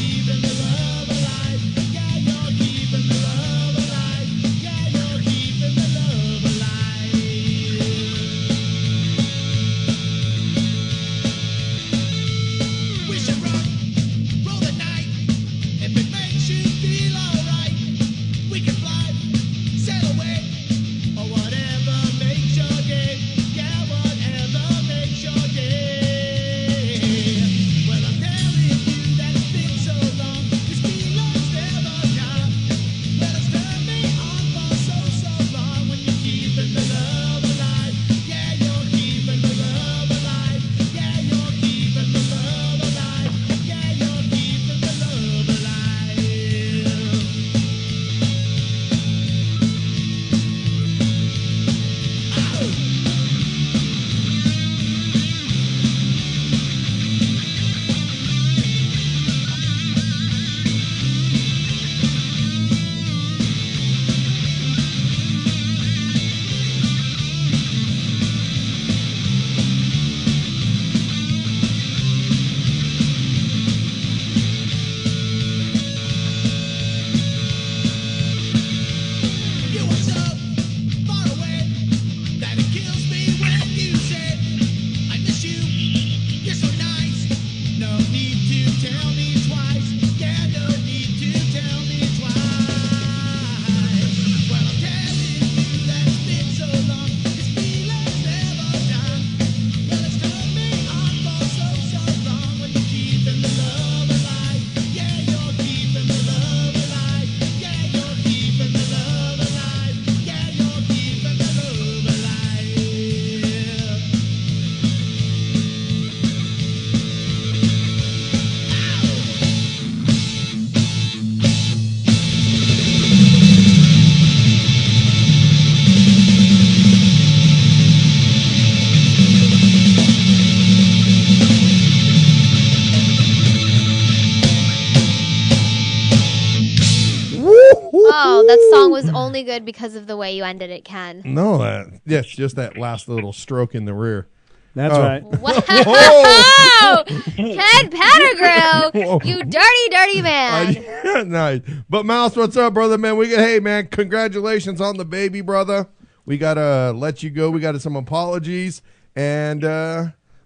Speaker 9: Oh, that song was only good because of the way you ended it, Ken.
Speaker 8: No, it's just that last little stroke in the rear.
Speaker 10: That's right.
Speaker 9: Wow! Ken Pettigrew, you dirty, dirty man.
Speaker 8: Nice. But Mouse, what's up, brother, man? Hey, man, congratulations on the baby, brother. We got to let you go. We got some apologies and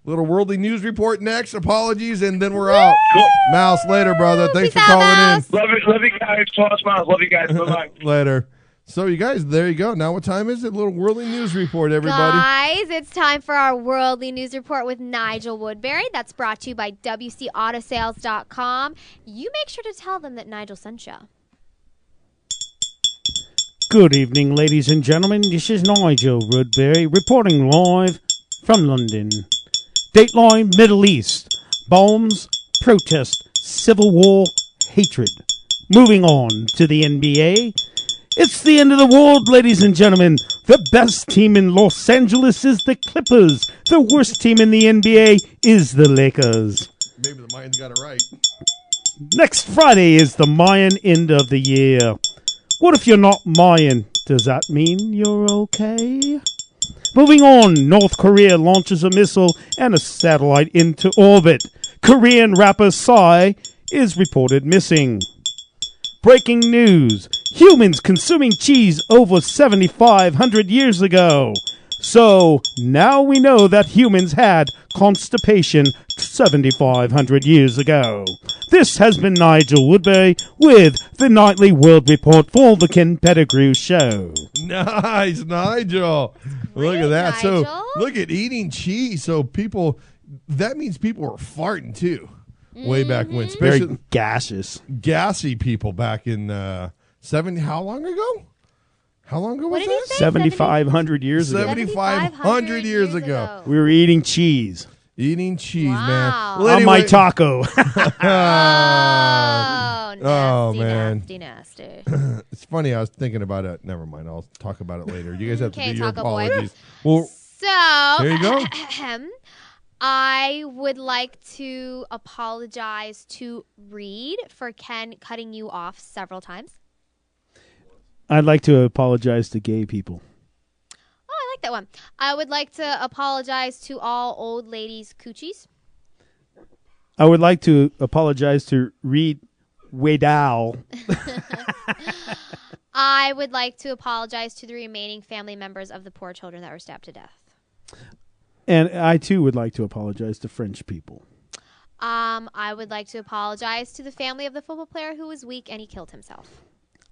Speaker 8: little worldly news report next. Apologies, and then we're out.
Speaker 16: Cool.
Speaker 8: Mouse, later, brother. Thanks
Speaker 9: Peace
Speaker 8: for
Speaker 9: out,
Speaker 8: calling
Speaker 9: Mouse.
Speaker 16: Love you guys. Toss Miles. Love you guys. Bye-bye.
Speaker 8: Later. So, you guys, there you go. Now what time is it? Little worldly news report, everybody.
Speaker 9: Guys, it's time for our worldly news report with Nigel Woodbury. That's brought to you by WCAutosales.com. You make sure to tell them that Nigel sent you.
Speaker 10: Good evening, ladies and gentlemen. This is Nigel Woodbury reporting live from London. Dateline Middle East. Bombs, protest, civil war, hatred. Moving on to the NBA. It's the end of the world, ladies and gentlemen. The best team in Los Angeles is the Clippers. The worst team in the NBA is the Lakers.
Speaker 8: Maybe the Mayans got it right.
Speaker 10: Next Friday is the Mayan end of the year. What if you're not Mayan? Does that mean you're okay? Moving on, North Korea launches a missile and a satellite into orbit. Korean rapper Psy is reported missing. Breaking news. Humans consuming cheese over 7,500 years ago. So, now we know that humans had constipation 7,500 years ago. This has been Nigel Woodbury with the Nightly World Report for the Ken Pettigrew Show.
Speaker 8: Nice, Nigel. Look at that.
Speaker 9: Nigel.
Speaker 8: So, look at eating cheese. So, that means people were farting too. Way back when.
Speaker 10: Very
Speaker 8: Especially
Speaker 10: gassy
Speaker 8: people back in 70. How long ago? How long ago was
Speaker 9: What did he
Speaker 8: that?
Speaker 9: say?
Speaker 10: 7,500 years ago.
Speaker 8: 7,500 years ago.
Speaker 10: We were eating cheese.
Speaker 8: Eating cheese,
Speaker 9: Wow.
Speaker 8: man. Well,
Speaker 10: On my
Speaker 8: anyway-
Speaker 10: taco.
Speaker 8: Oh,
Speaker 9: Nasty,
Speaker 8: man.
Speaker 9: nasty, nasty.
Speaker 8: It's funny. I was thinking about it. Never mind. I'll talk about it later. You guys have to
Speaker 9: Okay,
Speaker 8: do your
Speaker 9: Taco Boy.
Speaker 8: apologies. Well,
Speaker 9: So,
Speaker 8: there you go.
Speaker 9: I would like to apologize to Reed for Ken cutting you off several times.
Speaker 10: I'd like to apologize to gay people.
Speaker 9: Oh, I like that one. I would like to apologize to all old ladies' coochies.
Speaker 10: I would like to apologize to Reed Waddle.
Speaker 9: I would like to apologize to the remaining family members of the poor children that were stabbed to death.
Speaker 10: And I, too, would like to apologize to French people.
Speaker 9: I would like to apologize to the family of the football player who was weak and he killed himself.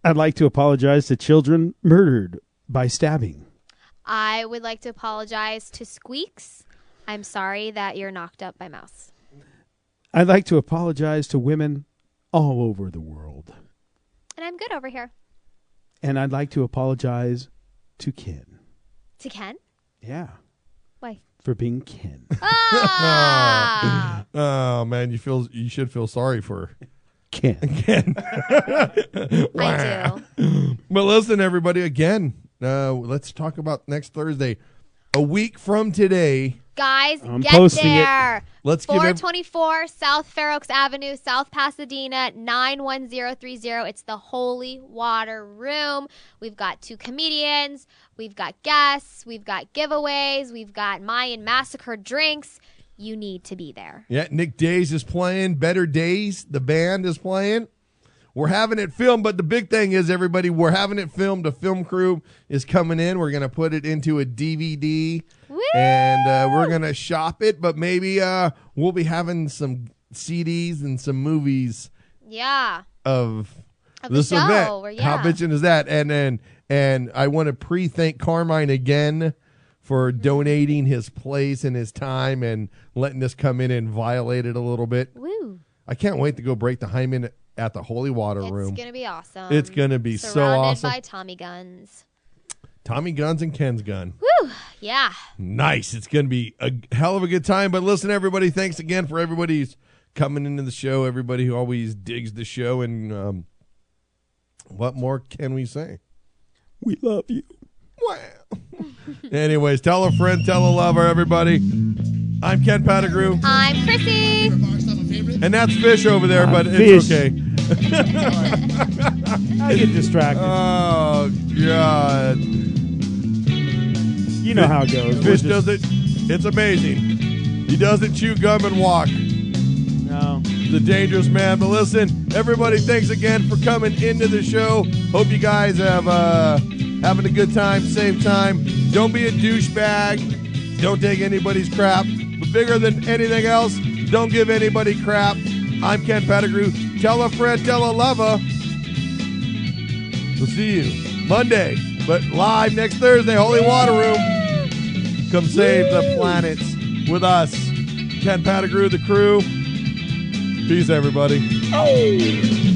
Speaker 10: I'd like to apologize to children murdered by stabbing.
Speaker 9: I would like to apologize to Squeaks. I'm sorry that you're knocked up by Mouse.
Speaker 10: I'd like to apologize to women all over the world.
Speaker 9: And I'm good over here.
Speaker 10: And I'd like to apologize to Ken.
Speaker 9: To Ken?
Speaker 10: Yeah.
Speaker 9: Why?
Speaker 10: For being Ken.
Speaker 9: Ah!
Speaker 8: Oh man, you should feel sorry for
Speaker 10: Ken.
Speaker 9: I do.
Speaker 8: But listen, everybody, again, let's talk about next Thursday. A week from today.
Speaker 9: Guys,
Speaker 10: I'm
Speaker 9: get
Speaker 10: posting it.
Speaker 9: there.
Speaker 8: Let's give it.
Speaker 9: 424 South Fair Oaks Avenue, South Pasadena, 91030. It's the Holy Water Room. We've got 2 comedians. We've got guests. We've got giveaways. We've got Mayan Massacre drinks. You need to be there.
Speaker 8: Yeah, Nick Days is playing. Better Days, the band is playing. We're having it filmed, but the big thing is, everybody, we're having it filmed. The film crew is coming in. We're going to put it into a DVD.
Speaker 9: Woo!
Speaker 8: And we're going to shop it, but maybe we'll be having some CDs and some movies
Speaker 9: Yeah.
Speaker 8: of
Speaker 9: Of
Speaker 8: this
Speaker 9: the show,
Speaker 8: event.
Speaker 9: or-
Speaker 8: How
Speaker 9: yeah.
Speaker 8: bitchin' is that? And I want to pre-thank Carmine again for donating his place and his time and letting us come in and violate it a little bit.
Speaker 9: Woo.
Speaker 8: I can't wait to go break the hymen at the Holy Water Room.
Speaker 9: It's going to be awesome.
Speaker 8: It's going to be so
Speaker 9: Surrounded
Speaker 8: awesome.
Speaker 9: by Tommy guns.
Speaker 8: Tommy Guns and Ken's gun.
Speaker 9: Woo. Yeah.
Speaker 8: Nice. It's going to be a hell of a good time. But listen, everybody, thanks again for everybody who's coming into the show, everybody who always digs the show. And what more can we say?
Speaker 10: We love you.
Speaker 8: Wow. Anyways, tell a friend, tell a lover, everybody. I'm Ken Pettigrew.
Speaker 9: I'm Chrissy.
Speaker 8: And that's Fish over there, but
Speaker 10: Fish.
Speaker 8: it's okay.
Speaker 10: I get distracted.
Speaker 8: Oh, God.
Speaker 10: You know how it goes.
Speaker 8: Fish does it. It's amazing. He doesn't chew gum and walk.
Speaker 10: No.
Speaker 8: He's a dangerous man. But listen, everybody, thanks again for coming into the show. Hope you guys have having a good time, safe time. Don't be a douchebag. Don't take anybody's crap. But bigger than anything else, don't give anybody crap. I'm Ken Pettigrew. Tell a friend, tell a lover. We'll see you Monday, but live next Thursday, Holy Water Room. Come save the planet with us. Ken Pettigrew, the crew. Peace, everybody.
Speaker 12: Oh!